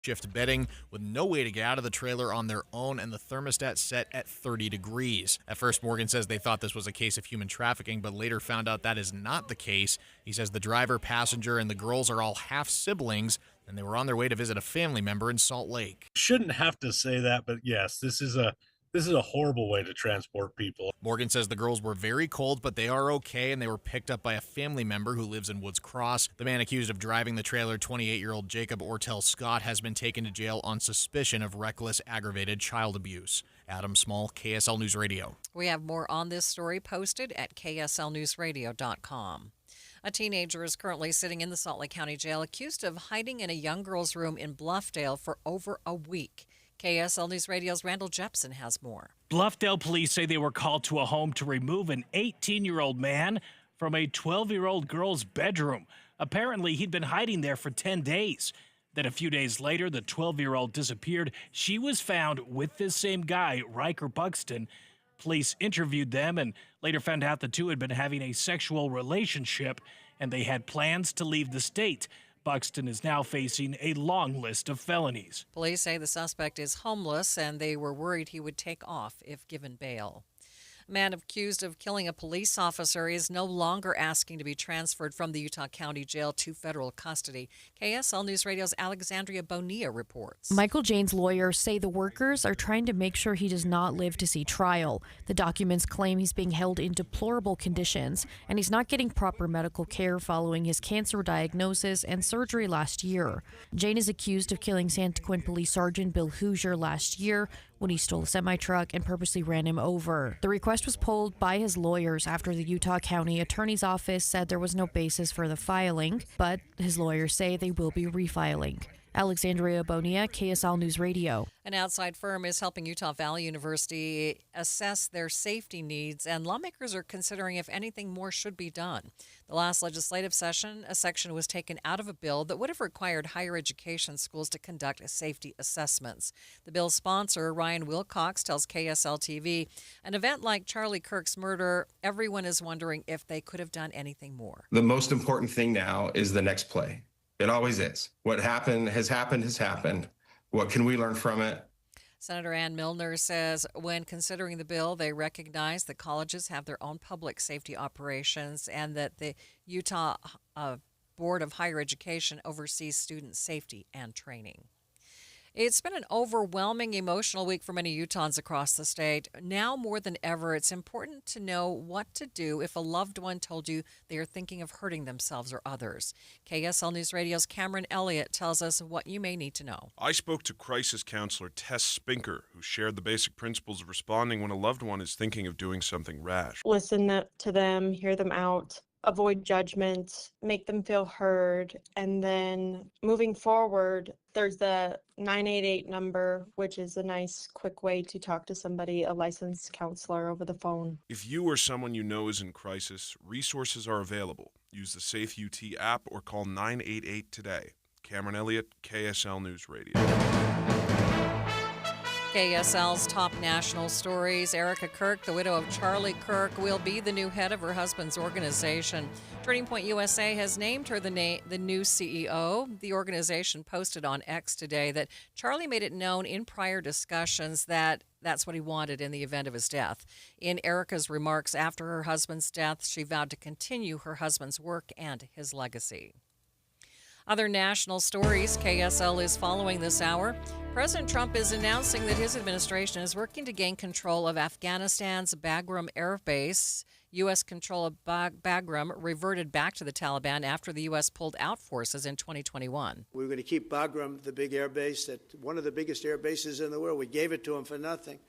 shift bedding with no way to get out of the trailer on their own and the thermostat set at 30 degrees. At first, Morgan says they thought this was a case of human trafficking, but later found out that is not the case. He says the driver, passenger, and the girls are all half-siblings, and they were on their way to visit a family member in Salt Lake. Shouldn't have to say that, but yes, this is a horrible way to transport people. Morgan says the girls were very cold, but they are okay, and they were picked up by a family member who lives in Woods Cross. The man accused of driving the trailer, 28-year-old Jacob Ortel Scott, has been taken to jail on suspicion of reckless, aggravated child abuse. Adam Small, KSL News Radio. We have more on this story posted at kslnewsradio.com. A teenager is currently sitting in the Salt Lake County Jail accused of hiding in a young girl's room in Bluffdale for over a week. KSL News Radio's Randall Jepson has more. Bluffdale police say they were called to a home to remove an 18-year-old man from a 12-year-old girl's bedroom. Apparently, he'd been hiding there for 10 days. Then a few days later, the 12-year-old disappeared. She was found with this same guy, Riker Buxton. Police interviewed them and later found out the two had been having a sexual relationship and they had plans to leave the state. Buxton is now facing a long list of felonies. Police say the suspect is homeless and they were worried he would take off if given bail. A man accused of killing a police officer is no longer asking to be transferred from the Utah County Jail to federal custody. KSL News Radio's Alexandria Bonilla reports. Michael Jane's lawyers say the workers are trying to make sure he does not live to see trial. The documents claim he's being held in deplorable conditions, and he's not getting proper medical care following his cancer diagnosis and surgery last year. Jane is accused of killing Santaquin Police Sergeant Bill Hoosier last year when he stole a semi-truck and purposely ran him over. The request was pulled by his lawyers after the Utah County Attorney's Office said there was no basis for the filing, but his lawyers say they will be refiling. Alexandria Bonilla, KSL News Radio. An outside firm is helping Utah Valley University assess their safety needs, and lawmakers are considering if anything more should be done. The last legislative session, a section was taken out of a bill that would have required higher education schools to conduct safety assessments. The bill's sponsor, Ryan Wilcox, tells KSL TV, an event like Charlie Kirk's murder, everyone is wondering if they could have done anything more. The most important thing now is the next play. It always is. What happened has happened has happened. What can we learn from it? Senator Ann Milner says when considering the bill, they recognize that colleges have their own public safety operations and that the Utah Board of Higher Education oversees student safety and training. It's been an overwhelming emotional week for many Utahns across the state. Now more than ever, it's important to know what to do if a loved one told you they are thinking of hurting themselves or others. KSL News Radio's Cameron Elliott tells us what you may need to know. I spoke to crisis counselor Tess Spinker, who shared the basic principles of responding when a loved one is thinking of doing something rash. Listen to them, hear them out. Avoid judgment, make them feel heard, and then moving forward, there's the 988 number, which is a nice, quick way to talk to somebody, a licensed counselor over the phone. If you or someone you know is in crisis, resources are available. Use the Safe UT app or call 988 today. Cameron Elliott, KSL News Radio. KSL's top national stories. Erica Kirk, the widow of Charlie Kirk, will be the new head of her husband's organization. Turning Point USA has named her the new CEO. The organization posted on X today that Charlie made it known in prior discussions that that's what he wanted in the event of his death. In Erica's remarks after her husband's death, she vowed to continue her husband's work and his legacy. Other national stories KSL is following this hour. President Trump is announcing that his administration is working to gain control of Afghanistan's Bagram Air Base. U.S. control of Bagram reverted back to the Taliban after the U.S. pulled out forces in 2021. We were going to keep Bagram, the big air base, one of the biggest air bases in the world. We gave it to them for nothing.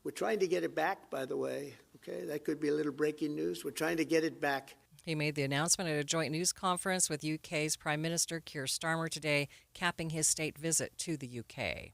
We're trying to get it back, by the way. Okay, that could be a little breaking news. We're trying to get it back. He made the announcement at a joint news conference with UK's Prime Minister Keir Starmer today, capping his state visit to the UK.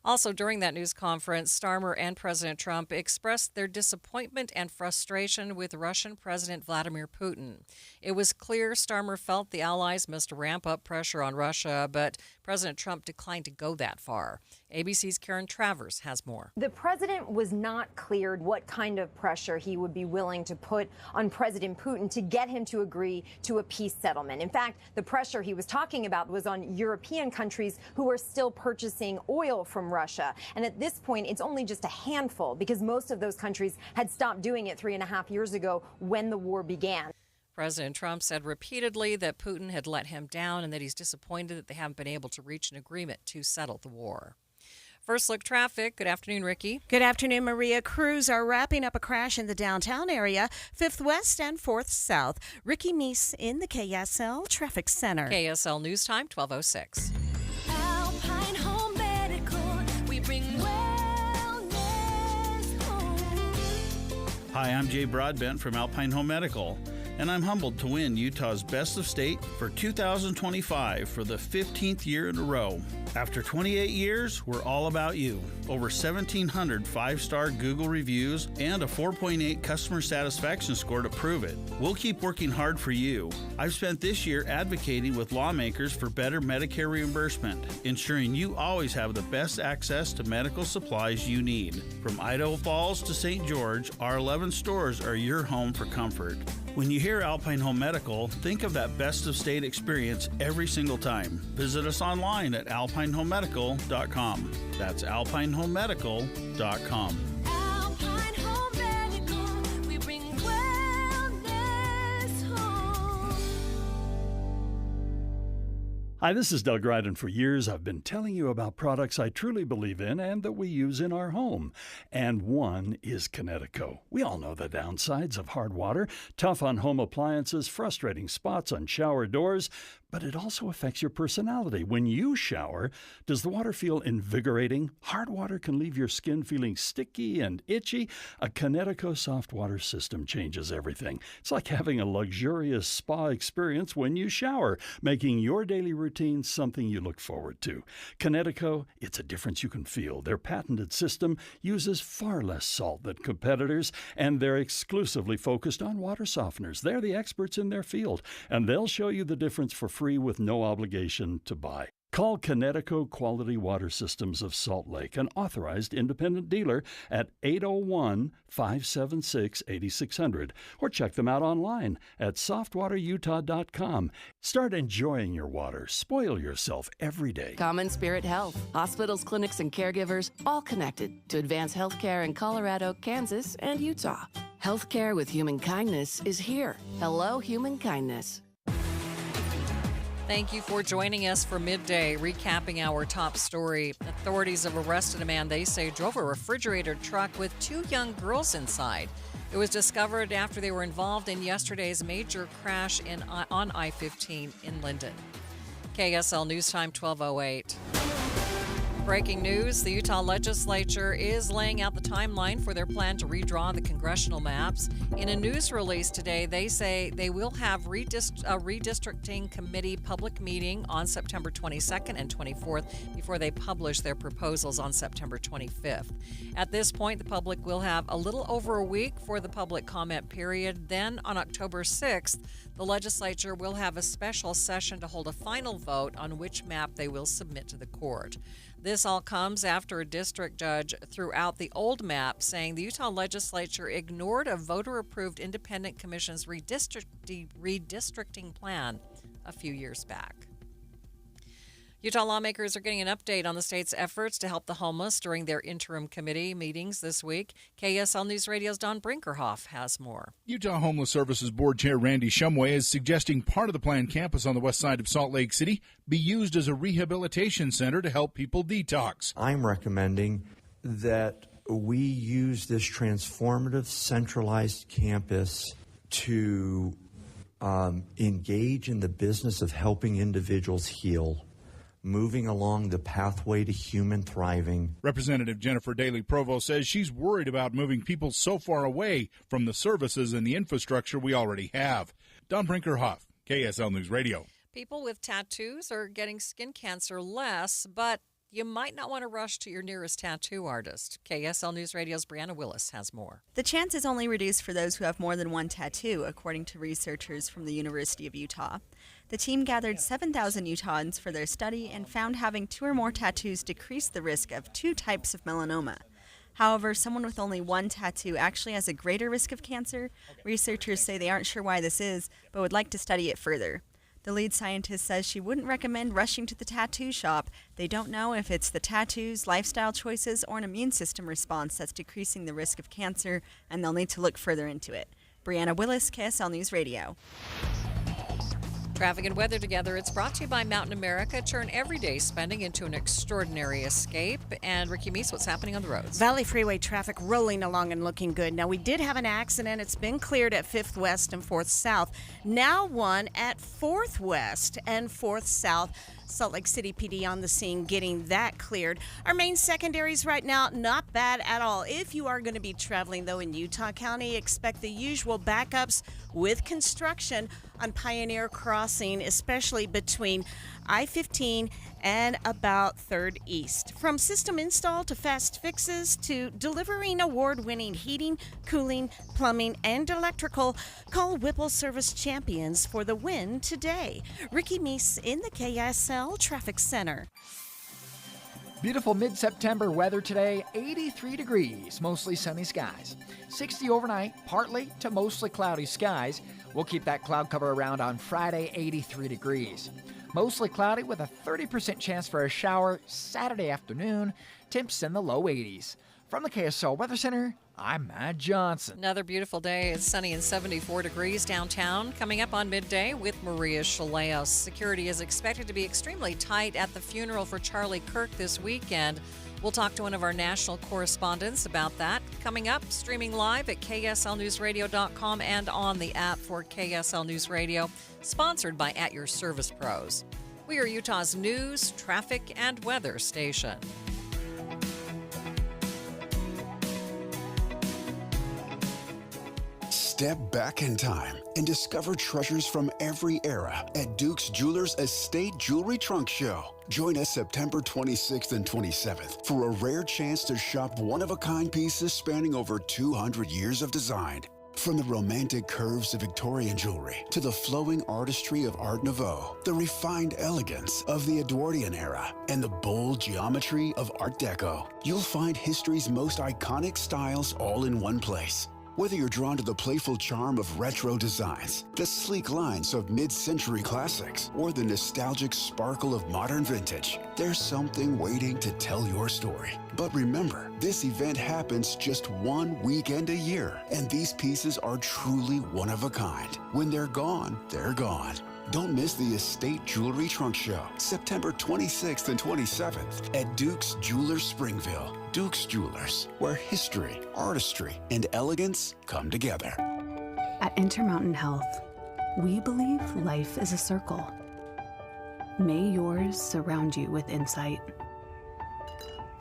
Also, during that news conference, Starmer and President Trump expressed their disappointment and frustration with Russian President Vladimir Putin. It was clear Starmer felt the allies must ramp up pressure on Russia, but President Trump declined to go that far. ABC's Karen Travers has more. The president was not cleared what kind of pressure he would be willing to put on President Putin to get him to agree to a peace settlement. In fact, the pressure he was talking about was on European countries who are still purchasing oil from Russia. And at this point, it's only just a handful because most of those countries had stopped doing it 3.5 years ago when the war began. President Trump said repeatedly that Putin had let him down and that he's disappointed that they haven't been able to reach an agreement to settle the war. First look traffic. Good afternoon, Ricky. Good afternoon, Maria. Crews are wrapping up a crash in the downtown area, 5th West and 4th South. Ricky Meese in the KSL Traffic Center. KSL News Time, 12:06. Alpine Home Medical, we bring wellness home. Hi, I'm Jay Broadbent from Alpine Home Medical, and I'm humbled to win Utah's Best of State for 2025 for the 15th year in a row. After 28 years, we're all about you. Over 1,700 five-star Google reviews and a 4.8 customer satisfaction score to prove it. We'll keep working hard for you. I've spent this year advocating with lawmakers for better Medicare reimbursement, ensuring you always have the best access to medical supplies you need. From Idaho Falls to St. George, our 11 stores are your home for comfort. When you hear Alpine Home Medical, think of that best of state experience every single time. Visit us online at alpinehomemedical.com. That's alpinehomemedical.com. Alpine Home Medical, we bring wellness home. Hi, this is Doug Ryden. For years, I've been telling you about products I truly believe in and that we use in our home. And one is Kinetico. We all know the downsides of hard water, tough on home appliances, frustrating spots on shower doors, but it also affects your personality. When you shower, does the water feel invigorating? Hard water can leave your skin feeling sticky and itchy. A Kinetico soft water system changes everything. It's like having a luxurious spa experience when you shower, making your daily routine something you look forward to. Kinetico, it's a difference you can feel. Their patented system uses far less salt than competitors, and they're exclusively focused on water softeners. They're the experts in their field, and they'll show you the difference for free with no obligation to buy. Call Kinetico Quality Water Systems of Salt Lake, an authorized independent dealer, at 801-576-8600, or check them out online at softwaterutah.com. Start enjoying your water. Spoil yourself every day. Common Spirit Health. Hospitals, clinics, and caregivers all connected to advance healthcare in Colorado, Kansas, and Utah. Healthcare with human kindness is here. Hello, human kindness. Thank you for joining us for Midday, recapping our top story. Authorities have arrested a man they say drove a refrigerator truck with 2 young girls inside. It was discovered after they were involved in yesterday's major crash on I-15 in Linden. KSL News Time, 12:08. Breaking news, the Utah legislature is laying out the timeline for their plan to redraw the congressional maps. In a news release today, they say they will have a redistricting committee public meeting on September 22nd and 24th before they publish their proposals on September 25th. At this point, the public will have a little over a week for the public comment period. Then on October 6th, the legislature will have a special session to hold a final vote on which map they will submit to the court. This all comes after a district judge threw out the old map, saying the Utah legislature ignored a voter-approved independent commission's redistricting plan a few years back. Utah lawmakers are getting an update on the state's efforts to help the homeless during their interim committee meetings this week. KSL News Radio's Don Brinkerhoff has more. Utah Homeless Services Board Chair Randy Shumway is suggesting part of the planned campus on the west side of Salt Lake City be used as a rehabilitation center to help people detox. I'm recommending that we use this transformative centralized campus to engage in the business of helping individuals heal, moving along the pathway to human thriving. Representative Jennifer Daly Provost says she's worried about moving people so far away from the services and the infrastructure we already have. Don Brinkerhoff, KSL News Radio. People with tattoos are getting skin cancer less, but you might not want to rush to your nearest tattoo artist. KSL News Radio's Brianna Willis has more. The chance is only reduced for those who have more than one tattoo, according to researchers from the University of Utah. The team gathered 7,000 Utahns for their study and found having 2 or more tattoos decreased the risk of 2 types of melanoma. However, someone with only 1 tattoo actually has a greater risk of cancer. Researchers say they aren't sure why this is, but would like to study it further. The lead scientist says she wouldn't recommend rushing to the tattoo shop. They don't know if it's the tattoos, lifestyle choices, or an immune system response that's decreasing the risk of cancer, and they'll need to look further into it. Brianna Willis, KSL News Radio. Traffic and weather together. It's brought to you by Mountain America. Turn everyday spending into an extraordinary escape. And Ricky Meese, what's happening on the roads? Valley Freeway traffic rolling along and looking good. Now, we did have an accident. It's been cleared at 5th West and 4th South. Now one at 4th West and 4th South. Salt Lake City PD on the scene getting that cleared. Our main secondaries right now, not bad at all. If you are going to be traveling, though, in Utah County, expect the usual backups with construction on Pioneer Crossing, especially between I-15 and about 3rd East. From system install to fast fixes to delivering award-winning heating, cooling, plumbing, and electrical, call Whipple Service Champions for the win today. Ricky Meese in the KSL Traffic Center. Beautiful mid-September weather today, 83 degrees, mostly sunny skies. 60 overnight, partly to mostly cloudy skies. We'll keep that cloud cover around on Friday, 83 degrees. Mostly cloudy with a 30% chance for a shower Saturday afternoon. Temps in the low 80s. From the KSL Weather Center, I'm Matt Johnson. Another beautiful day. It's sunny and 74 degrees downtown. Coming up on Midday with Maria Shilaos. Security is expected to be extremely tight at the funeral for Charlie Kirk this weekend. We'll talk to one of our national correspondents about that. Coming up, streaming live at KSLNewsRadio.com and on the app for KSL News Radio, sponsored by At Your Service Pros. We are Utah's news, traffic, and weather station. Step back in time and discover treasures from every era at Duke's Jewelers Estate Jewelry Trunk Show. Join us September 26th and 27th for a rare chance to shop one-of-a-kind pieces spanning over 200 years of design. From the romantic curves of Victorian jewelry to the flowing artistry of Art Nouveau, the refined elegance of the Edwardian era, and the bold geometry of Art Deco, you'll find history's most iconic styles all in one place. Whether you're drawn to the playful charm of retro designs, the sleek lines of mid-century classics, or the nostalgic sparkle of modern vintage, there's something waiting to tell your story. But remember, this event happens just one weekend a year, and these pieces are truly one of a kind. When they're gone, they're gone. Don't miss the Estate Jewelry Trunk Show, September 26th and 27th at Duke's Jewelers Springville. Duke's Jewelers, where history, artistry, and elegance come together. At Intermountain Health, we believe life is a circle. May yours surround you with insight,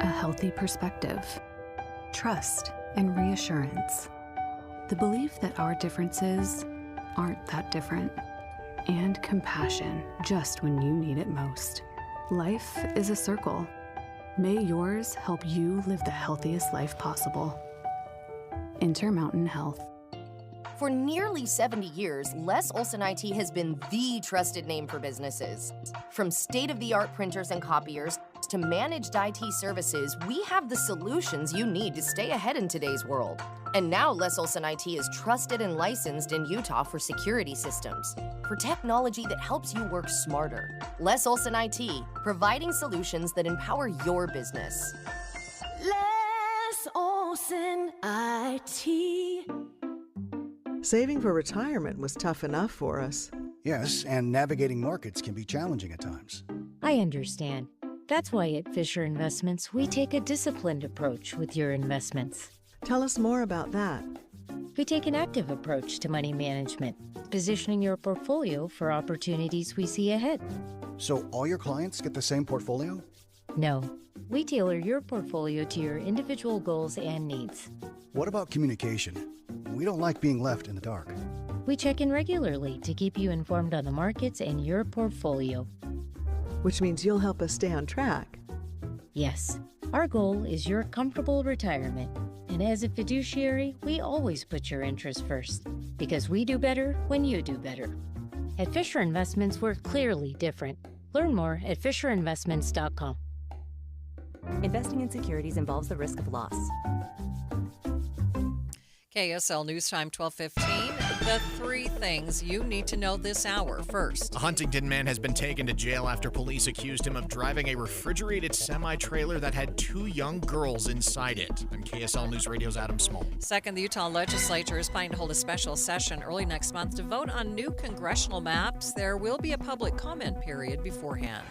a healthy perspective, trust, and reassurance. The belief that our differences aren't that different, and compassion just when you need it most. Life is a circle. May yours help you live the healthiest life possible. Intermountain Health. For nearly 70 years, Les Olson IT has been the trusted name for businesses. From state-of-the-art printers and copiers to managed IT services, we have the solutions you need to stay ahead in today's world. And now Les Olson IT is trusted and licensed in Utah for security systems, for technology that helps you work smarter. Les Olson IT, providing solutions that empower your business. Les Olson IT. Saving for retirement was tough enough for us. Yes, and navigating markets can be challenging at times. I understand. That's why at Fisher Investments, we take a disciplined approach with your investments. Tell us more about that. We take an active approach to money management, positioning your portfolio for opportunities we see ahead. So all your clients get the same portfolio? No, we tailor your portfolio to your individual goals and needs. What about communication? We don't like being left in the dark. We check in regularly to keep you informed on the markets and your portfolio. Which means you'll help us stay on track. Yes, our goal is your comfortable retirement. And as a fiduciary, we always put your interests first, because we do better when you do better. At Fisher Investments, we're clearly different. Learn more at FisherInvestments.com. Investing in securities involves the risk of loss. KSL News Time 12:15. The three things you need to know this hour. First, a Huntington man has been taken to jail after police accused him of driving a refrigerated semi-trailer that had two young girls inside it. I'm KSL News Radio's Adam Small. Second, the Utah legislature is planning to hold a special session early next month to vote on new congressional maps. There will be a public comment period beforehand.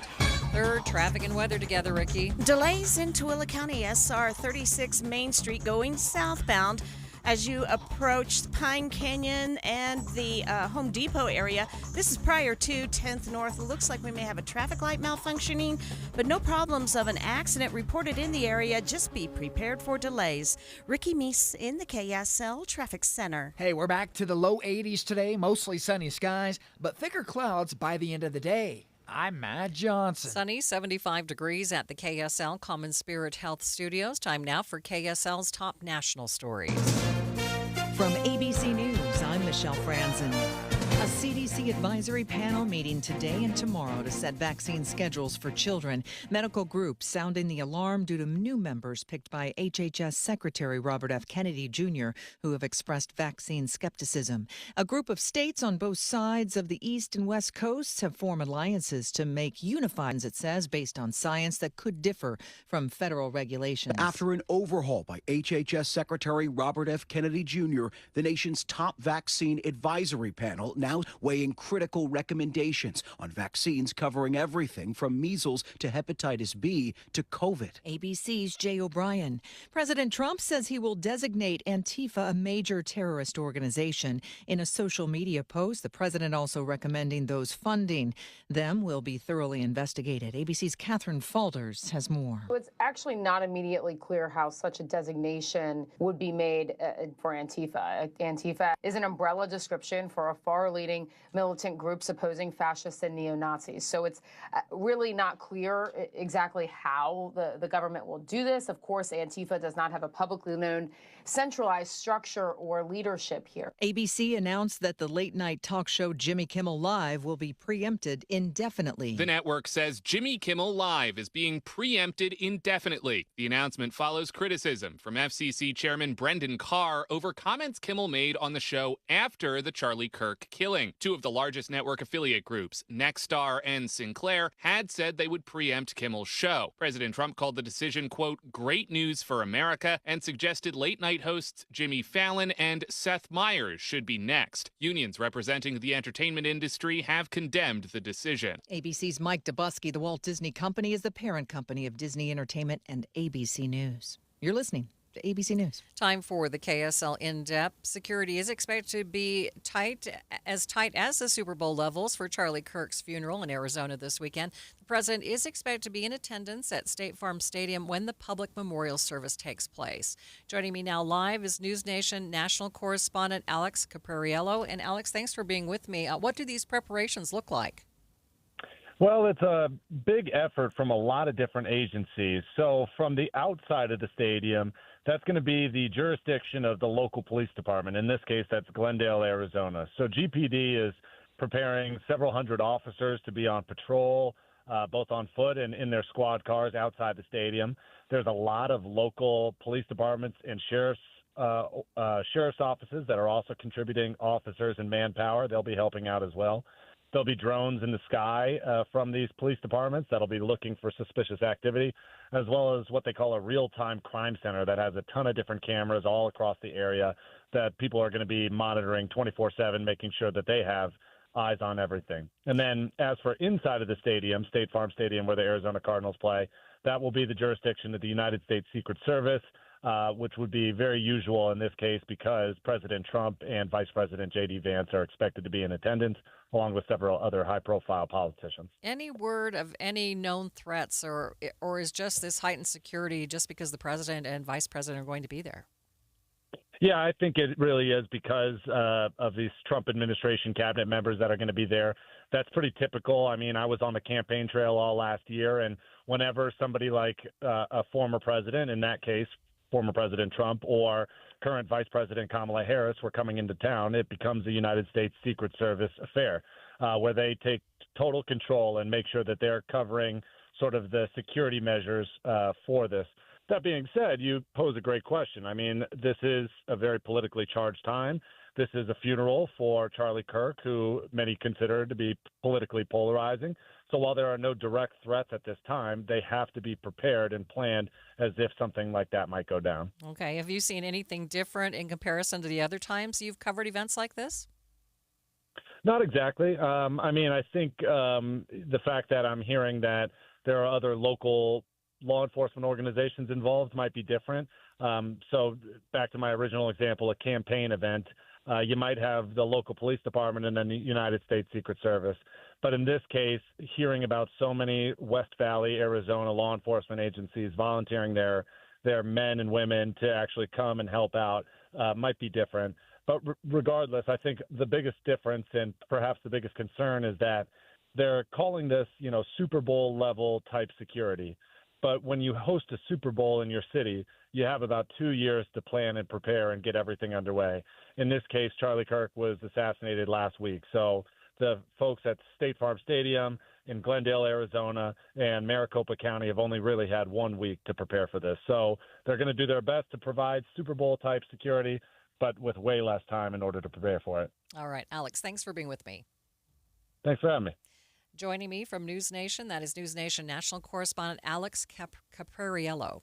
Third, traffic and weather together, Ricky. Delays in Tooele County, SR 36 Main Street going southbound. As you approach Pine Canyon and the Home Depot area, this is prior to 10th North. It looks like we may have a traffic light malfunctioning, but no problems of an accident reported in the area. Just be prepared for delays. Ricky Meese in the KSL Traffic Center. Hey, we're back to the low 80s today, mostly sunny skies, but thicker clouds by the end of the day. I'm Matt Johnson. Sunny, 75 degrees at the KSL Common Spirit Health Studios. Time now for KSL's top national stories. From ABC News, I'm Michelle Franzen. A CDC advisory panel meeting today and tomorrow to set vaccine schedules for children. Medical groups sounding the alarm due to new members picked by HHS Secretary Robert F. Kennedy Jr., who have expressed vaccine skepticism. A group of states on both sides of the East and West Coasts have formed alliances to make unified, it says, based on science that could differ from federal regulations. After an overhaul by HHS Secretary Robert F. Kennedy Jr., the nation's top vaccine advisory panel now weighing critical recommendations on vaccines covering everything from measles to hepatitis B to COVID. ABC's Jay O'Brien. President Trump says he will designate Antifa a major terrorist organization. In a social media post, the president also recommending those funding them will be thoroughly investigated. ABC's Catherine Falders has more. It's actually not immediately clear how such a designation would be made for Antifa. Antifa is an umbrella description for a far-leaning militant groups opposing fascists and neo-Nazis. So it's really not clear exactly how the government will do this. Of course, Antifa does not have a publicly known centralized structure or leadership here. ABC announced that the late-night talk show Jimmy Kimmel Live will be preempted indefinitely. The network says Jimmy Kimmel Live is being preempted indefinitely. The announcement follows criticism from FCC Chairman Brendan Carr over comments Kimmel made on the show after the Charlie Kirk killing. Two of the largest network affiliate groups, Nexstar and Sinclair, had said they would preempt Kimmel's show. President Trump called the decision, quote, great news for America, and suggested late-night hosts Jimmy Fallon and Seth Meyers should be next. Unions representing the entertainment industry have condemned the decision. ABC's Mike Dubusky. The Walt Disney Company is the parent company of Disney Entertainment and ABC News. You're listening to ABC News. Time for the KSL In-Depth. Security is expected to be tight as the Super Bowl levels for Charlie Kirk's funeral in Arizona this weekend. The president is expected to be in attendance at State Farm Stadium when the public memorial service takes place. Joining me now live is News Nation national correspondent Alex Capariello. And Alex, thanks for being with me. What do these preparations look like? Well, it's a big effort from a lot of different agencies. So from the outside of the stadium, that's going to be the jurisdiction of the local police department. In this case, that's Glendale, Arizona. So GPD is preparing several hundred officers to be on patrol, both on foot and in their squad cars outside the stadium. There's a lot of local police departments and sheriff's offices that are also contributing officers and manpower. They'll be helping out as well. There'll be drones in the sky from these police departments that'll be looking for suspicious activity, as well as what they call a real-time crime center that has a ton of different cameras all across the area that people are going to be monitoring 24/7, making sure that they have eyes on everything. And then as for inside of the stadium, State Farm Stadium, where the Arizona Cardinals play, that will be the jurisdiction of the United States Secret Service, which would be very usual in this case because President Trump and Vice President J.D. Vance are expected to be in attendance, along with several other high-profile politicians. Any word of any known threats, or is just this heightened security just because the president and vice president are going to be there? Yeah, I think it really is because of these Trump administration cabinet members that are going to be there. That's pretty typical. I mean, I was on the campaign trail all last year, and whenever somebody like a former president, in that case, former President Trump, or current Vice President Kamala Harris were coming into town, it becomes a United States Secret Service affair. where they take total control and make sure that they're covering sort of the security measures for this. That being said, you pose a great question. I mean, this is a very politically charged time. This is a funeral for Charlie Kirk, who many consider to be politically polarizing. So while there are no direct threats at this time, they have to be prepared and planned as if something like that might go down. Okay. Have you seen anything different in comparison to the other times you've covered events like this? Not exactly. I mean, I think the fact that I'm hearing that there are other local law enforcement organizations involved might be different. So back to my original example, a campaign event, you might have the local police department and then the United States Secret Service. But in this case, hearing about so many West Valley, Arizona law enforcement agencies volunteering their men and women to actually come and help out might be different. But regardless, I think the biggest difference and perhaps the biggest concern is that they're calling this, Super Bowl level type security. But when you host a Super Bowl in your city, you have about 2 years to plan and prepare and get everything underway. In this case, Charlie Kirk was assassinated last week. So the folks at State Farm Stadium in Glendale, Arizona, and Maricopa County have only really had 1 week to prepare for this. So they're going to do their best to provide Super Bowl type security, but with way less time in order to prepare for it. All right, Alex, thanks for being with me. Thanks for having me. Joining me from News Nation, that is News Nation national correspondent Alex Capariello.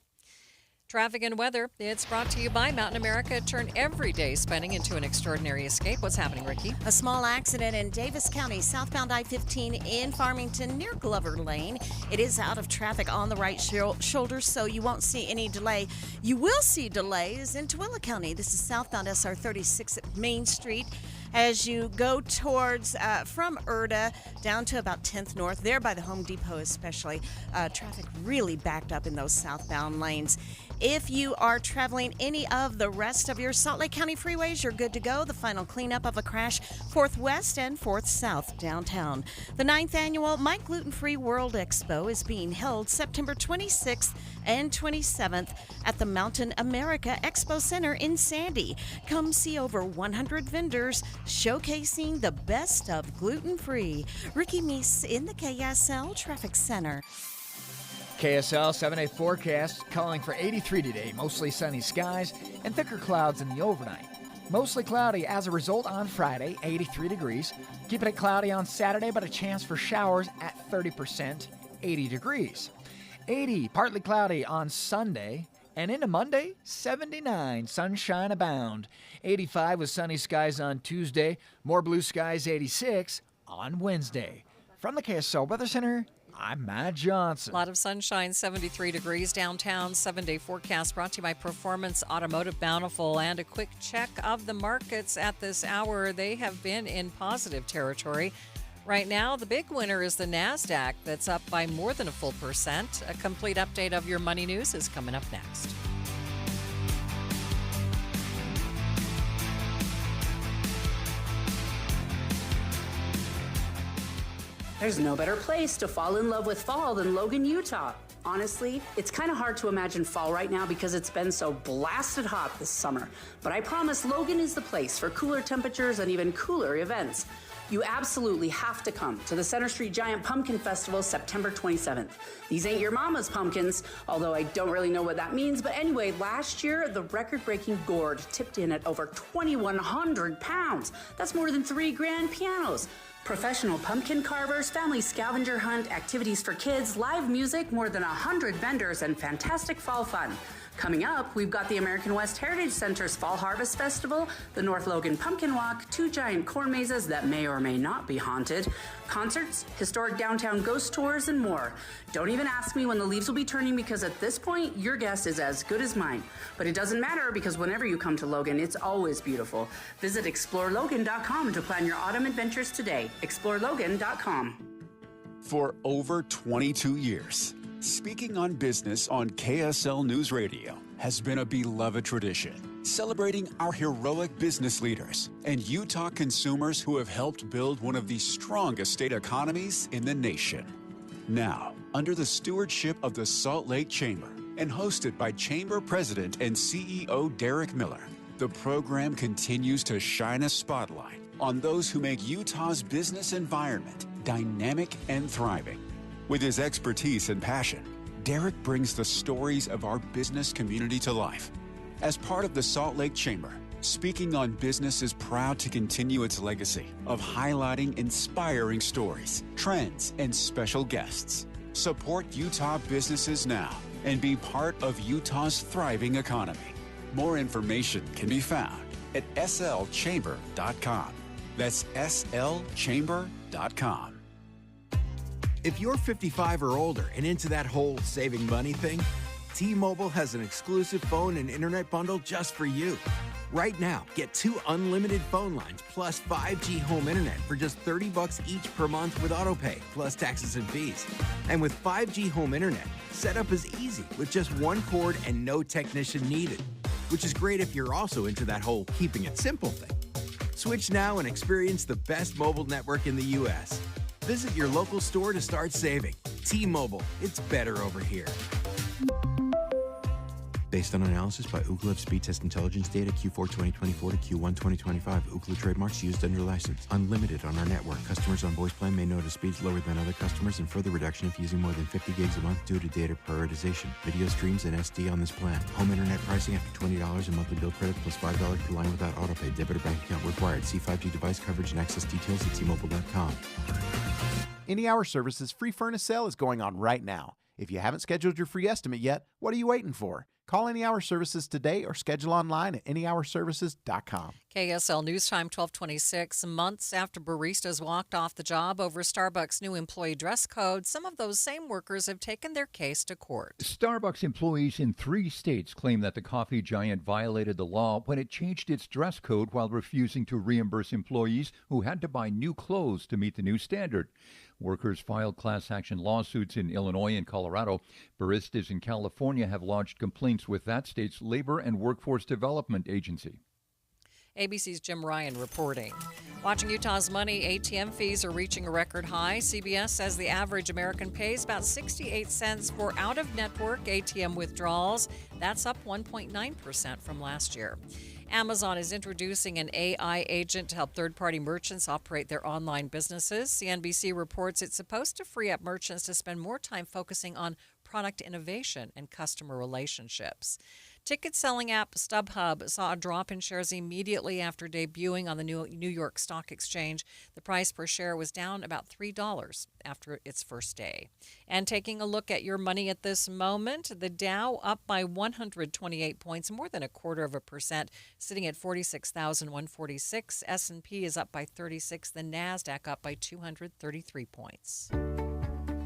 Traffic and weather, it's brought to you by Mountain America. Turn everyday spending into an extraordinary escape. What's happening, Ricky? A small accident in Davis County, southbound I-15 in Farmington near Glover Lane. It is out of traffic on the right shoulder, so you won't see any delay. You will see delays in Tooele County. This is southbound SR 36 at Main Street. As you go towards from Erda down to about 10th North, there by the Home Depot especially, traffic really backed up in those southbound lanes. If you are traveling any of the rest of your Salt Lake County freeways, you're good to go. The final cleanup of a crash, 4th West and 4th South downtown. The 9th annual My Gluten-Free World Expo is being held September 26th and 27th at the Mountain America Expo Center in Sandy. Come see over 100 vendors showcasing the best of gluten-free. Ricky Meese in the KSL Traffic Center. KSL 7-day forecast calling for 83 today, mostly sunny skies and thicker clouds in the overnight. Mostly cloudy as a result on Friday, 83 degrees. Keeping it cloudy on Saturday, but a chance for showers at 30%, 80 degrees. 80, partly cloudy on Sunday. And into Monday, 79, sunshine abound. 85 with sunny skies on Tuesday. More blue skies, 86 on Wednesday. From the KSL Weather Center, I'm Matt Johnson. A lot of sunshine, 73 degrees downtown. 7-day forecast brought to you by Performance Automotive Bountiful. And a quick check of the markets at this hour. They have been in positive territory. Right now, the big winner is the NASDAQ. That's up by more than a full percent. A complete update of your money news is coming up next. There's no better place to fall in love with fall than Logan, Utah. Honestly, it's kind of hard to imagine fall right now because it's been so blasted hot this summer. But I promise Logan is the place for cooler temperatures and even cooler events. You absolutely have to come to the Center Street Giant Pumpkin Festival September 27th. These ain't your mama's pumpkins, although I don't really know what that means. But anyway, last year, the record-breaking gourd tipped in at over 2,100 pounds. That's more than 3 grand pianos. Professional pumpkin carvers, family scavenger hunt, activities for kids, live music, more than 100 vendors, and fantastic fall fun. Coming up, we've got the American West Heritage Center's Fall Harvest Festival, the North Logan Pumpkin Walk, 2 giant corn mazes that may or may not be haunted, concerts, historic downtown ghost tours, and more. Don't even ask me when the leaves will be turning because at this point, your guess is as good as mine. But it doesn't matter because whenever you come to Logan, it's always beautiful. Visit explorelogan.com to plan your autumn adventures today. explorelogan.com. For over 22 years, speaking on business on KSL News Radio has been a beloved tradition, celebrating our heroic business leaders and Utah consumers who have helped build one of the strongest state economies in the nation. Now, under the stewardship of the Salt Lake Chamber and hosted by Chamber President and CEO Derek Miller, the program continues to shine a spotlight on those who make Utah's business environment dynamic and thriving. With his expertise and passion, Derek brings the stories of our business community to life. As part of the Salt Lake Chamber, Speaking on Business is proud to continue its legacy of highlighting inspiring stories, trends, and special guests. Support Utah businesses now and be part of Utah's thriving economy. More information can be found at slchamber.com. That's slchamber.com. If you're 55 or older and into that whole saving money thing, T-Mobile has an exclusive phone and internet bundle just for you. Right now, get 2 unlimited phone lines plus 5G home internet for just $30 each per month with autopay, plus taxes and fees. And with 5G home internet, setup is easy with just 1 cord and no technician needed, which is great if you're also into that whole keeping it simple thing. Switch now and experience the best mobile network in the U.S. Visit your local store to start saving. T-Mobile, it's better over here. Based on analysis by Ookla of speed test intelligence data Q4 2024 to Q1 2025, Ookla trademarks used under license. Unlimited on our network. Customers on voice plan may notice speeds lower than other customers and further reduction if using more than 50 gigs a month due to data prioritization. Video streams and SD on this plan. Home internet pricing after $20 in monthly bill credit plus $5 per line without autopay. Debit or bank account required. See 5G device coverage and access details at T-Mobile.com. Any Hour Services free furnace sale is going on right now. If you haven't scheduled your free estimate yet, what are you waiting for? Call Any Hour Services today or schedule online at anyhourservices.com. KSL News Time 1226. Months after baristas walked off the job over Starbucks' new employee dress code, some of those same workers have taken their case to court. Starbucks employees in 3 states claim that the coffee giant violated the law when it changed its dress code while refusing to reimburse employees who had to buy new clothes to meet the new standard. Workers filed class action lawsuits in Illinois and Colorado. Baristas in California have lodged complaints with that state's Labor and Workforce Development Agency. ABC's Jim Ryan reporting. Watching Utah's money, ATM fees are reaching a record high. CBS says the average American pays about 68 cents for out-of-network ATM withdrawals. That's up 1.9% from last year. Amazon is introducing an AI agent to help third-party merchants operate their online businesses. CNBC reports it's supposed to free up merchants to spend more time focusing on product innovation and customer relationships. Ticket-selling app StubHub saw a drop in shares immediately after debuting on the New York Stock Exchange. The price per share was down about $3 after its first day. And taking a look at your money at this moment, the Dow up by 128 points, more than 0.25%, sitting at 46,146. S&P is up by 36. The NASDAQ up by 233 points.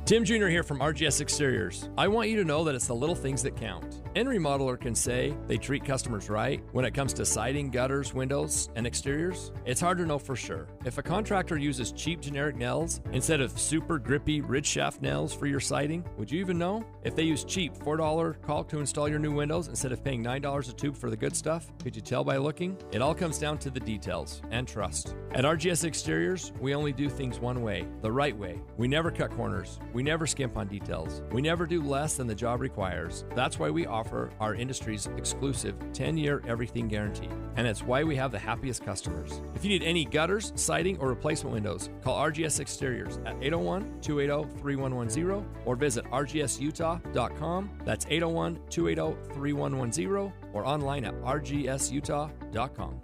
Tim Jr. here from RGS Exteriors. I want you to know that it's the little things that count. Any remodeler can say they treat customers right when it comes to siding, gutters, windows, and exteriors. It's hard to know for sure. If a contractor uses cheap generic nails instead of super grippy ridge shaft nails for your siding, would you even know? If they use cheap $4 caulk to install your new windows instead of paying $9 a tube for the good stuff, could you tell by looking? It all comes down to the details and trust. At RGS Exteriors, we only do things one way, the right way. We never cut corners. We never skimp on details. We never do less than the job requires. That's why we offer our industry's exclusive 10-year everything guarantee. And it's why we have the happiest customers. If you need any gutters, siding, or replacement windows, call RGS Exteriors at 801-280-3110 or visit rgsutah.com. That's 801-280-3110 or online at rgsutah.com.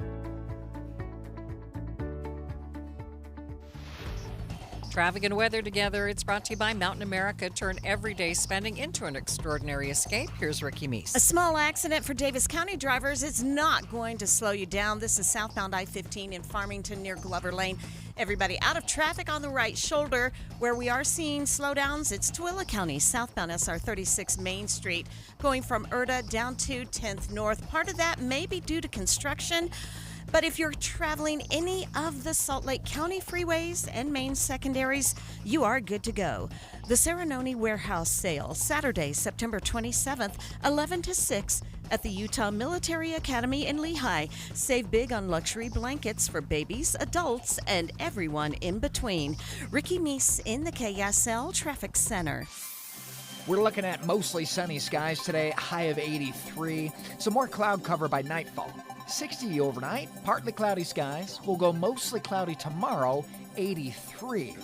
Traffic and weather together. It's brought to you by Mountain America. Turn everyday spending into an extraordinary escape. Here's Ricky Meese. A small accident for Davis County drivers. It's not going to slow you down. This is southbound I-15 in Farmington near Glover Lane. Everybody out of traffic on the right shoulder. Where we are seeing slowdowns, it's Tooele County, southbound SR 36 Main Street, going from Erta down to 10th North. Part of that may be due to construction. But if you're traveling any of the Salt Lake County freeways and main secondaries, you are good to go. The Serenoni Warehouse Sale, Saturday, September 27th, 11 to 6 at the Utah Military Academy in Lehigh. Save big on luxury blankets for babies, adults, and everyone in between. Ricky Meese in the KSL Traffic Center. We're looking at mostly sunny skies today, high of 83. Some more cloud cover by nightfall. 60 overnight, partly cloudy skies. We'll go mostly cloudy tomorrow, 83.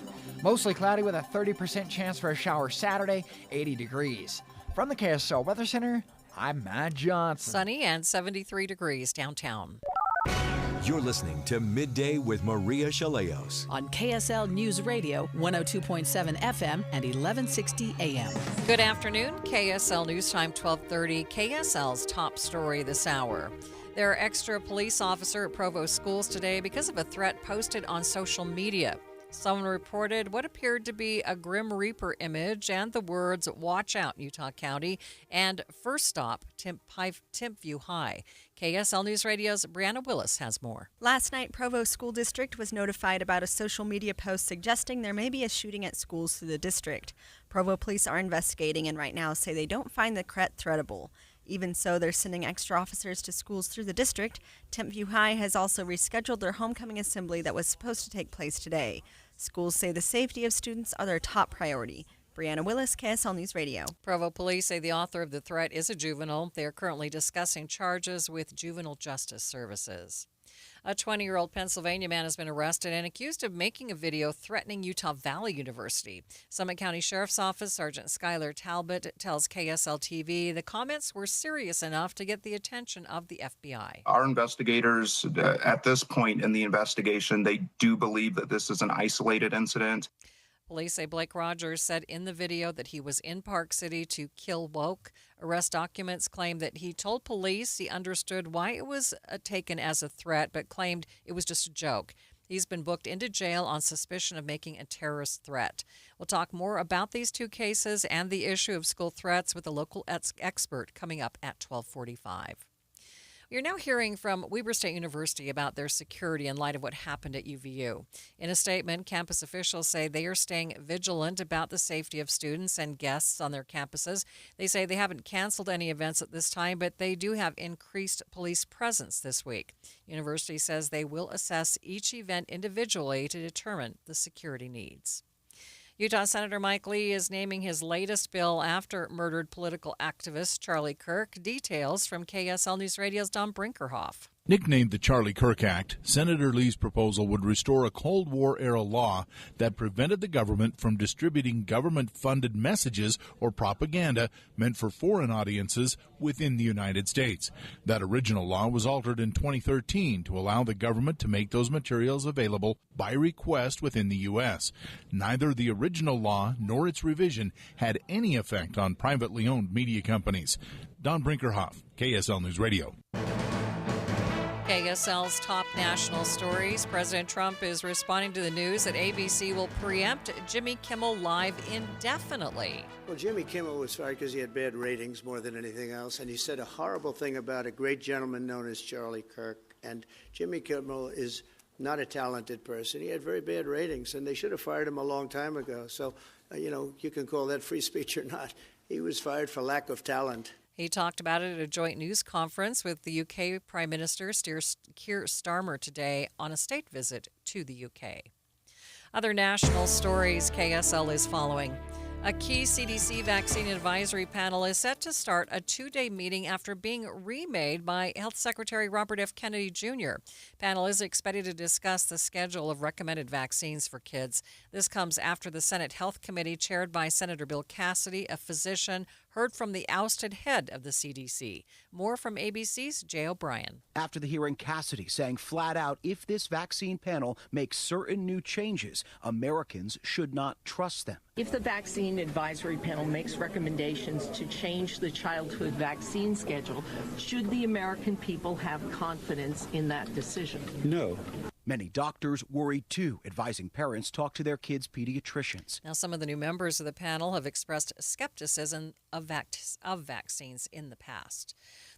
Mostly cloudy with a 30% chance for a shower Saturday, 80 degrees. From the KSL Weather Center, I'm Matt Johnson. Sunny and 73 degrees downtown. You're listening to Midday with Maria Shilaos on KSL News Radio, 102.7 FM and 1160 AM. Good afternoon. KSL News Time 1230. KSL's top story this hour. There are extra police officer at Provo schools today because of a threat posted on social media. Someone reported what appeared to be a Grim Reaper image and the words, "Watch out, Utah County," and "First stop, Timpview High." KSL News Radio's Brianna Willis has more. Last night, Provo School District was notified about a social media post suggesting there may be a shooting at schools through the district. Provo police are investigating and right now say they don't find the threat threatable. Even so, they're sending extra officers to schools through the district. Timpview High has also rescheduled their homecoming assembly that was supposed to take place today. Schools say the safety of students are their top priority. Brianna Willis, KSL News Radio. Provo police say the author of the threat is a juvenile. They are currently discussing charges with Juvenile Justice Services. A 20-year-old Pennsylvania man has been arrested and accused of making a video threatening Utah Valley University. Summit County Sheriff's Office Sergeant Skylar Talbot tells KSL TV the comments were serious enough to get the attention of the FBI. Our investigators, at this point in the investigation, they do believe that this is an isolated incident. Police say Blake Rogers said in the video that he was in Park City to kill woke. Arrest documents claim that he told police he understood why it was taken as a threat, but claimed it was just a joke. He's been booked into jail on suspicion of making a terrorist threat. We'll talk more about these two cases and the issue of school threats with a local expert coming up at 12:45. You're now hearing from Weber State University about their security in light of what happened at UVU. In a statement, campus officials say they are staying vigilant about the safety of students and guests on their campuses. They say they haven't canceled any events at this time, but they do have increased police presence this week. University says they will assess each event individually to determine the security needs. Utah Senator Mike Lee is naming his latest bill after murdered political activist Charlie Kirk. Details from KSL News Radio's Don Brinkerhoff. Nicknamed the Charlie Kirk Act, Senator Lee's proposal would restore a Cold War-era law that prevented the government from distributing government-funded messages or propaganda meant for foreign audiences within the United States. That original law was altered in 2013 to allow the government to make those materials available by request within the U.S. Neither the original law nor its revision had any effect on privately owned media companies. Don Brinkerhoff, KSL News Radio. KSL's top national stories. President Trump is responding to the news that ABC will preempt Jimmy Kimmel Live indefinitely. Well, Jimmy Kimmel was fired because he had bad ratings more than anything else, and he said a horrible thing about a great gentleman known as Charlie Kirk. And Jimmy Kimmel is not a talented person. He had very bad ratings, and they should have fired him a long time ago. So, you can call that free speech or not. He was fired for lack of talent. He talked about it at a joint news conference with the UK Prime Minister Keir Starmer today on a state visit to the UK. Other national stories KSL is following. A key CDC vaccine advisory panel is set to start a 2-day meeting after being remade by Health Secretary Robert F. Kennedy Jr. Panel is expected to discuss the schedule of recommended vaccines for kids. This comes after the Senate Health Committee, chaired by Senator Bill Cassidy, a physician, heard from the ousted head of the CDC. More from ABC's Jay O'Brien. After the hearing, Cassidy saying flat out, if this vaccine panel makes certain new changes, Americans should not trust them. If the vaccine advisory panel makes recommendations to change the childhood vaccine schedule, should the American people have confidence in that decision? No. Many doctors worried too, advising parents talk to their kids' pediatricians. Now, some of the new members of the panel have expressed skepticism of vaccines in the past.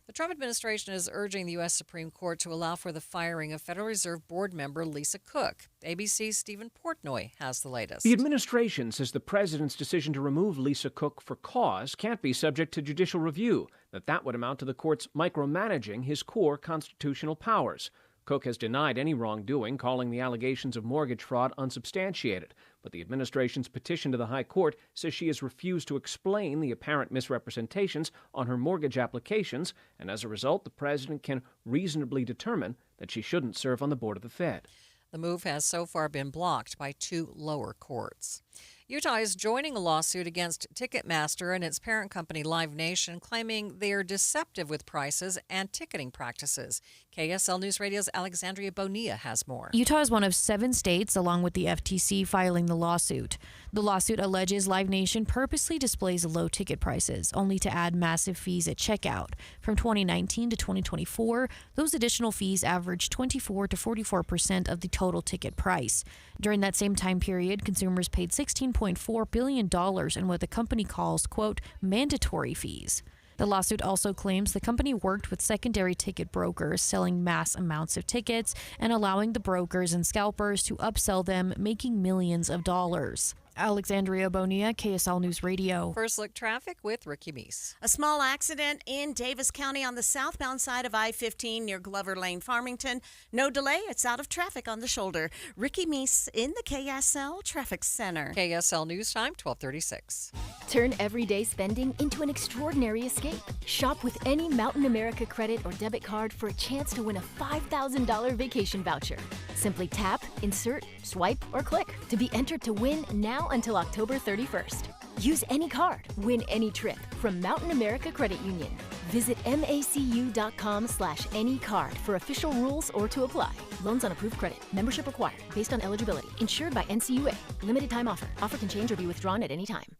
The Trump administration is urging the U.S. Supreme Court to allow for the firing of Federal Reserve Board member Lisa Cook. ABC's Stephen Portnoy has the latest. The administration says the president's decision to remove Lisa Cook for cause can't be subject to judicial review, that would amount to the court's micromanaging his core constitutional powers. Cook has denied any wrongdoing, calling the allegations of mortgage fraud unsubstantiated. But the administration's petition to the High Court says she has refused to explain the apparent misrepresentations on her mortgage applications, and as a result, the president can reasonably determine that she shouldn't serve on the board of the Fed. The move has so far been blocked by 2 lower courts. Utah is joining a lawsuit against Ticketmaster and its parent company Live Nation, claiming they are deceptive with prices and ticketing practices. KSL News Radio's Alexandria Bonilla has more. Utah is one of 7 states, along with the FTC, filing the lawsuit. The lawsuit alleges Live Nation purposely displays low ticket prices, only to add massive fees at checkout. From 2019 to 2024, those additional fees averaged 24 to 44% of the total ticket price. During that same time period, consumers paid $16.4 billion in what the company calls, quote, mandatory fees. The lawsuit also claims the company worked with secondary ticket brokers, selling mass amounts of tickets and allowing the brokers and scalpers to upsell them, making millions of dollars. Alexandria Bonilla, KSL News Radio. First look traffic with Ricky Meese. A small accident in Davis County on the southbound side of I-15 near Glover Lane, Farmington. No delay. It's out of traffic on the shoulder. Ricky Meese in the KSL Traffic Center. KSL News Time, 12:36. Turn everyday spending into an extraordinary escape. Shop with any Mountain America credit or debit card for a chance to win a $5,000 vacation voucher. Simply tap, insert, swipe, or click to be entered to win now until October 31st. Use any card, win any trip from Mountain America Credit Union. Visit macu.com/anycard for official rules or to apply. Loans on approved credit. Membership required based on eligibility. Insured by NCUA. Limited time offer. Offer can change or be withdrawn at any time.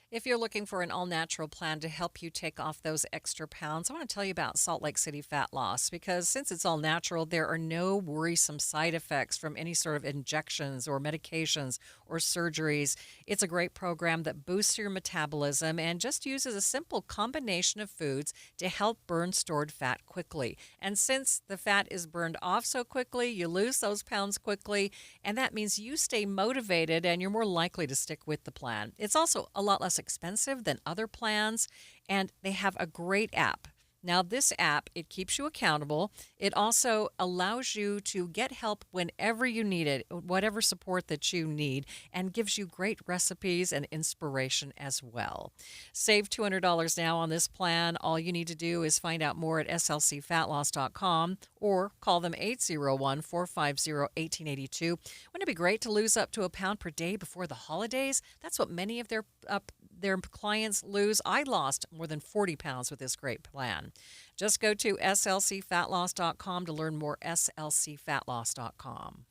If you're looking for an all-natural plan to help you take off those extra pounds, I want to tell you about Salt Lake City Fat Loss, because since it's all natural, there are no worrisome side effects from any sort of injections or medications or surgeries. It's a great program that boosts your metabolism and just uses a simple combination of foods to help burn stored fat quickly. And since the fat is burned off so quickly, you lose those pounds quickly, and that means you stay motivated and you're more likely to stick with the plan. It's also a lot less expensive than other plans, and they have a great app. Now, this app, it keeps you accountable. It also allows you to get help whenever you need it, whatever support that you need, and gives you great recipes and inspiration as well. Save $200 now on this plan. All you need to do is find out more at slcfatloss.com or call them 801-450-1882. Wouldn't it be great to lose up to a pound per day before the holidays? That's what many of their clients lose. I lost more than 40 pounds with this great plan. Just go to slcfatloss.com to learn more. slcfatloss.com.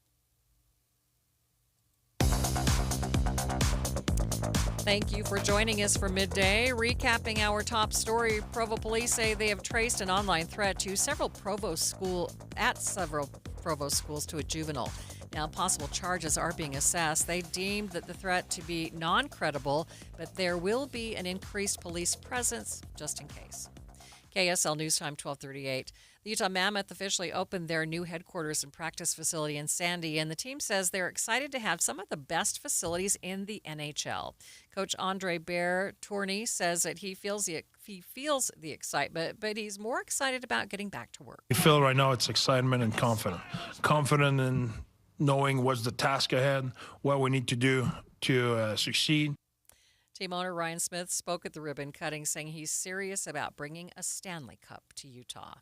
Thank you for joining us for Midday. Recapping our top story, Provo police say they have traced an online threat to several Provo schools to a juvenile. Now, possible charges are being assessed. They deemed that the threat to be non-credible, but there will be an increased police presence just in case. KSL News Time, 12:38. The Utah Mammoth officially opened their new headquarters and practice facility in Sandy, and the team says they're excited to have some of the best facilities in the NHL. Coach Andre Bear-Tourney says that he feels the excitement, but he's more excited about getting back to work. I feel right now it's excitement and confident. Confident in knowing what's the task ahead, what we need to do to succeed. Team owner Ryan Smith spoke at the ribbon cutting, saying he's serious about bringing a Stanley Cup to Utah.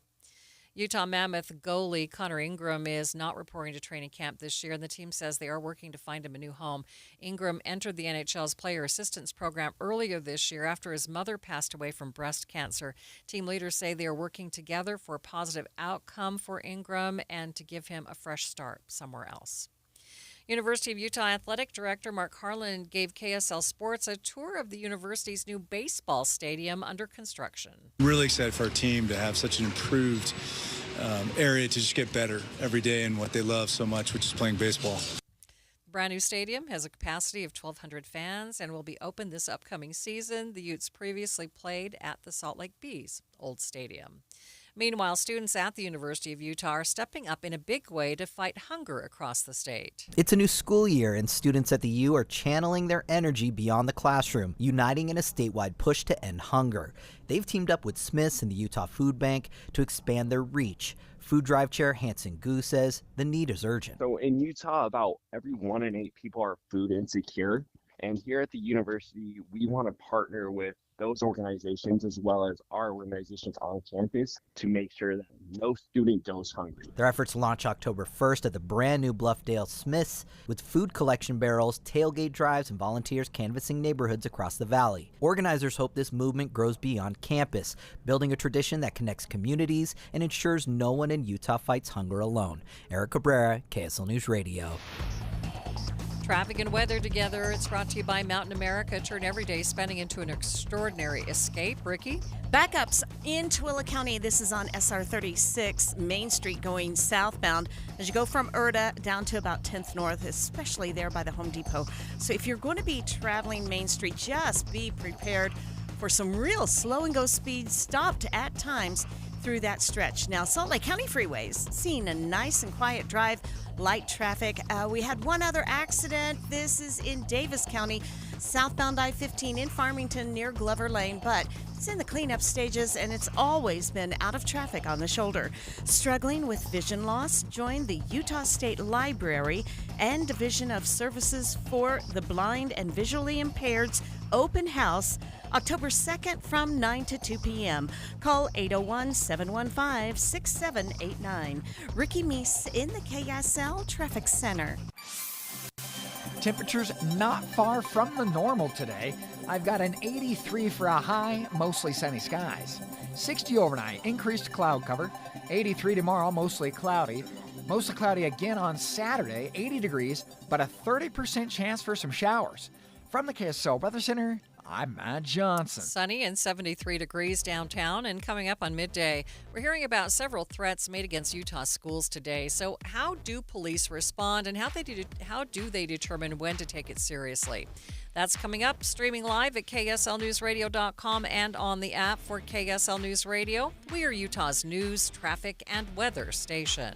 Utah Mammoth goalie Connor Ingram is not reporting to training camp this year, and the team says they are working to find him a new home. Ingram entered the NHL's Player Assistance Program earlier this year after his mother passed away from breast cancer. Team leaders say they are working together for a positive outcome for Ingram and to give him a fresh start somewhere else. University of Utah Athletic Director Mark Harlan gave KSL Sports a tour of the university's new baseball stadium under construction. Really excited for our team to have such an improved area to just get better every day in what they love so much, which is playing baseball. The brand new stadium has a capacity of 1,200 fans and will be open this upcoming season. The Utes previously played at the Salt Lake Bees' old stadium. Meanwhile, students at the University of Utah are stepping up in a big way to fight hunger across the state. It's a new school year, and students at the U are channeling their energy beyond the classroom, uniting in a statewide push to end hunger. They've teamed up with Smith's and the Utah Food Bank to expand their reach. Food Drive Chair Hanson Gu says the need is urgent. So in Utah, about every 1 in 8 people are food insecure. And here at the university, we want to partner with those organizations as well as our organizations on campus to make sure that no student goes hungry. Their efforts launch October 1st at the brand new Bluffdale Smiths with food collection barrels, tailgate drives, and volunteers canvassing neighborhoods across the valley. Organizers hope this movement grows beyond campus, building a tradition that connects communities and ensures no one in Utah fights hunger alone. Eric Cabrera, KSL News Radio. Traffic and weather together. It's brought to you by Mountain America. Turn everyday spending into an extraordinary escape. Ricky? Backups in Tooele County. This is on SR 36 Main Street going southbound as you go from Erda down to about 10th North, especially there by the Home Depot. So if you're going to be traveling Main Street, just be prepared for some real slow and go speeds stopped at times through that stretch. Now, Salt Lake County freeways, seeing a nice and quiet drive, light traffic. We had one other accident. This is in Davis County, southbound I-15 in Farmington near Glover Lane, but it's in the cleanup stages and it's always been out of traffic on the shoulder. Struggling with vision loss? Join the Utah State Library and Division of Services for the Blind and Visually Impaired's open house October 2nd from 9 to 2 p.m. Call 801-715-6789. Ricky Meese in the KSL Traffic Center. Temperatures not far from the normal today. I've got an 83 for a high, mostly sunny skies. 60 overnight, increased cloud cover. 83 tomorrow, mostly cloudy. Mostly cloudy again on Saturday, 80 degrees, but a 30% chance for some showers. From the KSL Weather Center, I'm Matt Johnson. Sunny and 73 degrees downtown. And coming up on Midday, we're hearing about several threats made against Utah schools today. So how do police respond, and how do they determine when to take it seriously? That's coming up, streaming live at KSLNewsRadio.com and on the app for KSL News Radio. We are Utah's news, traffic, and weather station.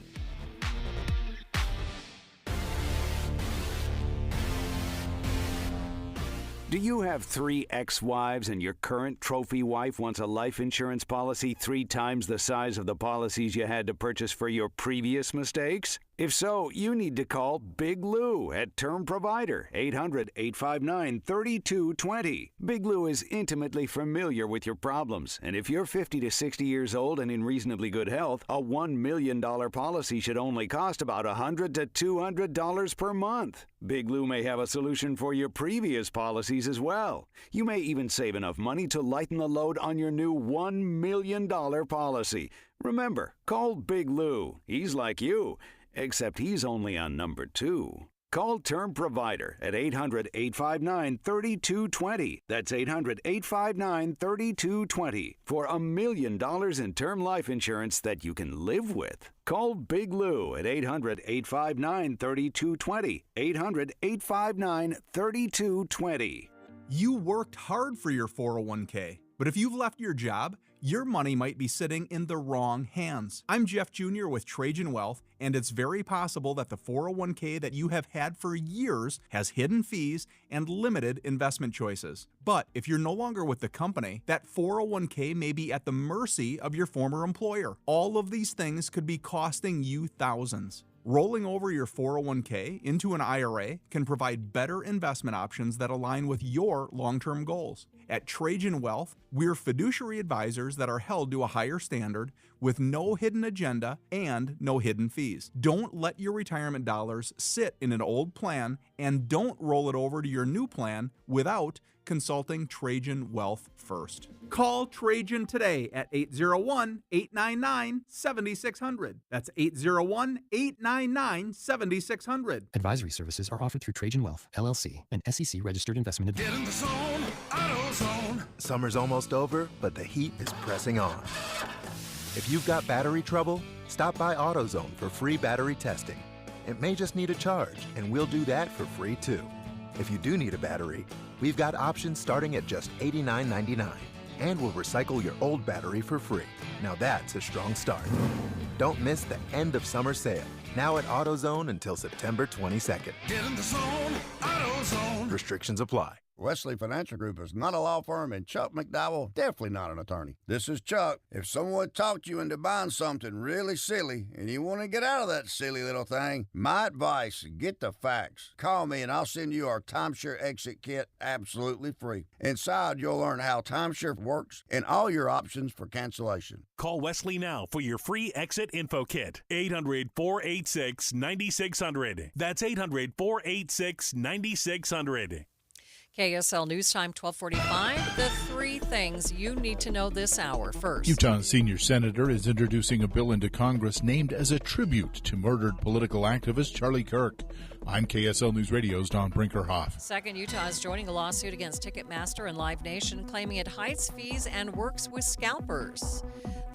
Do you have 3 ex-wives and your current trophy wife wants a life insurance policy 3 times the size of the policies you had to purchase for your previous mistakes? If so, you need to call Big Lou at Term Provider, 800-859-3220. Big Lou is intimately familiar with your problems, and if you're 50 to 60 years old and in reasonably good health, a $1 million policy should only cost about $100 to $200 per month. Big Lou may have a solution for your previous policies as well. You may even save enough money to lighten the load on your new $1 million policy. Remember, call Big Lou. He's like you, except he's only on number 2. Call Term Provider at 800-859-3220. That's 800-859-3220 for $1 million in term life insurance that you can live with. Call Big Lou at 800-859-3220. 800-859-3220. You worked hard for your 401k, but if you've left your job, your money might be sitting in the wrong hands. I'm Jeff Jr. with Trajan Wealth, and it's very possible that the 401k that you have had for years has hidden fees and limited investment choices. But if you're no longer with the company, that 401k may be at the mercy of your former employer. All of these things could be costing you thousands. Rolling over your 401k into an IRA can provide better investment options that align with your long-term goals. At Trajan Wealth, we're fiduciary advisors that are held to a higher standard with no hidden agenda and no hidden fees. Don't let your retirement dollars sit in an old plan, and don't roll it over to your new plan without consulting Trajan Wealth first. Call Trajan today at 801-899-7600. That's 801-899-7600. Advisory services are offered through Trajan Wealth, LLC, an SEC-registered investment advisor. Get in the zone, AutoZone. Summer's almost over, but the heat is pressing on. If you've got battery trouble, stop by AutoZone for free battery testing. It may just need a charge, and we'll do that for free too. If you do need a battery, we've got options starting at just $89.99. And we'll recycle your old battery for free. Now that's a strong start. Don't miss the end of summer sale. Now at AutoZone until September 22nd. Get in the zone, AutoZone. Restrictions apply. Wesley Financial Group is not a law firm, and Chuck McDowell definitely not an attorney. This is Chuck. If someone talked you into buying something really silly and you want to get out of that silly little thing, my advice, get the facts. Call me and I'll send you our timeshare exit kit absolutely free. Inside, you'll learn how timeshare works and all your options for cancellation. Call Wesley now for your free exit info kit. 800-486-9600. That's 800-486-9600. KSL News Time 1245. The three things you need to know this hour. First, Utah's senior senator is introducing a bill into Congress named as a tribute to murdered political activist Charlie Kirk. I'm KSL News Radio's Don Brinkerhoff. Second, Utah is joining a lawsuit against Ticketmaster and Live Nation, claiming it hides fees and works with scalpers.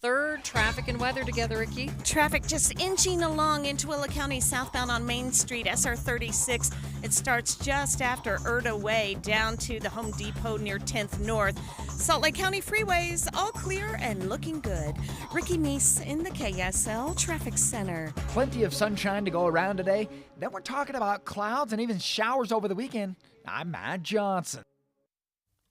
Third, traffic and weather together, Ricky. Traffic just inching along in Tooele County southbound on Main Street, SR 36. It starts just after Erda Way down to the Home Depot near 10th North. Salt Lake County freeways all clear and looking good. Ricky Meese in the KSL Traffic Center. Plenty of sunshine to go around today. Then we're talking about clouds and even showers over the weekend. I'm Matt Johnson.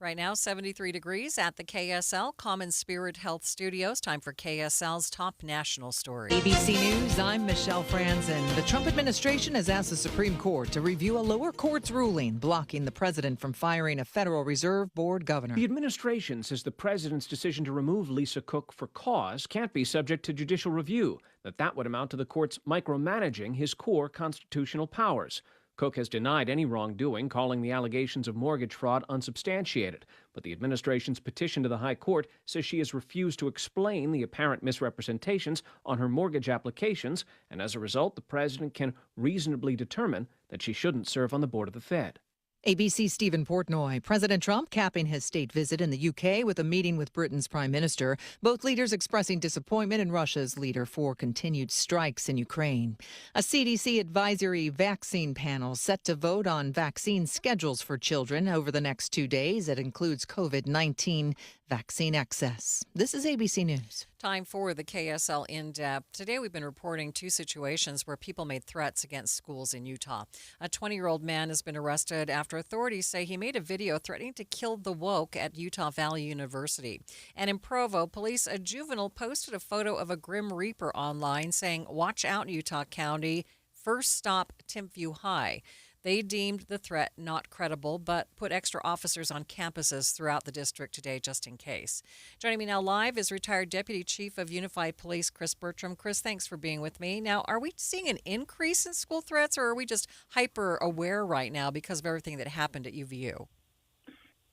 Right now, 73 degrees at the KSL Common Spirit Health Studios. Time for KSL's top national story. ABC News, I'm Michelle Franzen. The Trump administration has asked the Supreme Court to review a lower court's ruling blocking the president from firing a Federal Reserve Board governor. The administration says the president's decision to remove Lisa Cook for cause can't be subject to judicial review, that would amount to the court's micromanaging his core constitutional powers. Cook has denied any wrongdoing, calling the allegations of mortgage fraud unsubstantiated. But the administration's petition to the High Court says she has refused to explain the apparent misrepresentations on her mortgage applications, and as a result, the president can reasonably determine that she shouldn't serve on the board of the Fed. ABC's Stephen Portnoy. President Trump capping his state visit in the UK with a meeting with Britain's Prime Minister. Both leaders expressing disappointment in Russia's leader for continued strikes in Ukraine. A CDC advisory vaccine panel set to vote on vaccine schedules for children over the next 2 days. It includes COVID-19 vaccine access. This is ABC News. Time for the KSL In-Depth. Today we've been reporting two situations where people made threats against schools in Utah. A 20-year-old man has been arrested after authorities say he made a video threatening to kill the woke at Utah Valley University. And in Provo, police, a juvenile, posted a photo of a Grim Reaper online saying, "Watch out, Utah County. First stop, Timpview High." They deemed the threat not credible, but put extra officers on campuses throughout the district today just in case. Joining me now live is retired Deputy Chief of Unified Police, Chris Bertram. Chris, thanks for being with me. Now, are we seeing an increase in school threats, or are we just hyper aware right now because of everything that happened at UVU?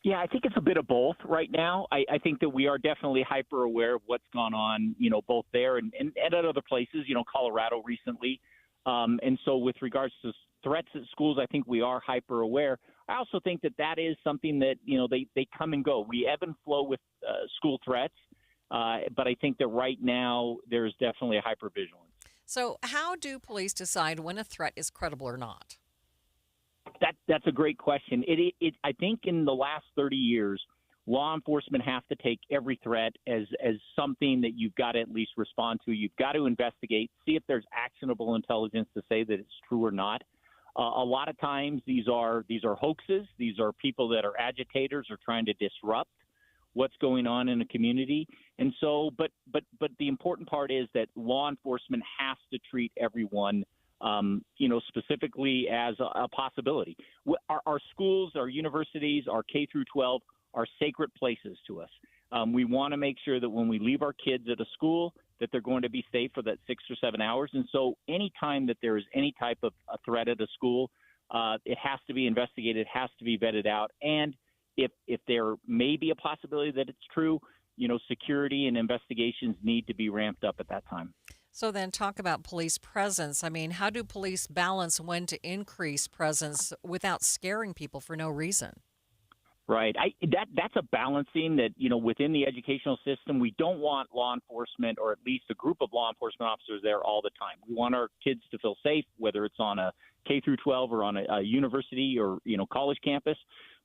Yeah, I think it's a bit of both right now. I think that we are definitely hyper aware of what's gone on, both there and at other places, Colorado recently. And so with regards to threats at schools, I think we are hyper aware. I also think that is something that, they come and go. We ebb and flow with school threats, but I think that right now there's definitely a hypervigilance. So how do police decide when a threat is credible or not? That's a great question. I think in the last 30 years, law enforcement have to take every threat as something that you've got to at least respond to. You've got to investigate, see if there's actionable intelligence to say that it's true or not. A lot of times these are hoaxes. These are people that are agitators or trying to disrupt what's going on in a community. And so, but the important part is that law enforcement has to treat everyone, specifically as a possibility. Our schools, our universities, our K through 12 are sacred places to us. We want to make sure that when we leave our kids at a school, that they're going to be safe for that 6 or 7 hours. And so anytime that there is any type of a threat at a school, it has to be investigated, has to be vetted out. And if there may be a possibility that it's true, security and investigations need to be ramped up at that time. So then talk about police presence. I mean, how do police balance when to increase presence without scaring people for no reason? Right. That's a balancing that, within the educational system, we don't want law enforcement or at least a group of law enforcement officers there all the time. We want our kids to feel safe, whether it's on a K through 12 or on a university or, college campus.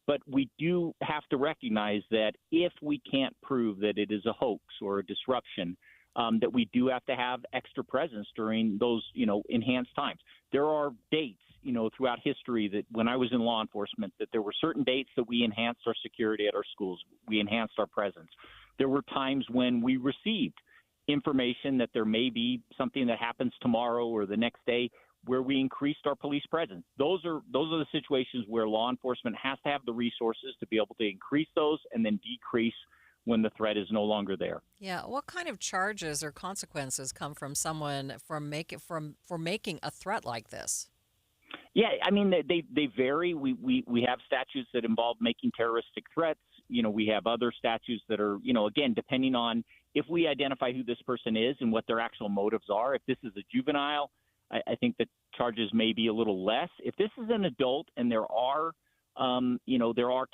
But we do have to recognize that if we can't prove that it is a hoax or a disruption, that we do have to have extra presence during those, enhanced times. There are dates, throughout history that when I was in law enforcement, that there were certain dates that we enhanced our security at our schools. We enhanced our presence. There were times when we received information that there may be something that happens tomorrow or the next day where we increased our police presence. Those are the situations where law enforcement has to have the resources to be able to increase those and then decrease when the threat is no longer there. Yeah, what kind of charges or consequences come from someone for making a threat like this? Yeah, I mean they vary. We have statutes that involve making terroristic threats. We have other statutes that are, again, depending on if we identify who this person is and what their actual motives are. If this is a juvenile, I think the charges may be a little less. If this is an adult and there are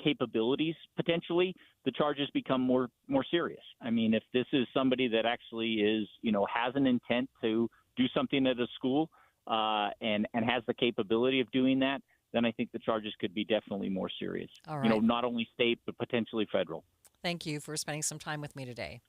capabilities potentially, the charges become more serious. I mean, if this is somebody that actually is, has an intent to do something at a school and has the capability of doing that, then I think the charges could be definitely more serious. All right. Not only state, but potentially federal. Thank you for spending some time with me today.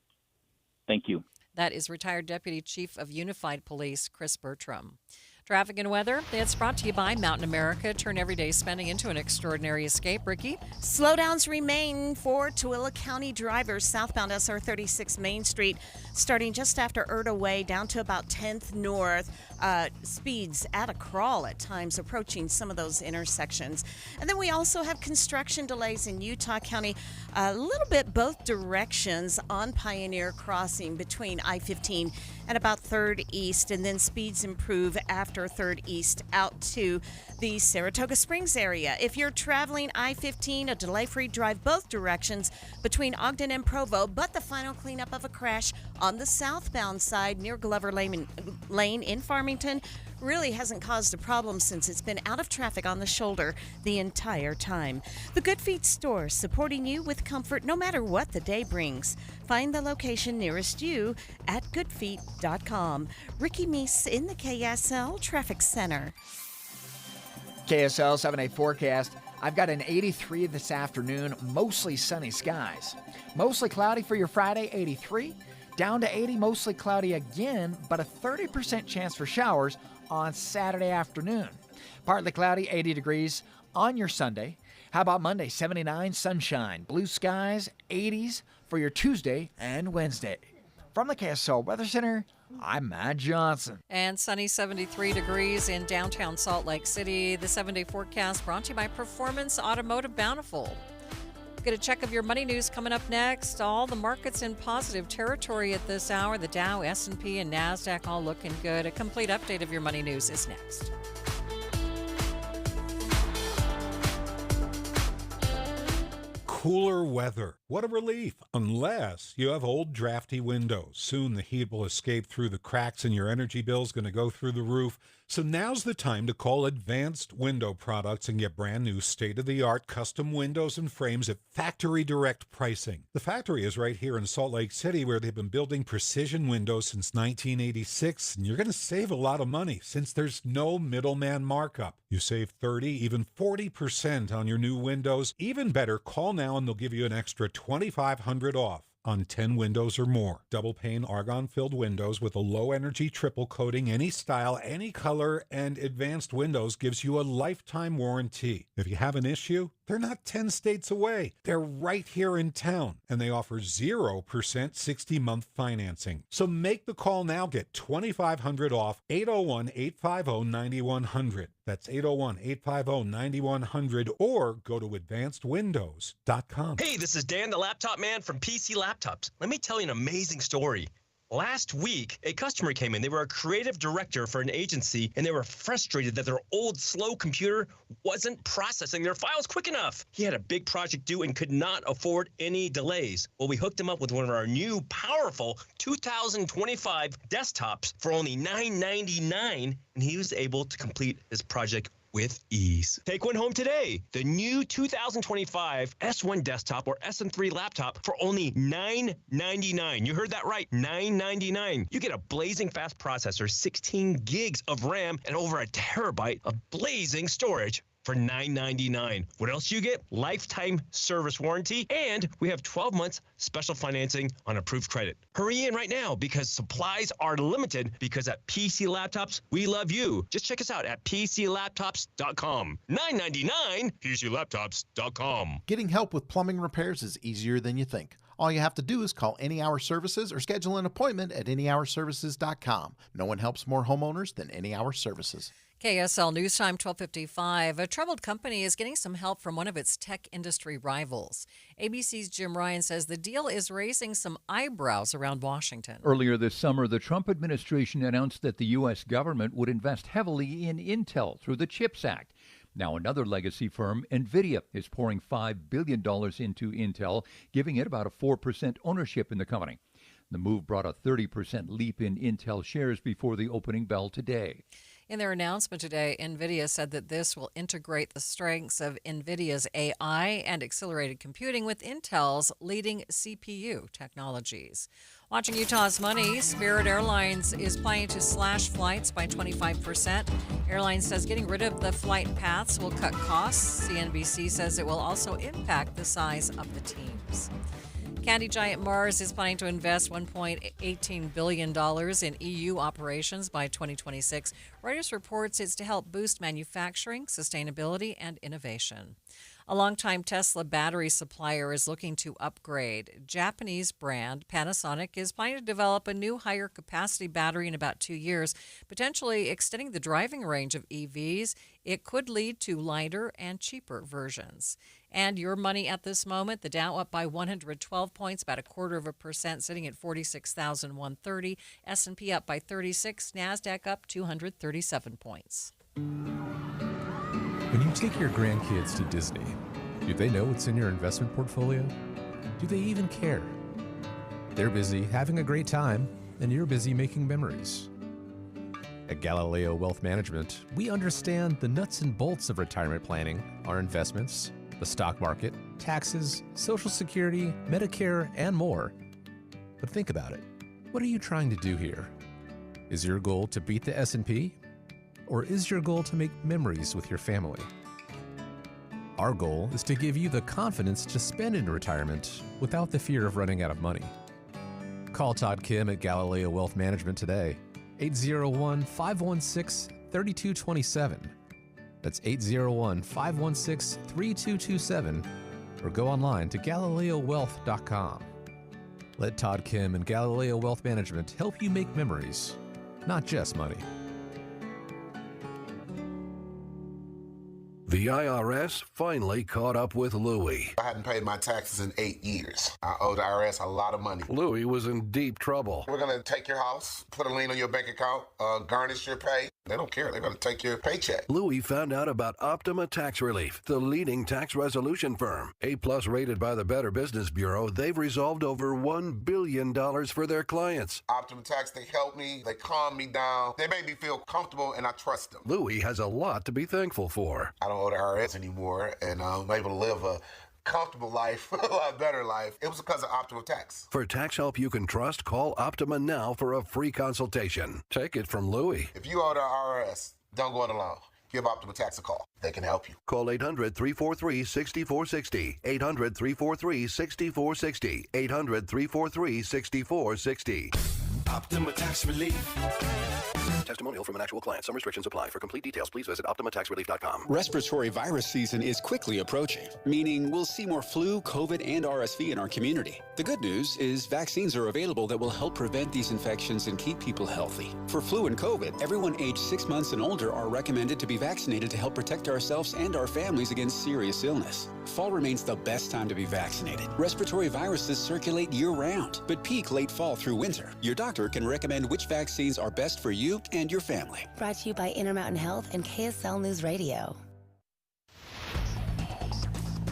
Thank you. That is retired Deputy Chief of Unified Police, Chris Bertram. Traffic and weather, that's brought to you by Mountain America. Turn everyday spending into an extraordinary escape. Ricky? Slowdowns remain for Tooele County drivers southbound SR 36 Main Street, starting just after Erta Way down to about 10th North. Speeds at a crawl at times approaching some of those intersections. And then we also have construction delays in Utah County, a little bit both directions on Pioneer Crossing between I-15 and about 3rd East, and then speeds improve after 3rd East out to the Saratoga Springs area. If you're traveling I-15, a delay-free drive both directions between Ogden and Provo, but the final cleanup of a crash on the southbound side near Glover Lane in Farmington really hasn't caused a problem since it's been out of traffic on the shoulder the entire time. The Good Feet store, supporting you with comfort no matter what the day brings. Find the location nearest you at goodfeet.com. Ricky Meese in the KSL Traffic Center. KSL 7-day forecast. I've got an 83 this afternoon, mostly sunny skies. Mostly cloudy for your Friday, 83. Down to 80, mostly cloudy again, but a 30% chance for showers on Saturday afternoon. Partly cloudy, 80 degrees on your Sunday. How about Monday, 79, sunshine, blue skies, 80s for your Tuesday and Wednesday. From the KSL Weather Center, I'm Matt Johnson. And sunny 73 degrees in downtown Salt Lake City. The 7-day forecast brought to you by Performance Automotive Bountiful. Get a check of your money news coming up next. All the markets in positive territory at this hour. The Dow, S&P, and NASDAQ all looking good. A complete update of your money news is next. Cooler weather. What a relief, unless you have old drafty windows. Soon the heat will escape through the cracks and your energy bill is going to go through the roof. So now's the time to call Advanced Window Products and get brand new state-of-the-art custom windows and frames at factory direct pricing. The factory is right here in Salt Lake City, where they've been building precision windows since 1986, and you're going to save a lot of money since there's no middleman markup. You save 30, even 40% on your new windows. Even better, call now and they'll give you an extra $2,500 off on 10 windows or more. Double pane argon-filled windows with a low-energy triple coating, any style, any color, and Advanced Windows gives you a lifetime warranty. If you have an issue, they're not 10 states away. They're right here in town, and they offer 0% 60-month financing. So make the call now. Get $2,500 off. 801-850-9100. That's 801-850-9100, or go to advancedwindows.com. Hey, this is Dan, the laptop man from PC Laptops. Let me tell you an amazing story. Last week, a customer came in. They were a creative director for an agency, and they were frustrated that their old, slow computer wasn't processing their files quick enough. He had a big project due and could not afford any delays. Well, we hooked him up with one of our new, powerful 2025 desktops for only $999, and he was able to complete his project with ease. Take one home today. The new 2025 S1 desktop or SM3 laptop for only $999. You heard that right, $999. You get a blazing fast processor, 16 gigs of RAM, and over a terabyte of blazing storage for $9.99. What else do you get? Lifetime service warranty, and we have 12 months special financing on approved credit. Hurry in right now because supplies are limited, because at PC Laptops, we love you. Just check us out at PCLaptops.com. $9.99, PCLaptops.com. Getting help with plumbing repairs is easier than you think. All you have to do is call Any Hour Services or schedule an appointment at anyhourservices.com. No one helps more homeowners than Any Hour Services. KSL News Time 12:55. A troubled company is getting some help from one of its tech industry rivals. ABC's Jim Ryan says the deal is raising some eyebrows around Washington. Earlier this summer, the Trump administration announced that the U.S. government would invest heavily in Intel through the CHIPS Act. Now another legacy firm, NVIDIA, is pouring $5 billion into Intel, giving it about a 4% ownership in the company. The move brought a 30% leap in Intel shares before the opening bell today. In their announcement today, NVIDIA said that this will integrate the strengths of NVIDIA's AI and accelerated computing with Intel's leading CPU technologies. Watching Utah's money, Spirit Airlines is planning to slash flights by 25%. Airline says getting rid of the flight paths will cut costs. CNBC says it will also impact the size of the teams. Candy giant Mars is planning to invest $1.18 billion in EU operations by 2026. Reuters reports it's to help boost manufacturing, sustainability, and innovation. A longtime Tesla battery supplier is looking to upgrade. Japanese brand Panasonic is planning to develop a new higher capacity battery in about 2 years, potentially extending the driving range of EVs. It could lead to lighter and cheaper versions. And your money at this moment, the Dow up by 112 points, about 0.25%, sitting at 46,130. S&P up by 36, NASDAQ up 237 points. When you take your grandkids to Disney, do they know what's in your investment portfolio? Do they even care? They're busy having a great time, and you're busy making memories. At Galileo Wealth Management, we understand the nuts and bolts of retirement planning, our investments, the stock market, taxes, Social Security, Medicare, and more. But think about it. What are you trying to do here? Is your goal to beat the S&P? Or is your goal to make memories with your family? Our goal is to give you the confidence to spend in retirement without the fear of running out of money. Call Todd Kim at Galileo Wealth Management today, 801-516-3227. That's 801-516-3227, or go online to GalileoWealth.com. Let Todd Kim and Galileo Wealth Management help you make memories, not just money. The IRS finally caught up with Louie. I hadn't paid my taxes in 8 years. I owe the IRS a lot of money. Louie was in deep trouble. We're going to take your house, put a lien on your bank account, garnish your pay. They don't care. They're going to take your paycheck. Louie found out about Optima Tax Relief, the leading tax resolution firm. A-plus rated by the Better Business Bureau, they've resolved over $1 billion for their clients. Optima Tax, they help me. They calm me down. They make me feel comfortable, and I trust them. Louie has a lot to be thankful for. I don't owe the IRS anymore, and I'm able to live a comfortable life, a lot better life. It was because of Optima Tax. For tax help you can trust, call Optima now for a free consultation. Take it from Louie. If you owe the IRS, don't go it alone. Give Optima Tax a call. They can help you. Call 800-343-6460. 800-343-6460. 800-343-6460. Optima Tax Relief. Testimonial from an actual client. Some restrictions apply. For complete details, please visit OptimaTaxRelief.com. Respiratory virus season is quickly approaching, meaning we'll see more flu, COVID, and RSV in our community. The good news is vaccines are available that will help prevent these infections and keep people healthy. For flu and COVID, everyone aged 6 months and older are recommended to be vaccinated to help protect ourselves and our families against serious illness. Fall remains the best time to be vaccinated. Respiratory viruses circulate year-round, but peak late fall through winter. Your doctor can recommend which vaccines are best for you and your family. Brought to you by Intermountain Health and KSL News Radio.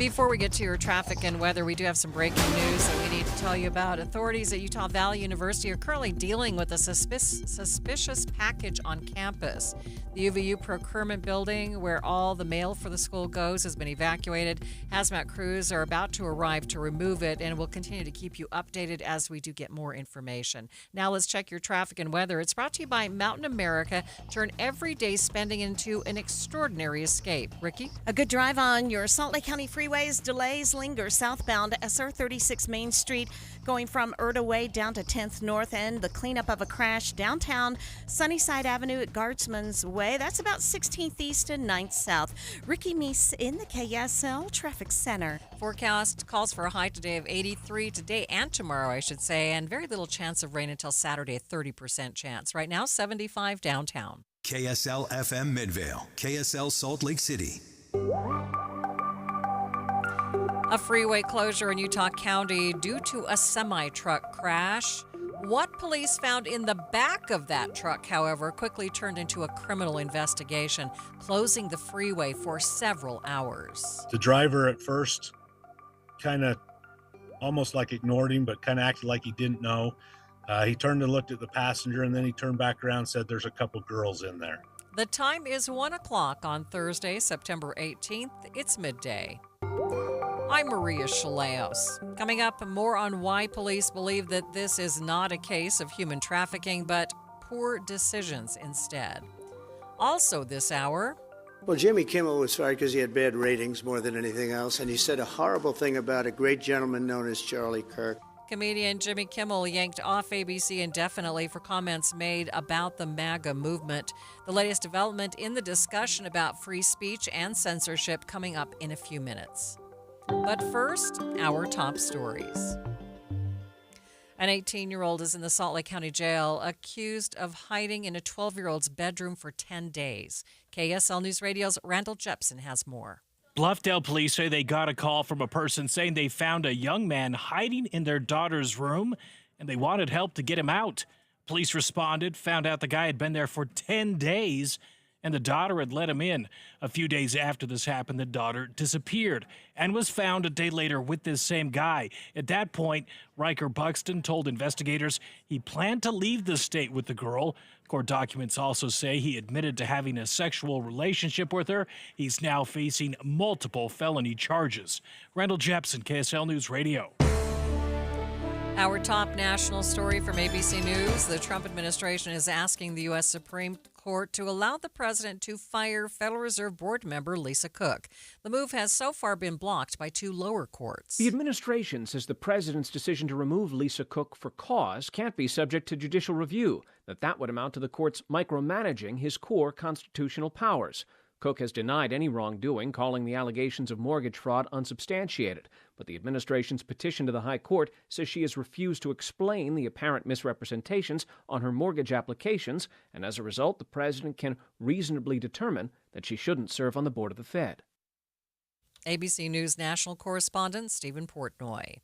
Before we get to your traffic and weather, we do have some breaking news that we need to tell you about. Authorities at Utah Valley University are currently dealing with a suspicious package on campus. The UVU procurement building, where all the mail for the school goes, has been evacuated. Hazmat crews are about to arrive to remove it, and we'll continue to keep you updated as we do get more information. Now let's check your traffic and weather. It's brought to you by Mountain America. Turn everyday spending into an extraordinary escape. Ricky? A good drive on your Salt Lake County freeways. Delays linger southbound SR 36 Main Street, going from Erta Way down to 10th North End. The cleanup of a crash downtown Sunnyside Avenue at Guardsman's Way. That's about 16th East and 9th South. Ricky Meese in the KSL Traffic Center. Forecast calls for a high today of 83 today and tomorrow, I should say, and very little chance of rain until Saturday, a 30% chance. Right now, 75 downtown. KSL FM Midvale, KSL Salt Lake City. A freeway closure in Utah County due to a semi-truck crash. What police found in the back of that truck, however, quickly turned into a criminal investigation, closing the freeway for several hours. The driver at first kind of almost like ignored him, but kind of acted like he didn't know. He turned and looked at the passenger, and then he turned back around and said there's a couple girls in there. The time is 1 o'clock on Thursday, September 18th. It's midday. I'm Maria Shilaos. Coming up, more on why police believe that this is not a case of human trafficking, but poor decisions instead. Also this hour... Well, Jimmy Kimmel was fired because he had bad ratings more than anything else, and he said a horrible thing about a great gentleman known as Charlie Kirk. Comedian Jimmy Kimmel yanked off ABC indefinitely for comments made about the MAGA movement. The latest development in the discussion about free speech and censorship coming up in a few minutes. But first, our top stories. An 18-year-old is in the Salt Lake County Jail accused of hiding in a 12-year-old's bedroom for 10 days. KSL News Radio's Randall Jepson has more. Bluffdale police say they got a call from a person saying they found a young man hiding in their daughter's room and they wanted help to get him out. Police responded, found out the guy had been there for 10 days and the daughter had let him in. A few days after this happened, the daughter disappeared and was found a day later with this same guy. At that point, Riker Buxton told investigators he planned to leave the state with the girl. Court documents also say he admitted to having a sexual relationship with her. He's now facing multiple felony charges. Randall Jepson, KSL News Radio. Our top national story from ABC News. The Trump administration is asking the U.S. Supreme Court to allow the president to fire Federal Reserve Board member Lisa Cook. The move has so far been blocked by two lower courts. The administration says the president's decision to remove Lisa Cook for cause can't be subject to judicial review, that would amount to the courts micromanaging his core constitutional powers. Cook has denied any wrongdoing, calling the allegations of mortgage fraud unsubstantiated. But the administration's petition to the High Court says she has refused to explain the apparent misrepresentations on her mortgage applications, and as a result, the president can reasonably determine that she shouldn't serve on the board of the Fed. ABC News national correspondent Stephen Portnoy.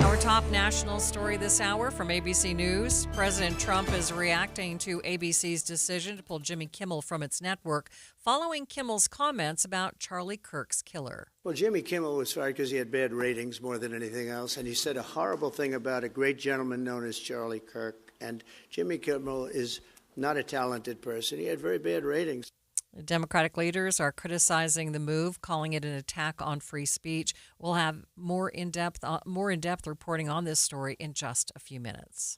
Our top national story this hour from ABC News. President Trump is reacting to ABC's decision to pull Jimmy Kimmel from its network following Kimmel's comments about Charlie Kirk's killer. Well, Jimmy Kimmel was fired because he had bad ratings more than anything else, and he said a horrible thing about a great gentleman known as Charlie Kirk. And Jimmy Kimmel is not a talented person. He had very bad ratings. Democratic leaders are criticizing the move, calling it an attack on free speech. We'll have more in-depth reporting on this story in just a few minutes.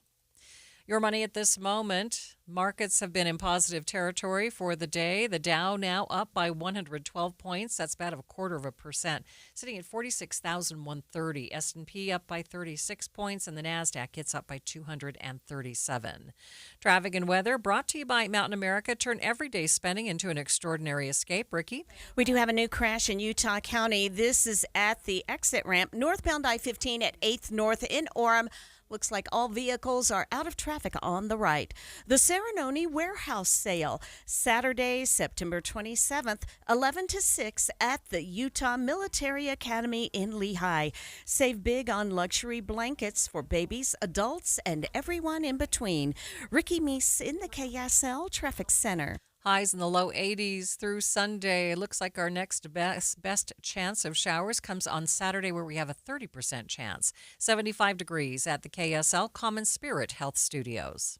Your money at this moment. Markets have been in positive territory for the day. The Dow now up by 112 points. That's about 0.25%, sitting at 46,130. S&P up by 36 points, and the NASDAQ gets up by 237. Traffic and weather brought to you by Mountain America. Turn everyday spending into an extraordinary escape. Ricky? We do have a new crash in Utah County. This is at the exit ramp, northbound I-15 at 8th North in Orem. Looks like all vehicles are out of traffic on the right. The Serenoni Warehouse Sale, Saturday, September 27th, 11 to 6 at the Utah Military Academy in Lehigh. Save big on luxury blankets for babies, adults, and everyone in between. Ricky Meese in the KSL Traffic Center. Highs in the low 80s through Sunday. It looks like our next best chance of showers comes on Saturday, where we have a 30% chance. 75 degrees at the KSL Common Spirit Health Studios.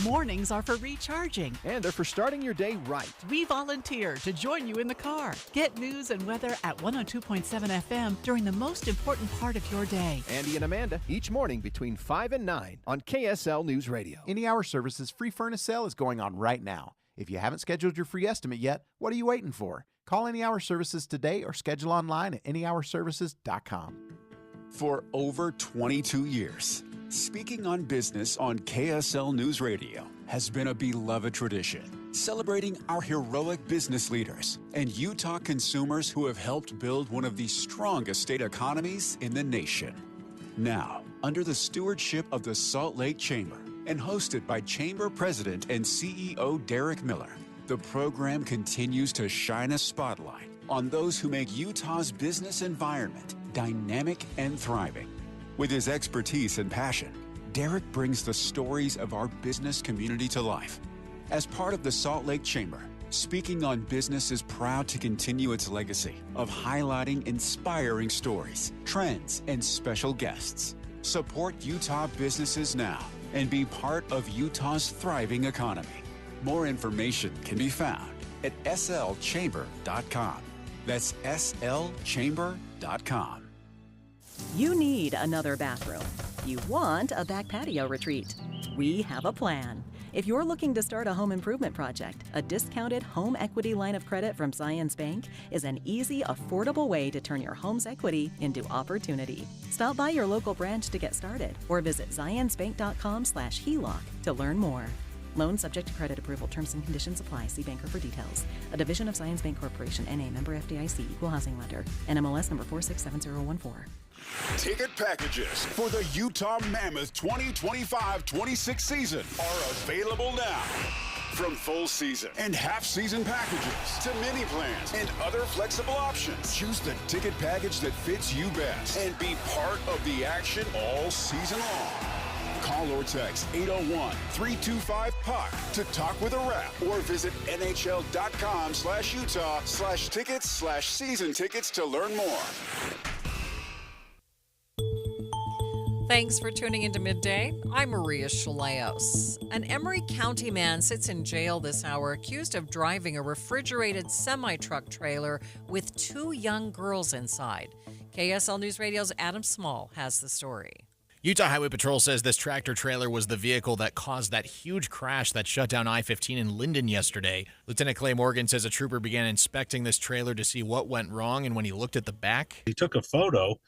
Mornings are for recharging. And they're for starting your day right. We volunteer to join you in the car. Get news and weather at 102.7 FM during the most important part of your day. Andy and Amanda, each morning between 5 and 9 on KSL News Radio. Any Hour Services free furnace sale is going on right now. If you haven't scheduled your free estimate yet, what are you waiting for? Call Any Hour Services today or schedule online at anyhourservices.com. For over 22 years, speaking on business on KSL News Radio has been a beloved tradition, celebrating our heroic business leaders and Utah consumers who have helped build one of the strongest state economies in the nation. Now, under the stewardship of the Salt Lake Chamber, and hosted by Chamber President and CEO Derek Miller, the program continues to shine a spotlight on those who make Utah's business environment dynamic and thriving. With his expertise and passion, Derek brings the stories of our business community to life. As part of the Salt Lake Chamber, Speaking on Business is proud to continue its legacy of highlighting inspiring stories, trends, and special guests. Support Utah businesses now and be part of Utah's thriving economy. More information can be found at slchamber.com. That's slchamber.com. You need another bathroom. You want a back patio retreat. We have a plan. If you're looking to start a home improvement project, a discounted home equity line of credit from Zions Bank is an easy, affordable way to turn your home's equity into opportunity. Stop by your local branch to get started or visit zionsbank.com/HELOC to learn more. Loan subject to credit approval. Terms and conditions apply. See banker for details. A division of Zions Bank Corporation, N.A., member FDIC, equal housing lender, NMLS number 467014. Ticket packages for the Utah Mammoth 2025-26 season are available now. From full season and half season packages to mini plans and other flexible options, choose the ticket package that fits you best and be part of the action all season long. Call or text 801-325-PUCK to talk with a rep or visit nhl.com/Utah/tickets/season tickets to learn more. Thanks for tuning into Midday. I'm Maria Shilaos. An Emery County man sits in jail this hour accused of driving a refrigerated semi-truck trailer with 2 young girls inside. KSL News Radio's Adam Small has the story. Utah Highway Patrol says this tractor trailer was the vehicle that caused that huge crash that shut down I-15 in Linden yesterday. Lieutenant Clay Morgan says a trooper began inspecting this trailer to see what went wrong, and when he looked at the back, he took a photo.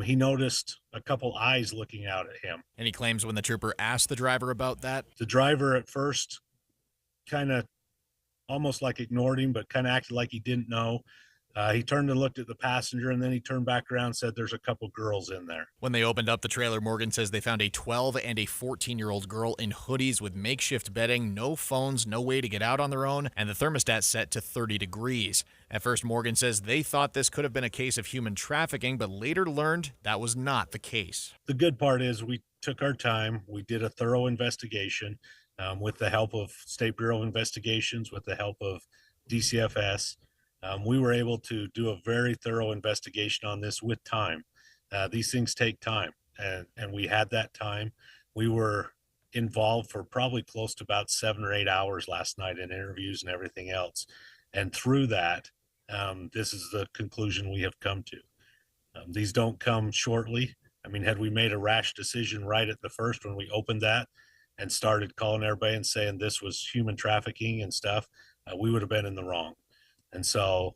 He noticed a couple eyes looking out at him. And he claims when the trooper asked the driver about that, the driver at first kind of almost like ignored him, but kind of acted like he didn't know. He turned and looked at the passenger, and then he turned back around and said, "There's a couple girls in there." When they opened up the trailer, Morgan says they found a 12 and a 14-year-old girl in hoodies with makeshift bedding, no phones, no way to get out on their own, and the thermostat set to 30 degrees. At first, Morgan says they thought this could have been a case of human trafficking, but later learned that was not the case. The good part is we took our time. We did a thorough investigation with the help of State Bureau of Investigations, with the help of DCFS. We were able to do a very thorough investigation on this with time. These things take time, and we had that time. We were involved for probably close to about 7 or 8 hours last night in interviews and everything else. And through that, this is the conclusion we have come to. These don't come shortly. I mean, had we made a rash decision right at the first when we opened that and started calling everybody and saying this was human trafficking and stuff, we would have been in the wrong. And so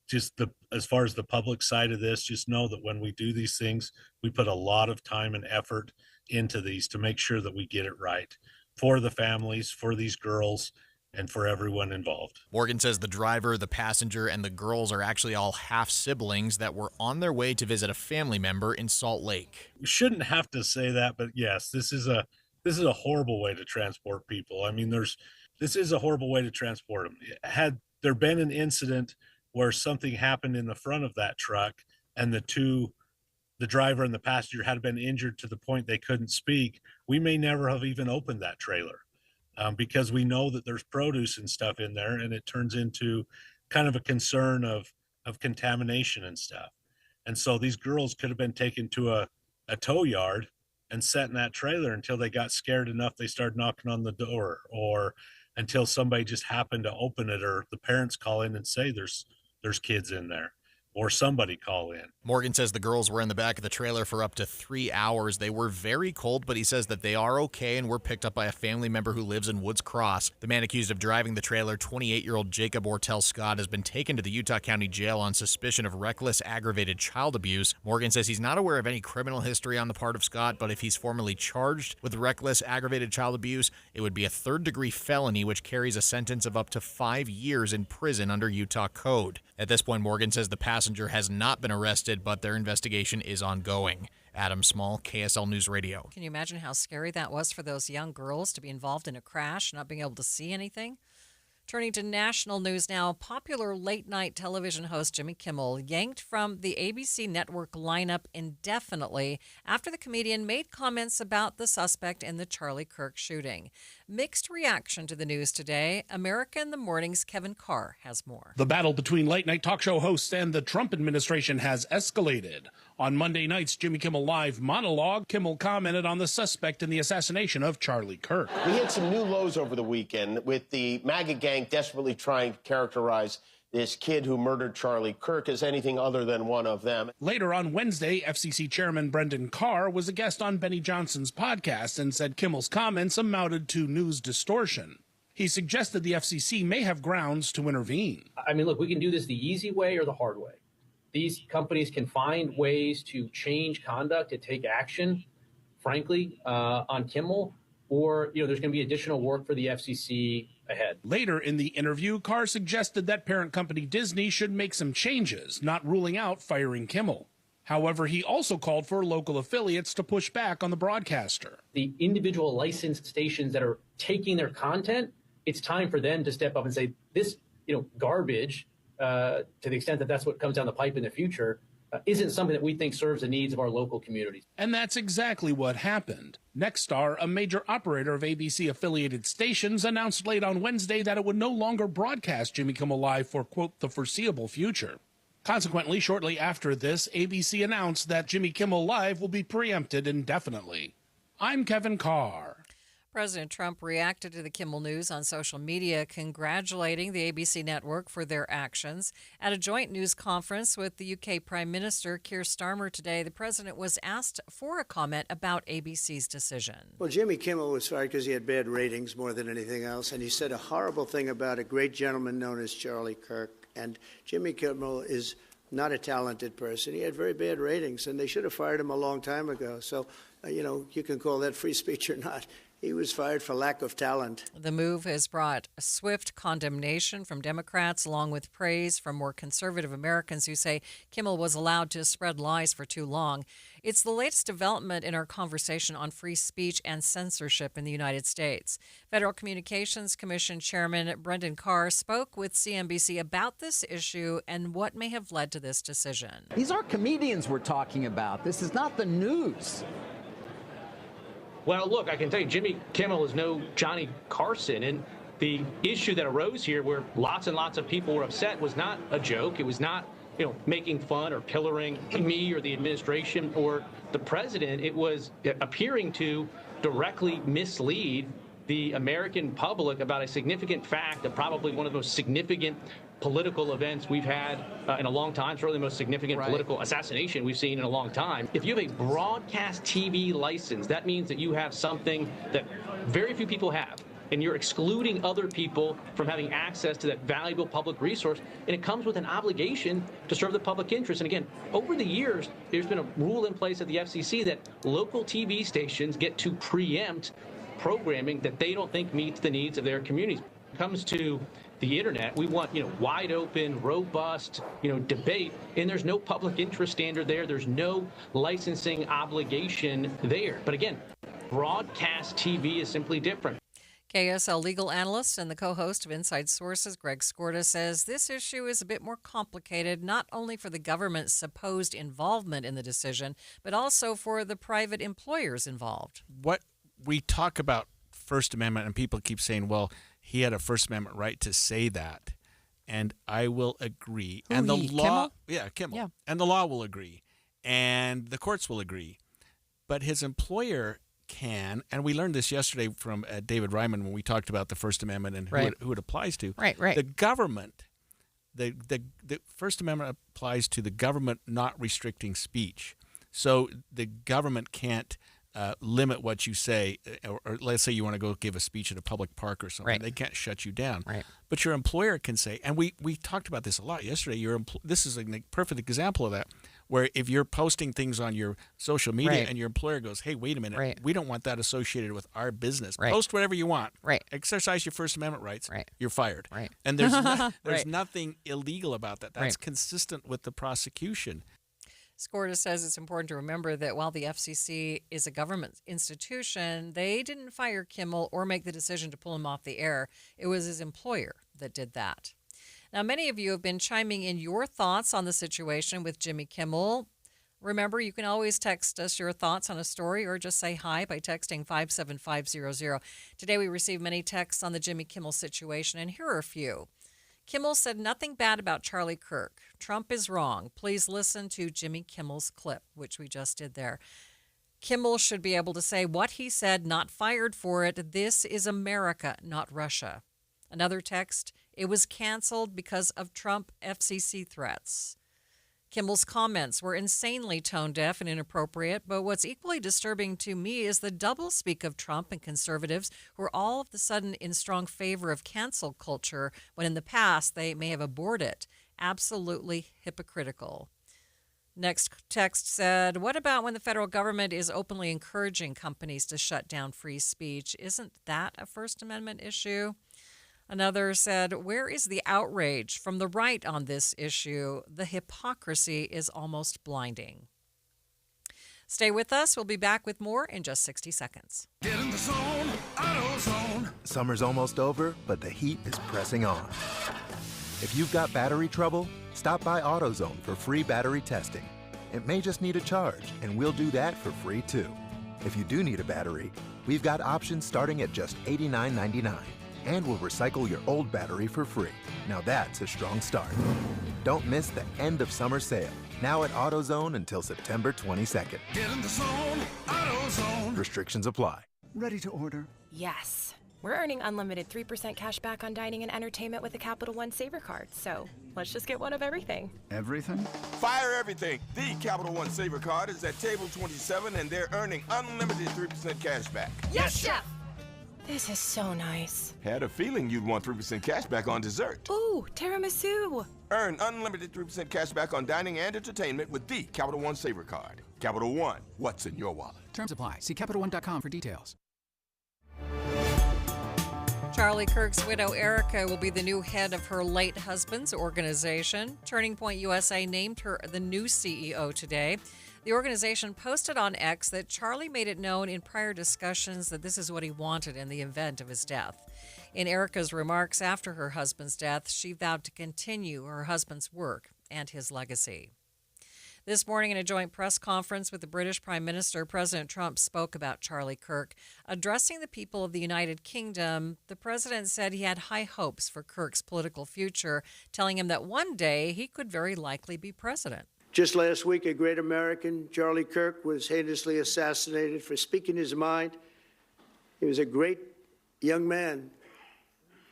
just as far as the public side of this, just know that when we do these things, we put a lot of time and effort into these to make sure that we get it right for the families, for these girls, and for everyone involved. Morgan says the driver, the passenger, and the girls are actually all half siblings that were on their way to visit a family member in Salt Lake. We shouldn't have to say that, but yes, this is a horrible way to transport people. I mean, this is a horrible way to transport them. Had there been an incident where something happened in the front of that truck and the driver and the passenger had been injured to the point they couldn't speak, we may never have even opened that trailer. because we know that there's produce and stuff in there, and it turns into kind of a concern of contamination and stuff. And so these girls could have been taken to a tow yard and set in that trailer until they got scared enough they started knocking on the door, or until somebody just happened to open it, or the parents call in and say there's kids in there, or somebody call in. Morgan says the girls were in the back of the trailer for up to 3 hours. They were very cold, but he says that they are okay and were picked up by a family member who lives in Woods Cross. The man accused of driving the trailer, 28-year-old Jacob Ortel Scott, has been taken to the Utah County Jail on suspicion of reckless aggravated child abuse. Morgan says he's not aware of any criminal history on the part of Scott, but if he's formally charged with reckless aggravated child abuse, it would be a third-degree felony, which carries a sentence of up to 5 years in prison under Utah code. At this point, Morgan says the passenger has not been arrested, but their investigation is ongoing. Adam Small, KSL News Radio. Can you imagine how scary that was for those young girls to be involved in a crash, not being able to see anything? Turning to national news now, popular late-night television host Jimmy Kimmel yanked from the ABC network lineup indefinitely after the comedian made comments about the suspect in the Charlie Kirk shooting. Mixed reaction to the news today. America in the Morning's Kevin Carr has more. The battle between late-night talk show hosts and the Trump administration has escalated. On Monday night's Jimmy Kimmel Live monologue, Kimmel commented on the suspect in the assassination of Charlie Kirk. We hit some new lows over the weekend with the MAGA gang desperately trying to characterize this kid who murdered Charlie Kirk as anything other than one of them. Later on Wednesday, FCC Chairman Brendan Carr was a guest on Benny Johnson's podcast and said Kimmel's comments amounted to news distortion. He suggested the FCC may have grounds to intervene. I mean, look, we can do this the easy way or the hard way. These companies can find ways to change conduct, to take action, frankly, on Kimmel, or, there's going to be additional work for the FCC ahead. Later in the interview, Carr suggested that parent company Disney should make some changes, not ruling out firing Kimmel. However, he also called for local affiliates to push back on the broadcaster. The individual licensed stations that are taking their content, it's time for them to step up and say, this, garbage, to the extent that that's what comes down the pipe in the future, isn't something that we think serves the needs of our local communities. And that's exactly what happened. Nexstar, a major operator of ABC-affiliated stations, announced late on Wednesday that it would no longer broadcast Jimmy Kimmel Live for, quote, the foreseeable future. Consequently, shortly after this, ABC announced that Jimmy Kimmel Live will be preempted indefinitely. I'm Kevin Carr. President Trump reacted to the Kimmel news on social media, congratulating the ABC network for their actions. At a joint news conference with the UK Prime Minister Keir Starmer today, the president was asked for a comment about ABC's decision. Well, Jimmy Kimmel was fired because he had bad ratings more than anything else, and he said a horrible thing about a great gentleman known as Charlie Kirk. And Jimmy Kimmel is not a talented person. He had very bad ratings, and they should have fired him a long time ago. So, you can call that free speech or not. He was fired for lack of talent. The move has brought swift condemnation from Democrats, along with praise from more conservative Americans who say Kimmel was allowed to spread lies for too long. It's the latest development in our conversation on free speech and censorship in the United States. Federal Communications Commission Chairman Brendan Carr spoke with CNBC about this issue and what may have led to this decision. These are comedians we're talking about. This is not the news. Well, look, I can tell you, Jimmy Kimmel is no Johnny Carson, and the issue that arose here where lots and lots of people were upset was not a joke. It was not, making fun or pillaring me or the administration or the president. It was appearing to directly mislead the American public about a significant fact of probably one of the most significant political events we've had in a long time. Certainly the most significant political assassination we've seen in a long time. If you have a broadcast TV license, that means that you have something that very few people have, and you're excluding other people from having access to that valuable public resource, and it comes with an obligation to serve the public interest. And again, over the years, there's been a rule in place at the FCC that local TV stations get to preempt programming that they don't think meets the needs of their communities. When it comes to the internet, we want, wide open, robust, debate, and there's no public interest standard there. There's no licensing obligation there. But again, broadcast TV is simply different. KSL legal analyst and the co-host of Inside Sources, Greg Skorda, says this issue is a bit more complicated, not only for the government's supposed involvement in the decision, but also for the private employers involved. What we talk about First Amendment, and people keep saying, well, he had a First Amendment right to say that. And I will agree. Who, and the he? law, Kimmel? yeah, Kimmel. Yeah. And the law will agree. And the courts will agree. But his employer can, and we learned this yesterday from David Ryman when we talked about the First Amendment and who it applies to. Right. The government, the First Amendment applies to the government not restricting speech. So the government can't limit what you say, or let's say you want to go give a speech at a public park or something. Right. They can't shut you down. Right. But your employer can say, and we talked about this a lot yesterday, this is a perfect example of that, where if you're posting things on your social media Right. and your employer goes, hey, wait a minute, Right. we don't want that associated with our business. Right. Post whatever you want. Right. Exercise your First Amendment rights. Right. You're fired. Right. And there's Right. nothing illegal about that. That's Right. consistent with the prosecution. Skorda says it's important to remember that while the FCC is a government institution, they didn't fire Kimmel or make the decision to pull him off the air. It was his employer that did that. Now, many of you have been chiming in your thoughts on the situation with Jimmy Kimmel. Remember, you can always text us your thoughts on a story or just say hi by texting 57500. Today, we received many texts on the Jimmy Kimmel situation, and here are a few. Kimmel said nothing bad about Charlie Kirk. Trump is wrong. Please listen to Jimmy Kimmel's clip, which we just did there. Kimmel should be able to say what he said, not fired for it. This is America, not Russia. Another text, it was canceled because of Trump FCC threats. Kimmel's comments were insanely tone-deaf and inappropriate, but what's equally disturbing to me is the doublespeak of Trump and conservatives who are all of a sudden in strong favor of cancel culture when in the past they may have abhorred it. Absolutely hypocritical. Next text said, what about when the federal government is openly encouraging companies to shut down free speech? Isn't that a First Amendment issue? Another said, where is the outrage from the right on this issue? The hypocrisy is almost blinding. Stay with us. We'll be back with more in just 60 seconds. Get in the zone, AutoZone. Summer's almost over, but the heat is pressing on. If you've got battery trouble, stop by AutoZone for free battery testing. It may just need a charge, and we'll do that for free too. If you do need a battery, we've got options starting at just $89.99. And we'll recycle your old battery for free. Now that's a strong start. Don't miss the end of summer sale, now at AutoZone until September 22nd. Get in the zone, AutoZone. Restrictions apply. Ready to order? Yes. We're earning unlimited 3% cash back on dining and entertainment with the Capital One Saver card, so let's just get one of everything. Everything? Fire everything. The Capital One Saver card is at table 27 and they're earning unlimited 3% cash back. Yes, Chef! This is so nice. Had a feeling you'd want 3% cash back on dessert. Ooh, tiramisu. Earn unlimited 3% cash back on dining and entertainment with the Capital One Saver card. Capital One, what's in your wallet? Terms apply. See CapitalOne.com for details. Charlie Kirk's widow, Erica, will be the new head of her late husband's organization. Turning Point USA named her the new CEO today. The organization posted on X that Charlie made it known in prior discussions that this is what he wanted in the event of his death. In Erica's remarks after her husband's death, she vowed to continue her husband's work and his legacy. This morning, in a joint press conference with the British Prime Minister, President Trump spoke about Charlie Kirk. Addressing the people of the United Kingdom, the president said he had high hopes for Kirk's political future, telling him that one day he could very likely be president. Just last week, a great American, Charlie Kirk, was heinously assassinated for speaking his mind. He was a great young man,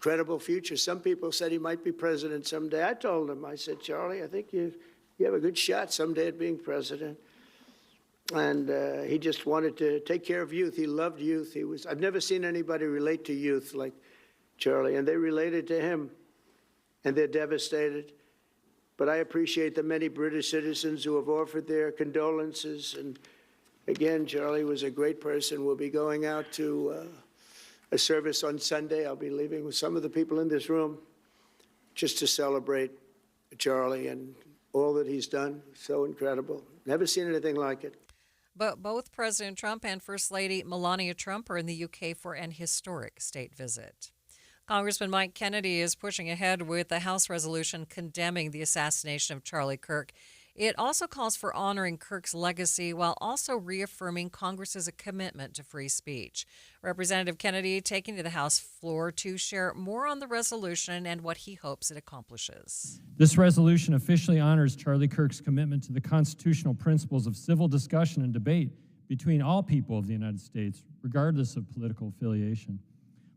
credible future. Some people said he might be president someday. I told him, I said, Charlie, I think you have a good shot someday at being president. And he just wanted to take care of youth. He loved youth. I've never seen anybody relate to youth like Charlie, and they related to him, and they're devastated. But I appreciate the many British citizens who have offered their condolences. And again, Charlie was a great person. We'll be going out to a service on Sunday. I'll be leaving with some of the people in this room just to celebrate Charlie and all that he's done. So incredible. Never seen anything like it. But both President Trump and First Lady Melania Trump are in the UK for an historic state visit. Congressman Mike Kennedy is pushing ahead with a House resolution condemning the assassination of Charlie Kirk. It also calls for honoring Kirk's legacy while also reaffirming Congress's commitment to free speech. Representative Kennedy taking to the House floor to share more on the resolution and what he hopes it accomplishes. This resolution officially honors Charlie Kirk's commitment to the constitutional principles of civil discussion and debate between all people of the United States, regardless of political affiliation.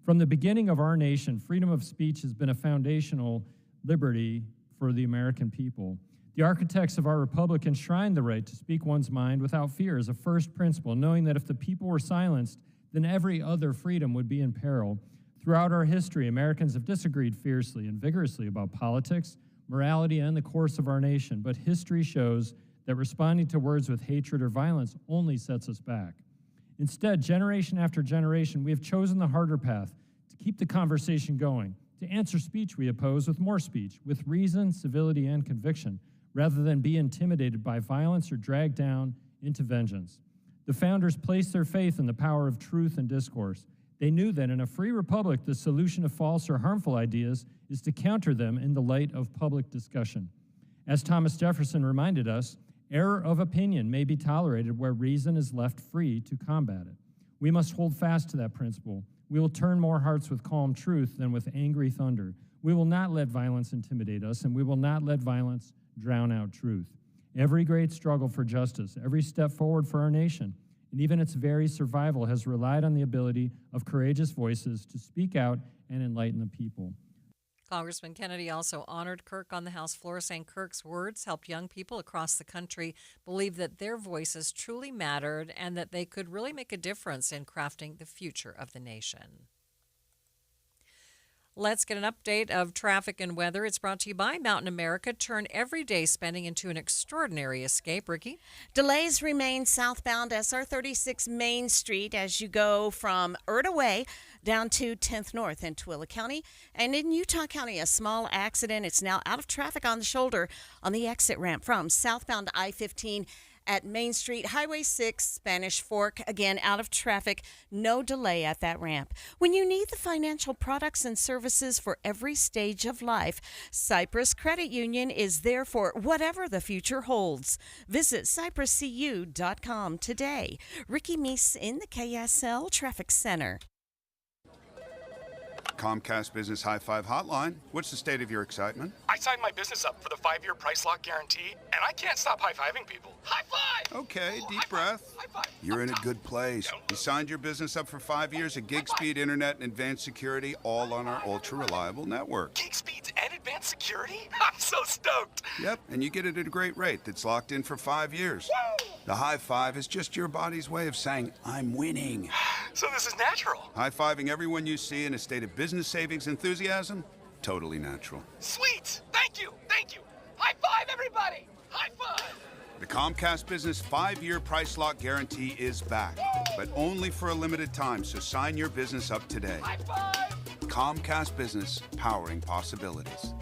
From the beginning of our nation, freedom of speech has been a foundational liberty for the American people. The architects of our republic enshrined the right to speak one's mind without fear as a first principle, knowing that if the people were silenced, then every other freedom would be in peril. Throughout our history, Americans have disagreed fiercely and vigorously about politics, morality, and the course of our nation, but history shows that responding to words with hatred or violence only sets us back. Instead, generation after generation, we have chosen the harder path to keep the conversation going, to answer speech we oppose with more speech, with reason, civility, and conviction, rather than be intimidated by violence or dragged down into vengeance. The founders placed their faith in the power of truth and discourse. They knew that in a free republic, the solution to false or harmful ideas is to counter them in the light of public discussion. As Thomas Jefferson reminded us, error of opinion may be tolerated where reason is left free to combat it. We must hold fast to that principle. We will turn more hearts with calm truth than with angry thunder. We will not let violence intimidate us, and we will not let violence drown out truth. Every great struggle for justice, every step forward for our nation, and even its very survival has relied on the ability of courageous voices to speak out and enlighten the people. Congressman Kennedy also honored Kirk on the House floor, saying Kirk's words helped young people across the country believe that their voices truly mattered and that they could really make a difference in crafting the future of the nation. Let's get an update of traffic and weather. It's brought to you by Mountain America. Turn everyday spending into an extraordinary escape. Ricky? Delays remain southbound SR 36 Main Street as you go from Way down to 10th North in Tooele County. And in Utah County, a small accident. It's now out of traffic on the shoulder on the exit ramp from southbound I-15 at Main Street, Highway 6, Spanish Fork, again, out of traffic, no delay at that ramp. When you need the financial products and services for every stage of life, Cyprus Credit Union is there for whatever the future holds. Visit cypruscu.com today. Ricky Meese in the KSL Traffic Center. Comcast Business High Five Hotline. What's the state of your excitement? I signed my business up for the 5-year price lock guarantee, and I can't stop high-fiving people. High five! Okay, deep breath. High five. You're in a good place. You signed your business up for 5 years of gig speed internet and advanced security, all on our ultra-reliable network. Gig speeds and advanced security? I'm so stoked. Yep, and you get it at a great rate that's locked in for 5 years. Woo! The high five is just your body's way of saying, I'm winning. So this is natural. High-fiving everyone you see in a state of business savings enthusiasm, totally natural. Sweet! Thank you! Thank you! High five, everybody! High five! The Comcast Business 5-year price lock guarantee is back, but only for a limited time, so sign your business up today. High five! Comcast Business, powering possibilities.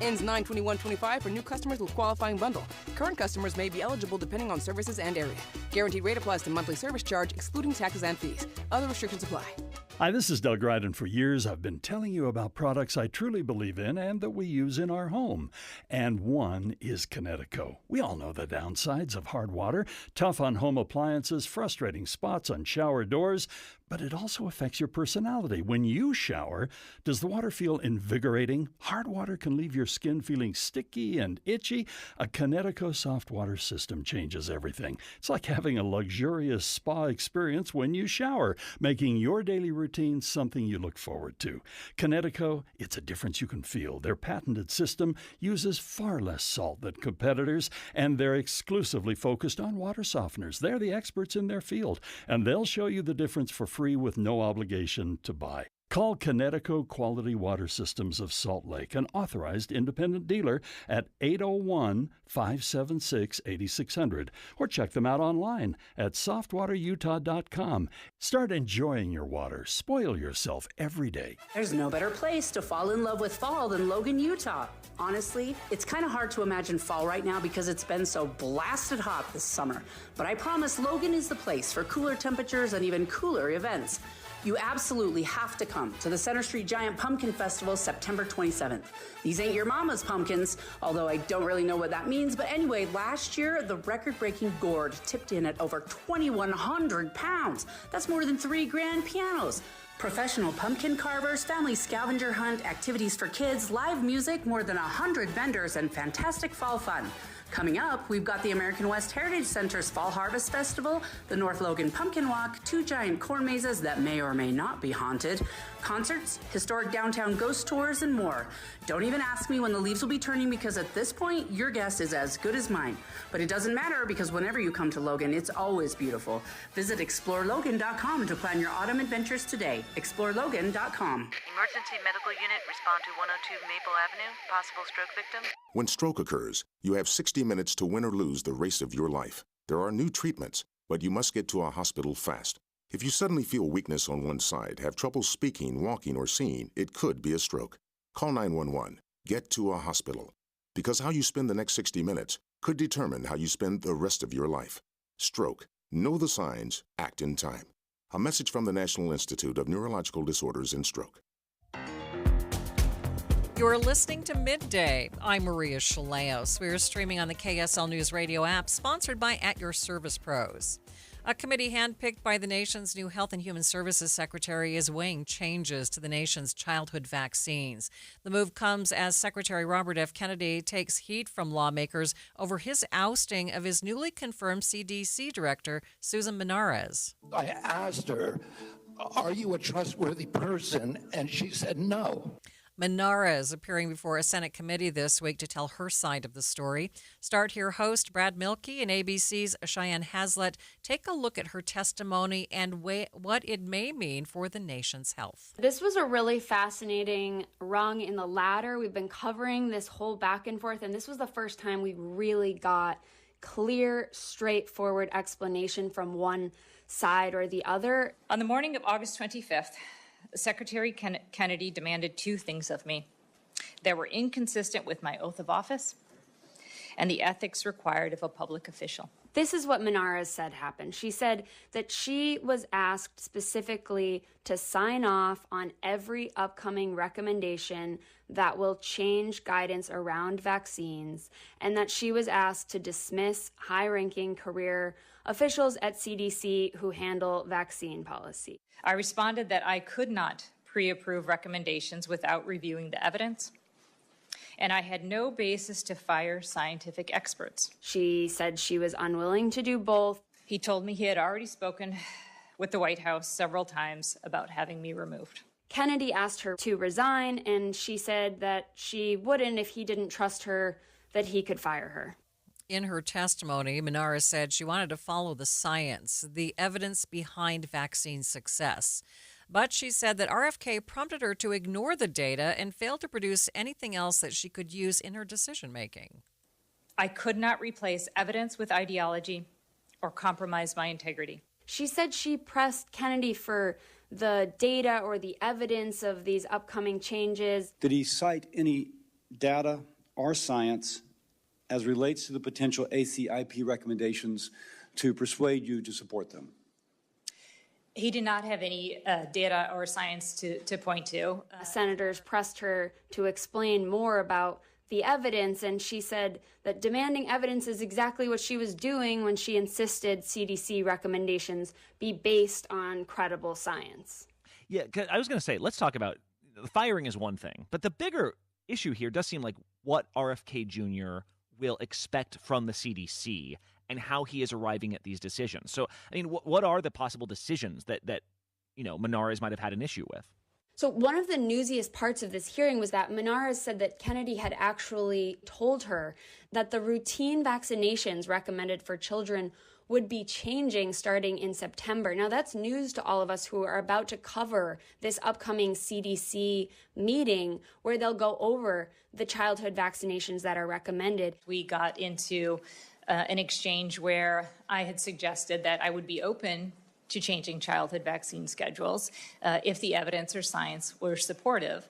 Ends 9/21/25 for new customers with qualifying bundle. Current customers may be eligible depending on services and area. Guaranteed rate applies to monthly service charge, excluding taxes and fees. Other restrictions apply. Hi, this is Doug Ryden. For years, I've been telling you about products I truly believe in and that we use in our home. And one is Kinetico. We all know the downsides of hard water, tough on home appliances, frustrating spots on shower doors, but it also affects your personality. When you shower, does the water feel invigorating? Hard water can leave your skin feeling sticky and itchy. A Kinetico soft water system changes everything. It's like having a luxurious spa experience when you shower, making your daily routine something you look forward to. Kinetico, it's a difference you can feel. Their patented system uses far less salt than competitors, and they're exclusively focused on water softeners. They're the experts in their field, and they'll show you the difference for free with no obligation to buy. Call Kinetico Quality Water Systems of Salt Lake, an authorized independent dealer, at 801-576-8600, or check them out online at softwaterutah.com. Start enjoying your water. Spoil yourself every day. There's no better place to fall in love with fall than Logan, Utah. Honestly, it's kind of hard to imagine fall right now because it's been so blasted hot this summer. But I promise Logan is the place for cooler temperatures and even cooler events. You absolutely have to come to the Center Street Giant Pumpkin Festival September 27th. These ain't your mama's pumpkins, although I don't really know what that means. But anyway, last year, the record-breaking gourd tipped in at over 2,100 pounds. That's more than 3 grand pianos. Professional pumpkin carvers, family scavenger hunt, activities for kids, live music, more than 100 vendors, and fantastic fall fun. Coming up, we've got the American West Heritage Center's Fall Harvest Festival, the North Logan Pumpkin Walk, 2 giant corn mazes that may or may not be haunted, concerts, historic downtown ghost tours, and more. Don't even ask me when the leaves will be turning, because at this point, your guess is as good as mine. But it doesn't matter, because whenever you come to Logan, it's always beautiful. Visit explorelogan.com to plan your autumn adventures today. explorelogan.com. Emergency medical unit, respond to 102 Maple Avenue, possible stroke victim. When stroke occurs, you have 60 minutes to win or lose the race of your life. There are new treatments, but you must get to a hospital fast. If you suddenly feel weakness on one side, have trouble speaking, walking, or seeing, it could be a stroke. Call 911. Get to a hospital. Because how you spend the next 60 minutes could determine how you spend the rest of your life. Stroke. Know the signs. Act in time. A message from the National Institute of Neurological Disorders and Stroke. You're listening to Midday. I'm Maria Shilaos. We're streaming on the KSL News Radio app, sponsored by At Your Service Pros. A committee handpicked by the nation's new Health and Human Services Secretary is weighing changes to the nation's childhood vaccines. The move comes as Secretary Robert F. Kennedy takes heat from lawmakers over his ousting of his newly confirmed CDC director, Susan Menares. I asked her, "Are you a trustworthy person?" And she said no. Menares appearing before a Senate committee this week to tell her side of the story. Start Here host Brad Milkey and ABC's Cheyenne Hazlett take a look at her testimony and what it may mean for the nation's health. This was a really fascinating rung in the ladder. We've been covering this whole back and forth, and this was the first time we really got clear, straightforward explanation from one side or the other. On the morning of August 25th, Secretary Kennedy demanded 2 things of me that were inconsistent with my oath of office and the ethics required of a public official. This is what Menares said happened. She said that she was asked specifically to sign off on every upcoming recommendation that will change guidance around vaccines, and that she was asked to dismiss high-ranking career officials at CDC who handle vaccine policy. I responded that I could not pre-approve recommendations without reviewing the evidence, and I had no basis to fire scientific experts. She said she was unwilling to do both. He told me he had already spoken with the White House several times about having me removed. Kennedy asked her to resign, and she said that she wouldn't if he didn't trust her, that he could fire her. In her testimony, Menares said she wanted to follow the science, the evidence behind vaccine success. But she said that RFK prompted her to ignore the data and failed to produce anything else that she could use in her decision-making. I could not replace evidence with ideology or compromise my integrity. She said she pressed Kennedy for the data or the evidence of these upcoming changes. Did he cite any data or science as relates to the potential ACIP recommendations to persuade you to support them? He did not have any data or science to point to. Senators pressed her to explain more about the evidence, and she said that demanding evidence is exactly what she was doing when she insisted CDC recommendations be based on credible science. Yeah, I was going to say, let's talk about the firing is one thing, but the bigger issue here does seem like what RFK Jr. will expect from the CDC and how he is arriving at these decisions. So, I mean, what are the possible decisions that Menares might have had an issue with? So one of the newsiest parts of this hearing was that Menares said that Kennedy had actually told her that the routine vaccinations recommended for children would be changing starting in September. Now, that's news to all of us who are about to cover this upcoming CDC meeting where they'll go over the childhood vaccinations that are recommended. We got into an exchange where I had suggested that I would be open to changing childhood vaccine schedules if the evidence or science were supportive.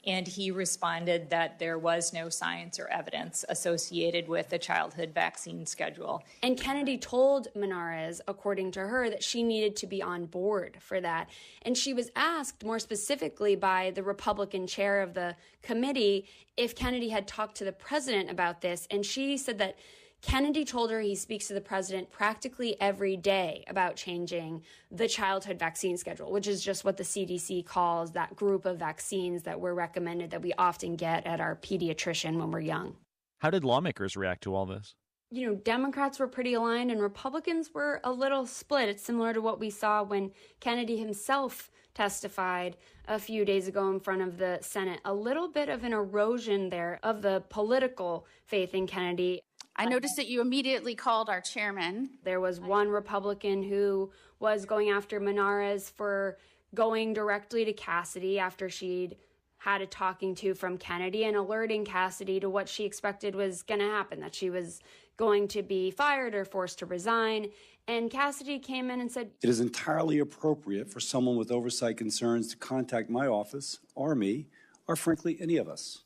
And he responded that there was no science or evidence associated with the childhood vaccine schedule. And Kennedy told Menares, according to her, that she needed to be on board for that. And she was asked more specifically by the Republican chair of the committee if Kennedy had talked to the president about this. And she said that Kennedy told her he speaks to the president practically every day about changing the childhood vaccine schedule, which is just what the CDC calls that group of vaccines that were recommended that we often get at our pediatrician when we're young. How did lawmakers react to all this? You know, Democrats were pretty aligned and Republicans were a little split. It's similar to what we saw when Kennedy himself testified a few days ago in front of the Senate. A little bit of an erosion there of the political faith in Kennedy. I noticed that you immediately called our chairman. There was one Republican who was going after Menares for going directly to Cassidy after she'd had a talking to from Kennedy and alerting Cassidy to what she expected was going to happen, that she was going to be fired or forced to resign. And Cassidy came in and said, It is entirely appropriate for someone with oversight concerns to contact my office or me, or frankly, any of us.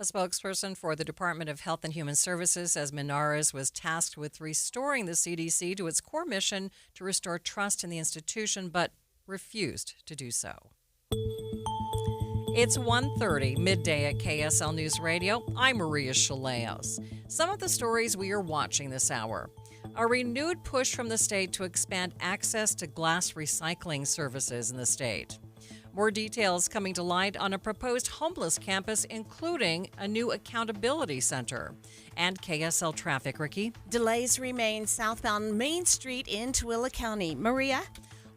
A spokesperson for the Department of Health and Human Services says Menares was tasked with restoring the CDC to its core mission to restore trust in the institution, but refused to do so. It's 1:30, midday at KSL News Radio. I'm Maria Shilaos. Some of the stories we are watching this hour. A renewed push from the state to expand access to glass recycling services in the state. More details coming to light on a proposed homeless campus, including a new accountability center. And KSL traffic, Ricky. Delays remain southbound Main Street in Tooele County. Maria?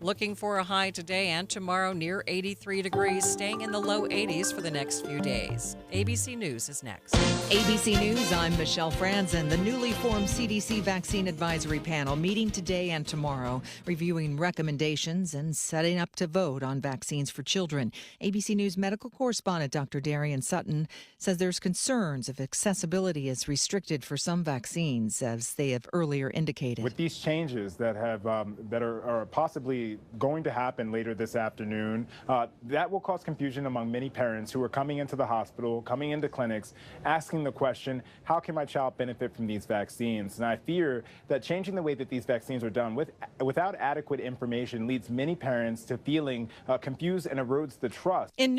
Looking for a high today and tomorrow near 83 degrees, staying in the low 80s for the next few days. ABC News is next. ABC News, I'm Michelle Franzen. The newly formed CDC Vaccine Advisory Panel meeting today and tomorrow, reviewing recommendations and setting up to vote on vaccines for children. ABC News medical correspondent Dr. Darian Sutton says there's concerns if accessibility is restricted for some vaccines, as they have earlier indicated. With these changes that have that are possibly going to happen later this afternoon, that will cause confusion among many parents who are coming into the hospital, coming into clinics, asking the question, how can my child benefit from these vaccines? And I fear that changing the way that these vaccines are done without adequate information leads many parents to feeling confused and erodes the trust. In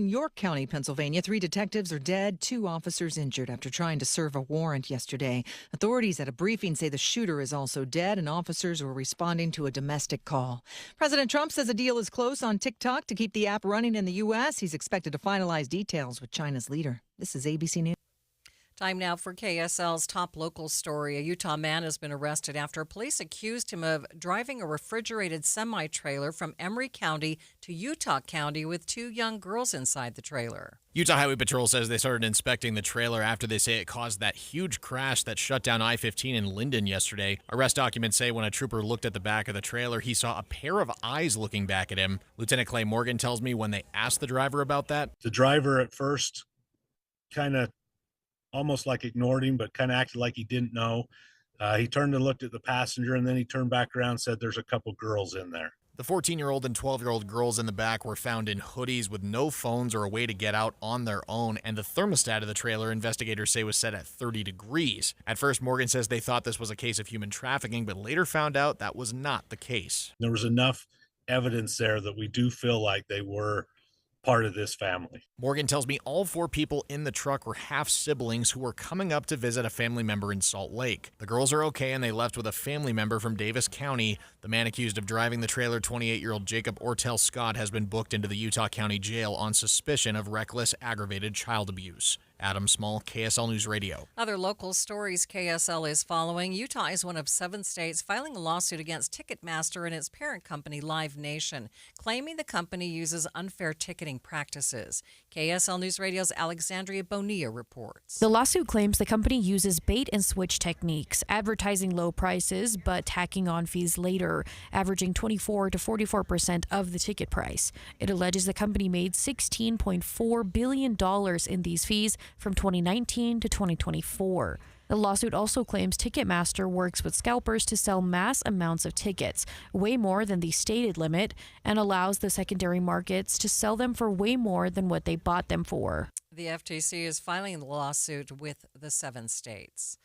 York County, Pennsylvania, 3 detectives are dead, 2 officers injured after trying to serve a warrant yesterday. Authorities at a briefing say the shooter is also dead and officers were responding to a domestic call. President Trump says a deal is close on TikTok to keep the app running in the U.S. He's expected to finalize details with China's leader. This is ABC News. Time now for KSL's top local story. A Utah man has been arrested after police accused him of driving a refrigerated semi-trailer from Emery County to Utah County with 2 young girls inside the trailer. Utah Highway Patrol says they started inspecting the trailer after they say it caused that huge crash that shut down I-15 in Linden yesterday. Arrest documents say when a trooper looked at the back of the trailer, he saw a pair of eyes looking back at him. Lieutenant Clay Morgan tells me when they asked the driver about that, the driver at first kind of almost like ignored him, but kind of acted like he didn't know. He turned and looked at the passenger, and then he turned back around and said there's a couple girls in there. The 14-year-old and 12-year-old girls in the back were found in hoodies with no phones or a way to get out on their own, and the thermostat of the trailer, investigators say, was set at 30 degrees. At first, Morgan says they thought this was a case of human trafficking, but later found out that was not the case. There was enough evidence there that we do feel like they were part of this family. Morgan tells me all 4 people in the truck were half-siblings who were coming up to visit a family member in Salt Lake. The girls are okay, and they left with a family member from Davis County. The man accused of driving the trailer, 28-year-old Jacob Ortel Scott, has been booked into the Utah County Jail on suspicion of reckless, aggravated child abuse. Adam Small, KSL News Radio. Other local stories KSL is following. Utah is one of 7 states filing a lawsuit against Ticketmaster and its parent company, Live Nation, claiming the company uses unfair ticketing practices. KSL News Radio's Alexandria Bonilla reports. The lawsuit claims the company uses bait-and-switch techniques, advertising low prices but tacking on fees later, averaging 24 to 44% of the ticket price. It alleges the company made $16.4 billion in these fees from 2019 to 2024. The lawsuit also claims Ticketmaster works with scalpers to sell mass amounts of tickets, way more than the stated limit, and allows the secondary markets to sell them for way more than what they bought them for. The FTC is filing the lawsuit with the 7 states.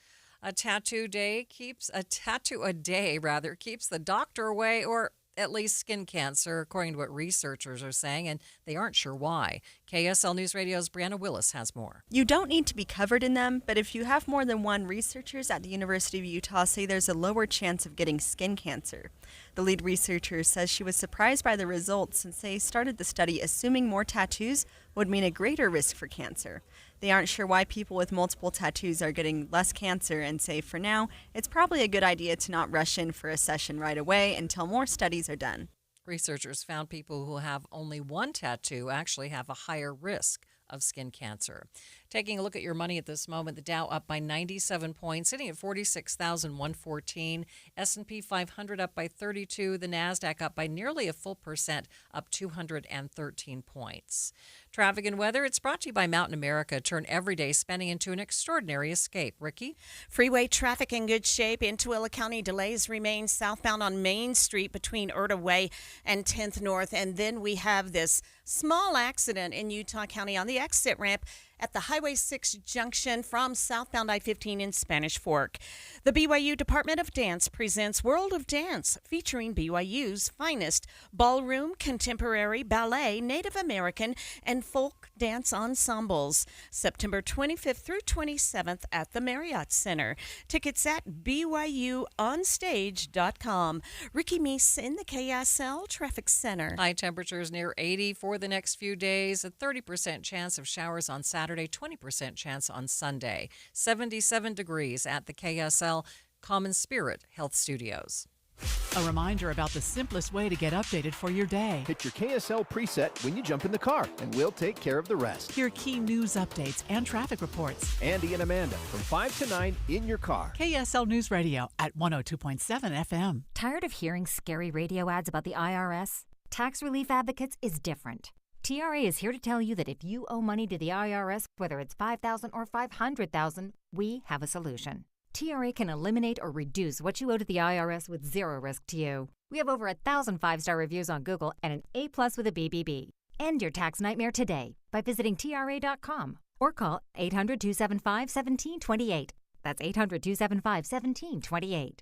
A tattoo a day keeps the doctor away, or at least skin cancer, according to what researchers are saying, and they aren't sure why. KSL News Radio's Brianna Willis has more. You don't need to be covered in them, but if you have more than one, researchers at the University of Utah say there's a lower chance of getting skin cancer. The lead researcher says she was surprised by the results since they started the study assuming more tattoos would mean a greater risk for cancer. They aren't sure why people with multiple tattoos are getting less cancer and say for now, it's probably a good idea to not rush in for a session right away until more studies are done. Researchers found people who have only one tattoo actually have a higher risk of skin cancer. Taking a look at your money at this moment, the Dow up by 97 points, sitting at 46,114. S&P 500 up by 32. The NASDAQ up by nearly a full percent, up 213 points. Traffic and weather, it's brought to you by Mountain America. Turn everyday spending into an extraordinary escape. Ricky? Freeway traffic in good shape. In Tooele County, delays remain southbound on Main Street between Erta Way and 10th North. And then we have this small accident in Utah County on the exit ramp at the Highway 6 junction from southbound I-15 in Spanish Fork. The BYU Department of Dance presents World of Dance, featuring BYU's finest ballroom, contemporary, ballet, Native American, and folk dance ensembles. September 25th through 27th at the Marriott Center. Tickets at BYUOnStage.com. Ricky Meese in the KSL Traffic Center. High temperatures near 80 for the next few days. A 30% chance of showers on Saturday, 20% chance on Sunday. 77 degrees at the KSL Common Spirit Health Studios. A reminder about the simplest way to get updated for your day. Hit your KSL preset when you jump in the car, and we'll take care of the rest. Hear key news updates and traffic reports. Andy and Amanda from 5 to 9 in your car. KSL News Radio at 102.7 FM. Tired of hearing scary radio ads about the IRS? Tax Relief Advocates is different. TRA is here to tell you that if you owe money to the IRS, whether it's $5,000 or $500,000, we have a solution. TRA can eliminate or reduce what you owe to the IRS with zero risk to you. We have over 1,000 5-star reviews on Google and an A+ with a BBB. End your tax nightmare today by visiting TRA.com or call 800-275-1728. That's 800-275-1728.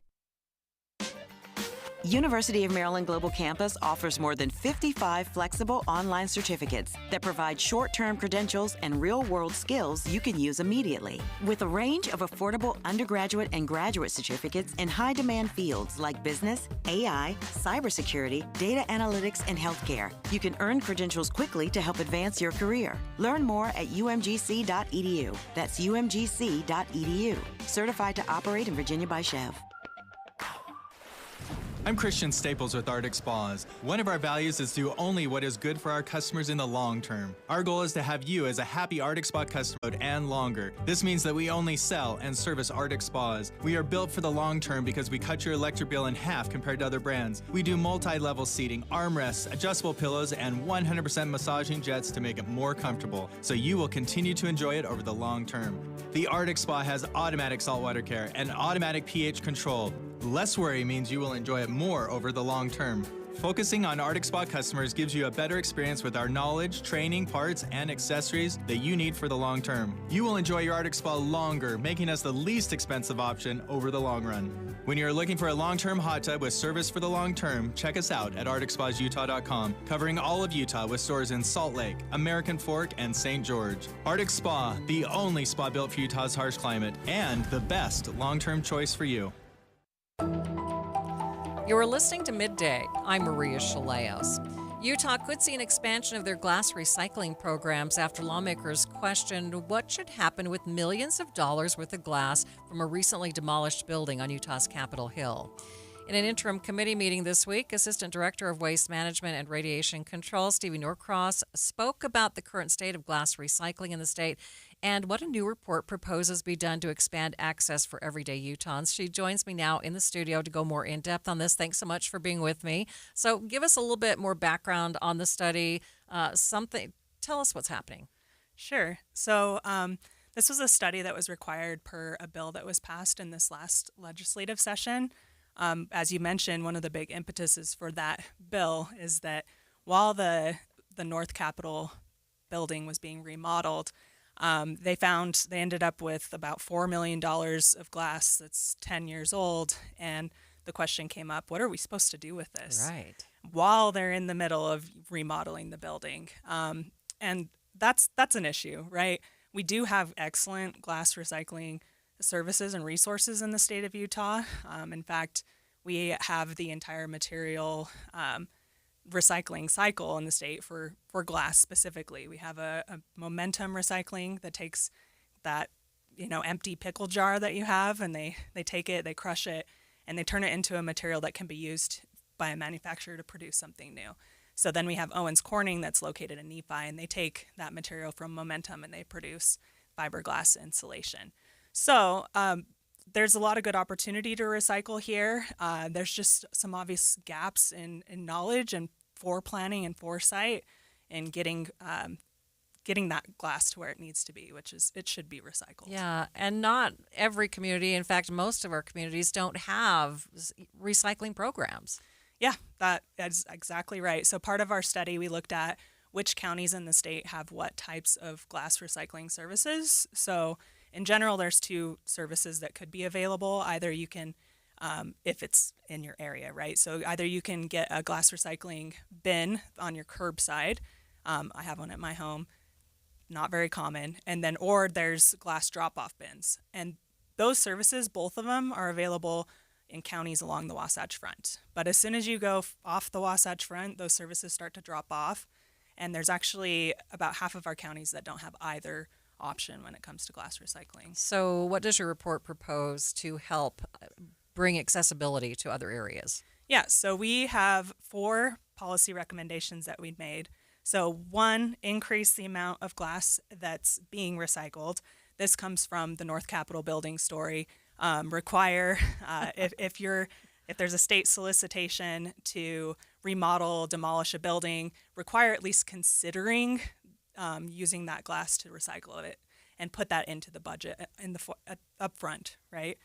University of Maryland Global Campus offers more than 55 flexible online certificates that provide short-term credentials and real-world skills you can use immediately. With a range of affordable undergraduate and graduate certificates in high-demand fields like business, AI, cybersecurity, data analytics, and healthcare, you can earn credentials quickly to help advance your career. Learn more at umgc.edu. That's umgc.edu. Certified to operate in Virginia by Chev. I'm Christian Staples with Arctic Spas. One of our values is to do only what is good for our customers in the long term. Our goal is to have you as a happy Arctic Spa customer and longer. This means that we only sell and service Arctic Spas. We are built for the long term because we cut your electric bill in half compared to other brands. We do multi-level seating, armrests, adjustable pillows, and 100% massaging jets to make it more comfortable, so you will continue to enjoy it over the long term. The Arctic Spa has automatic saltwater care and automatic pH control. Less worry means you will enjoy it more over the long term. Focusing on Arctic Spa customers gives you a better experience with our knowledge, training, parts, and accessories that you need for the long term. You will enjoy your Arctic Spa longer, making us the least expensive option over the long run. When you're looking for a long-term hot tub with service for the long term, check us out at ArcticSpasUtah.com, covering all of Utah with stores in Salt Lake, American Fork, and St. George. Arctic Spa, the only spa built for Utah's harsh climate, and the best long-term choice for you. You're listening to Midday. I'm Maria Shilaos. Utah could see an expansion of their glass recycling programs after lawmakers questioned what should happen with millions of dollars worth of glass from a recently demolished building on Utah's Capitol Hill. In an interim committee meeting this week, Assistant Director of Waste Management and Radiation Control, Stevie Norcross, spoke about the current state of glass recycling in the state and what a new report proposes be done to expand access for everyday Utahns. She joins me now in the studio to go more in depth on this. Thanks so much for being with me. So give us a little bit more background on the study. Tell us what's happening. Sure. So the This was a study that was required per a bill that was passed in this last legislative session. As you mentioned, one of the big impetuses for that bill is that while the North Capitol building was being remodeled, they ended up with about $4 million of glass that's 10 years old. And the question came up, what are we supposed to do with this? Right. While they're in the middle of remodeling the building. And that's an issue, right? We do have excellent glass recycling services and resources in the state of Utah. In fact, we have the entire material recycling cycle in the state for glass specifically. We have a momentum recycling that takes that empty pickle jar that you have, and they take it, they crush it, and they turn it into a material that can be used by a manufacturer to produce something new. So then we have Owens Corning that's located in Nephi, and they take that material from Momentum and they produce fiberglass insulation. So there's a lot of good opportunity to recycle here. There's just some obvious gaps in knowledge and planning and foresight in getting that glass to where it needs to be, which is it should be recycled. Yeah, and not every community, in fact, most of our communities don't have recycling programs. Yeah, that is exactly right. So part of our study, we looked at which counties in the state have what types of glass recycling services. So in general, there's two services that could be available. Either you can, if it's in your area, right? So either you can get a glass recycling bin on your curbside. I have one at my home, not very common. And then, or there's glass drop-off bins. And those services, both of them, are available in counties along the Wasatch Front. But as soon as you go off the Wasatch Front, those services start to drop off. And there's actually about half of our counties that don't have either option when it comes to glass recycling. So what does your report propose to help bring accessibility to other areas? Yeah, so we have 4 policy recommendations that we made. So 1, increase the amount of glass that's being recycled. This comes from the North Capitol building story. Require if there's a state solicitation to remodel, demolish a building, require at least considering using that glass to recycle it and put that into the budget in the upfront, right?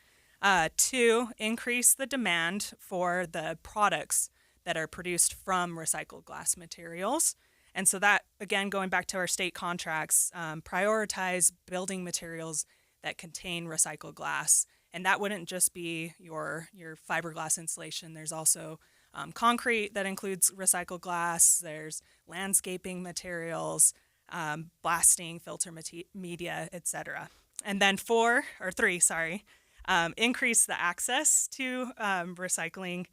2, increase the demand for the products that are produced from recycled glass materials. And so that, again, going back to our state contracts, prioritize building materials that contain recycled glass. And that wouldn't just be your fiberglass insulation. There's also concrete that includes recycled glass. There's landscaping materials, blasting, filter media, etc. And then 3, increase the access to recycling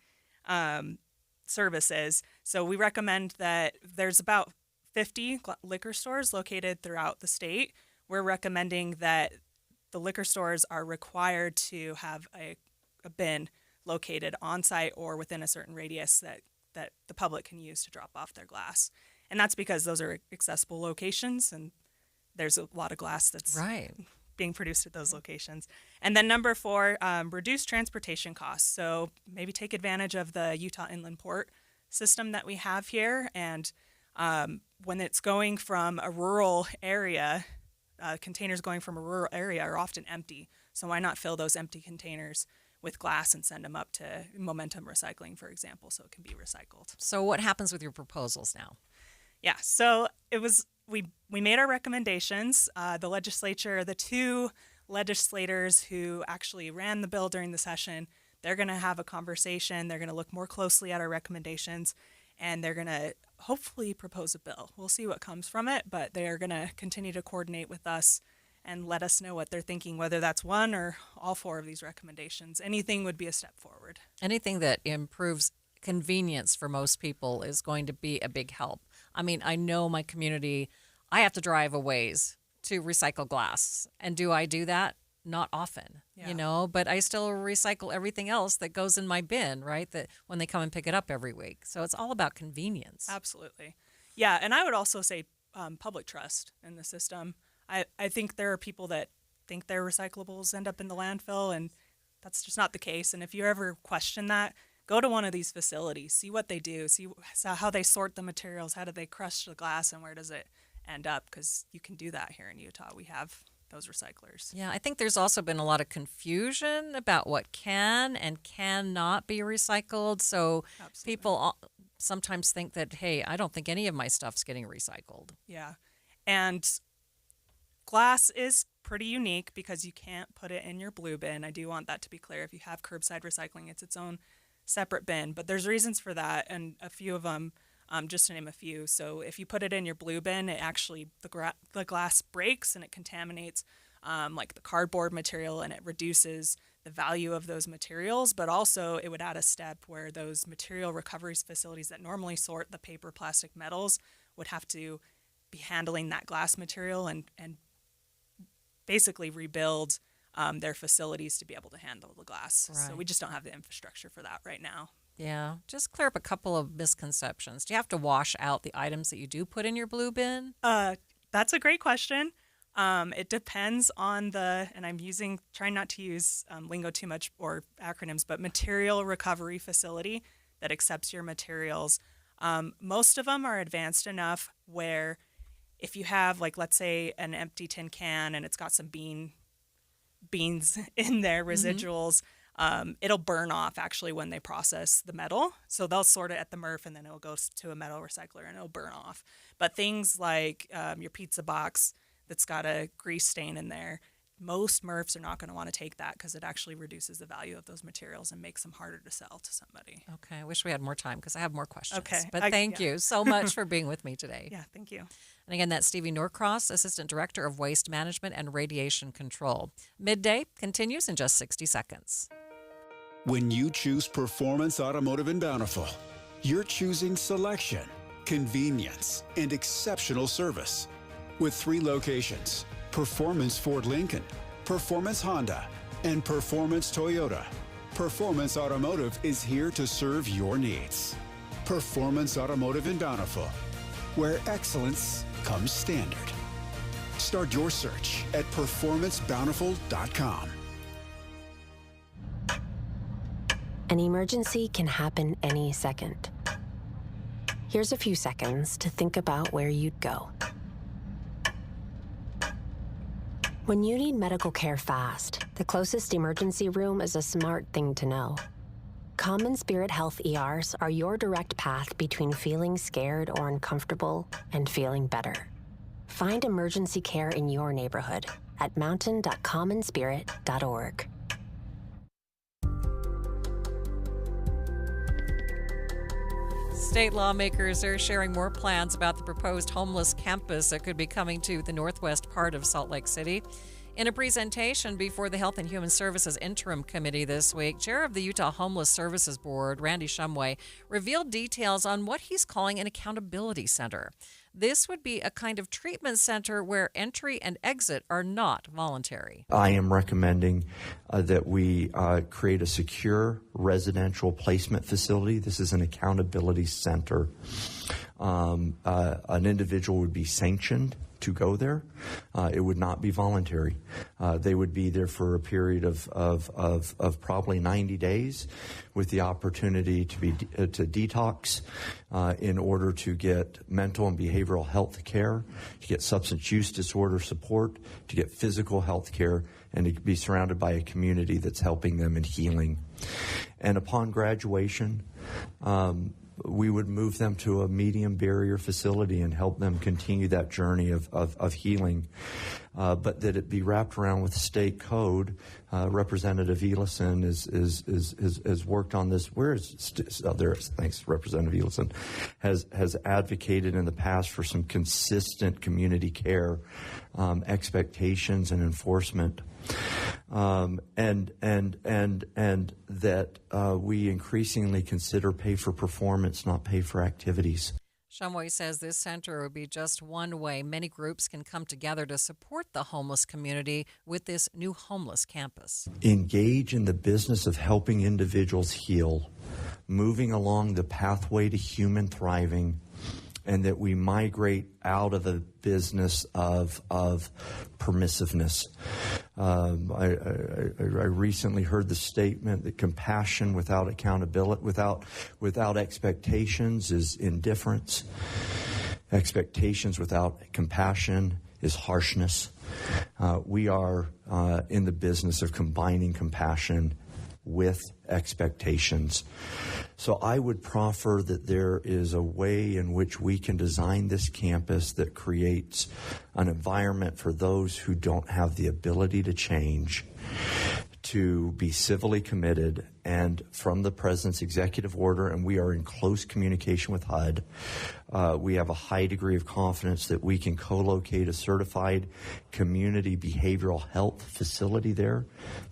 services. So we recommend that there's about 50 liquor stores located throughout the state. We're recommending that the liquor stores are required to have a bin located on site or within a certain radius that the public can use to drop off their glass. And that's because those are accessible locations and there's a lot of glass that's being produced at those locations. And then number 4, reduce transportation costs. So maybe take advantage of the Utah Inland Port system that we have here. And when it's going from a rural area, containers going from a rural area are often empty. So why not fill those empty containers with glass and send them up to Momentum Recycling, for example, so it can be recycled. So what happens with your proposals now? Yeah, so we made our recommendations. The legislature, the 2 legislators who actually ran the bill during the session, they're going to have a conversation. They're going to look more closely at our recommendations, and they're going to hopefully propose a bill. We'll see what comes from it, but they are going to continue to coordinate with us and let us know what they're thinking, whether that's one or all 4 of these recommendations. Anything would be a step forward. Anything that improves convenience for most people is going to be a big help. I mean, I know my community, I have to drive a ways to recycle glass. And do I do that? Not often, but I still recycle everything else that goes in my bin, right? That when they come and pick it up every week. So it's all about convenience. Absolutely. Yeah, and I would also say public trust in the system. I think there are people that think their recyclables end up in the landfill, and that's just not the case. And if you ever question that, go to one of these facilities, see what they do, see how they sort the materials, how do they crush the glass, and where does it end up, because you can do that here in Utah. We have those recyclers. Yeah, I think there's also been a lot of confusion about what can and cannot be recycled. So people sometimes think that, hey, I don't think any of my stuff's getting recycled. Yeah. And glass is pretty unique because you can't put it in your blue bin. I do want that to be clear. If you have curbside recycling, it's its own separate bin. But there's reasons for that, and a few of them, just to name a few. So if you put it in your blue bin, it actually, the glass breaks and it contaminates like the cardboard material, and it reduces the value of those materials. But also it would add a step where those material recovery facilities that normally sort the paper, plastic, metals would have to be handling that glass material and basically rebuild their facilities to be able to handle the glass. Right. So we just don't have the infrastructure for that right now. Yeah, just clear up a couple of misconceptions. Do you have to wash out the items that you do put in your blue bin? That's a great question. It depends on and I'm trying not to use lingo too much or acronyms, but material recovery facility that accepts your materials. Most of them are advanced enough where if you have, like, let's say an empty tin can and it's got some beans in there, residuals, it'll burn off actually when they process the metal. So they'll sort it at the MRF and then it'll go to a metal recycler and it'll burn off. But things like your pizza box that's got a grease stain in there, most MRFs are not going to want to take that because it actually reduces the value of those materials and makes them harder to sell to somebody. Okay, I wish we had more time because I have more questions. Okay. But thank you so much for being with me today. Yeah, thank you. And again, that's Stevie Norcross, Assistant Director of Waste Management and Radiation Control. Midday continues in just 60 seconds. When you choose Performance Automotive in Bountiful, you're choosing selection, convenience, and exceptional service. With 3 locations, Performance Ford Lincoln, Performance Honda, and Performance Toyota, Performance Automotive is here to serve your needs. Performance Automotive in Bountiful, where excellence comes standard. Start your search at performancebountiful.com. An emergency can happen any second. Here's a few seconds to think about where you'd go. When you need medical care fast, the closest emergency room is a smart thing to know. Common Spirit Health ERs are your direct path between feeling scared or uncomfortable and feeling better. Find emergency care in your neighborhood at mountain.commonspirit.org. State lawmakers are sharing more plans about the proposed homeless campus that could be coming to the northwest part of Salt Lake City. In a presentation before the Health and Human Services Interim Committee this week, Chair of the Utah Homeless Services Board, Randy Shumway, revealed details on what he's calling an accountability center. This would be a kind of treatment center where entry and exit are not voluntary. I am recommending that we create a secure residential placement facility. This is an accountability center. An individual would be sanctioned to go there. It would not be voluntary. They would be there for a period of probably 90 days with the opportunity to detox in order to get mental and behavioral health care, to get substance use disorder support, to get physical health care, and to be surrounded by a community that's helping them in healing. And upon graduation, we would move them to a medium barrier facility and help them continue that journey of healing, but that it be wrapped around with state code. Representative Elison has worked on this. Thanks, Representative Elison has advocated in the past for some consistent community care expectations and enforcement. And that we increasingly consider pay for performance, not pay for activities. Shumway says this center would be just one way many groups can come together to support the homeless community with this new homeless campus. Engage in the business of helping individuals heal, moving along the pathway to human thriving, and that we migrate out of the business of permissiveness. I recently heard the statement that compassion without accountability, without expectations is indifference. Expectations without compassion harshness. We are in the business of combining compassion with expectations. So I would proffer that there is a way in which we can design this campus that creates an environment for those who don't have the ability to change to be civilly committed, and from the President's executive order, and we are in close communication with HUD, we have a high degree of confidence that we can co-locate a certified community behavioral health facility there,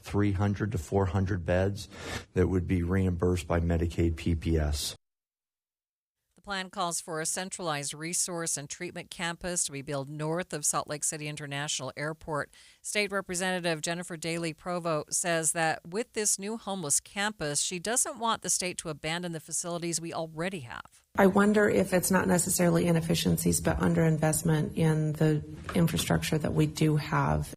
300 to 400 beds that would be reimbursed by Medicaid PPS. The plan calls for a centralized resource and treatment campus to be built north of Salt Lake City International Airport. State Representative Jennifer Daly-Provo says that with this new homeless campus, she doesn't want the state to abandon the facilities we already have. I wonder if it's not necessarily inefficiencies, but underinvestment in the infrastructure that we do have.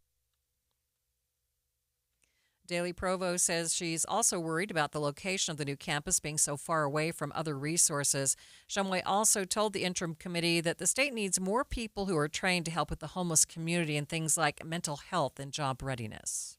Daly-Provo says she's also worried about the location of the new campus being so far away from other resources. Shumway also told the interim committee that the state needs more people who are trained to help with the homeless community in things like mental health and job readiness.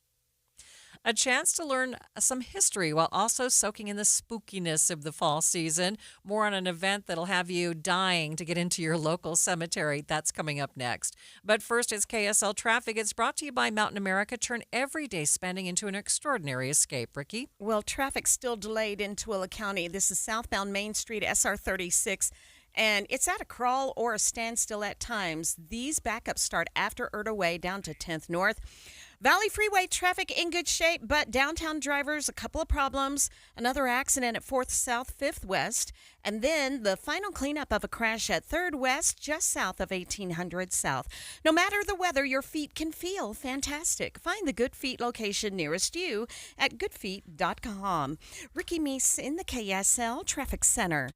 A chance to learn some history while also soaking in the spookiness of the fall season. More on an event that'll have you dying to get into your local cemetery. That's coming up next. But first, it's KSL Traffic. It's brought to you by Mountain America. Turn everyday spending into an extraordinary escape. Ricky? Well, traffic's still delayed in Tooele County. This is southbound Main Street, SR 36. And it's at a crawl or a standstill at times. These backups start after Erta Way down to 10th North. Valley Freeway traffic in good shape, but downtown drivers, a couple of problems. Another accident at 4th South, 5th West. And then the final cleanup of a crash at 3rd West, just south of 1800 South. No matter the weather, your feet can feel fantastic. Find the Good Feet location nearest you at goodfeet.com. Ricky Meese in the KSL Traffic Center.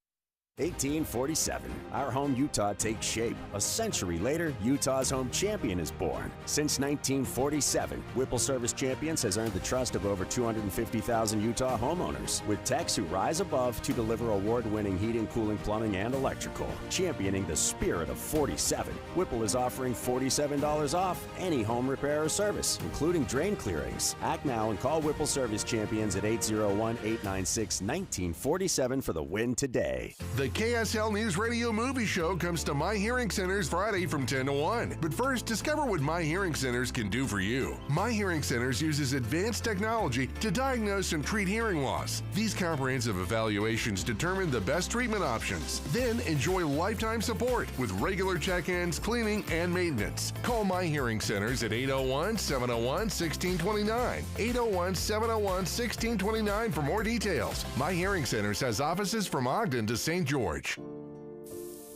1847. Our home Utah takes shape. A century later, Utah's home champion is born. Since 1947, Whipple Service Champions has earned the trust of over 250,000 Utah homeowners, with techs who rise above to deliver award-winning heating, cooling, plumbing, and electrical. Championing the spirit of 47, Whipple is offering $47 off any home repair or service, including drain clearings. Act now and call Whipple Service Champions at 801-896-1947 for the win today. The KSL News Radio Movie Show comes to My Hearing Centers Friday from 10 to 1. But first, discover what My Hearing Centers can do for you. My Hearing Centers uses advanced technology to diagnose and treat hearing loss. These comprehensive evaluations determine the best treatment options. Then enjoy lifetime support with regular check-ins, cleaning, and maintenance. Call My Hearing Centers at 801-701-1629. 801-701-1629 for more details. My Hearing Centers has offices from Ogden to St. George.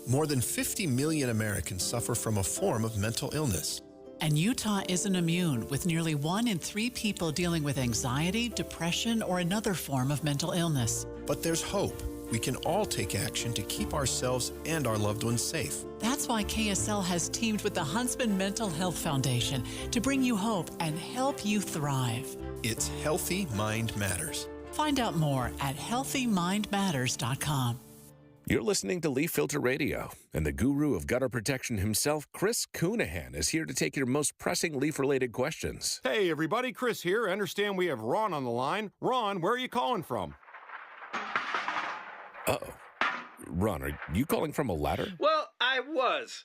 More than 50 million Americans suffer from a form of mental illness. And Utah isn't immune, with nearly 1 in 3 people dealing with anxiety, depression, or another form of mental illness. But there's hope. We can all take action to keep ourselves and our loved ones safe. That's why KSL has teamed with the Huntsman Mental Health Foundation to bring you hope and help you thrive. It's Healthy Mind Matters. Find out more at healthymindmatters.com. You're listening to Leaf Filter Radio, and the guru of gutter protection himself, Chris Coonahan, is here to take your most pressing leaf-related questions. Hey, everybody, Chris here. I understand we have Ron on the line. Ron, where are you calling from? Uh-oh. Ron, are you calling from a ladder? Well, I was.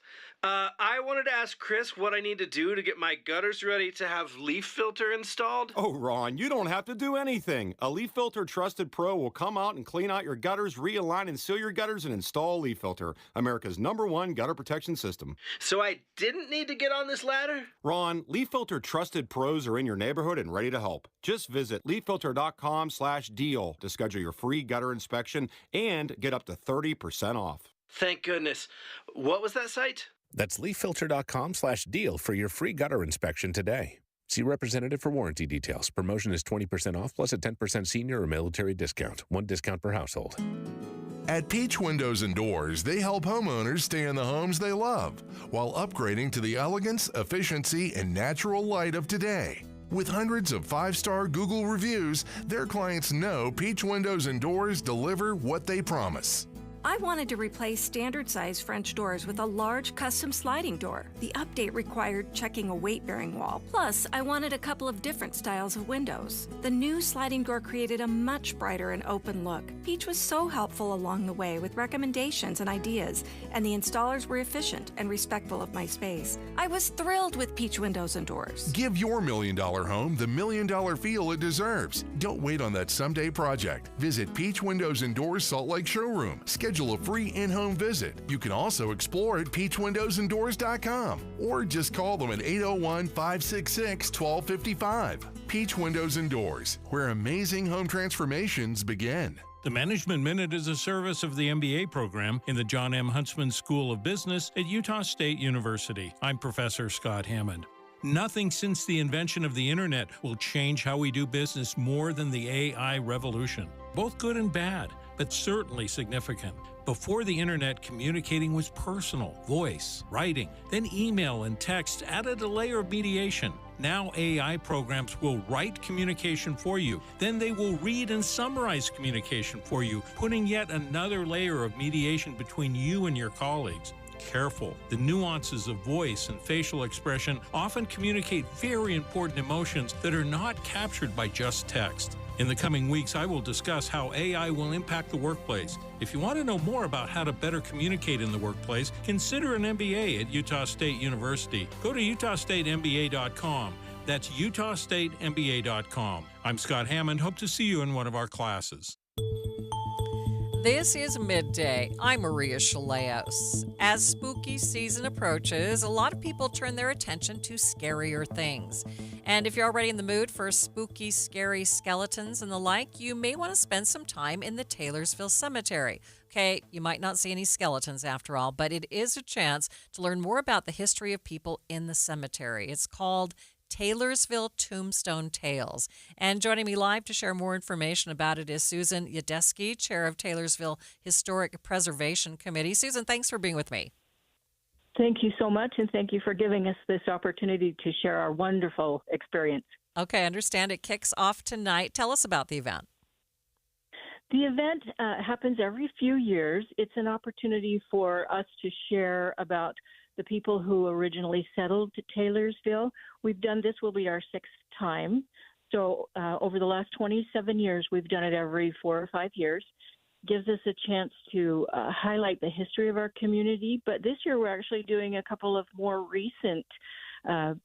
I wanted to ask Chris what I need to do to get my gutters ready to have Leaf Filter installed. Oh, Ron, you don't have to do anything. A Leaf Filter Trusted Pro will come out and clean out your gutters, realign and seal your gutters, and install Leaf Filter, America's #1 gutter protection system. So I didn't need to get on this ladder? Ron, Leaf Filter Trusted Pros are in your neighborhood and ready to help. Just visit leaffilter.com/deal to schedule your free gutter inspection and get up to 30% off. Thank goodness. What was that site? That's leaffilter.com/deal for your free gutter inspection today. See representative for warranty details. Promotion is 20% off plus a 10% senior or military discount. 1 discount per household. At Peach Windows and Doors, they help homeowners stay in the homes they love while upgrading to the elegance, efficiency, and natural light of today. With hundreds of 5-star Google reviews, their clients know Peach Windows and Doors deliver what they promise. I wanted to replace standard-sized French doors with a large custom sliding door. The update required checking a weight-bearing wall. Plus, I wanted a couple of different styles of windows. The new sliding door created a much brighter and open look. Peach was so helpful along the way with recommendations and ideas, and the installers were efficient and respectful of my space. I was thrilled with Peach Windows and Doors. Give your $1 million home the $1 million feel it deserves. Don't wait on that someday project. Visit Peach Windows and Doors Salt Lake Showroom. Schedule a free in-home visit. You can also explore at peachwindowsanddoors.com or just call them at 801-566-1255. Peach Windows and Doors, where amazing home transformations begin. The Management Minute is a service of the MBA program in the John M. Huntsman School of Business at Utah State University. I'm Professor Scott Hammond. Nothing since the invention of the internet will change how we do business more than the AI revolution. Both good and bad, but certainly significant. Before the internet, communicating was personal, voice, writing, then email and text added a layer of mediation. Now AI programs will write communication for you. Then they will read and summarize communication for you, putting yet another layer of mediation between you and your colleagues. Careful. The nuances of voice and facial expression often communicate very important emotions that are not captured by just text. In the coming weeks, I will discuss how AI will impact the workplace. If you want to know more about how to better communicate in the workplace, consider an MBA at Utah State University. Go to utahstatemba.com. That's utahstatemba.com. I'm Scott Hammond. Hope to see you in one of our classes. This is Midday. I'm Maria Shilaos. As spooky season approaches, a lot of people turn their attention to scarier things. And if you're already in the mood for spooky, scary skeletons and the like, you may want to spend some time in the Taylorsville Cemetery. Okay, you might not see any skeletons after all, but it is a chance to learn more about the history of people in the cemetery. It's called Taylorsville Tombstone Tales. And joining me live to share more information about it is Susan Yadeski, Chair of Taylorsville Historic Preservation Committee. Susan, thanks for being with me. Thank you so much, and thank you for giving us this opportunity to share our wonderful experience. Okay, I understand it kicks off tonight. Tell us about the event. The event happens every few years. It's an opportunity for us to share about the people who originally settled to Taylorsville. We've done this, will be our sixth time. So over the last 27 years, we've done it every 4 or 5 years. Gives us a chance to highlight the history of our community. But this year, we're actually doing a couple of more recent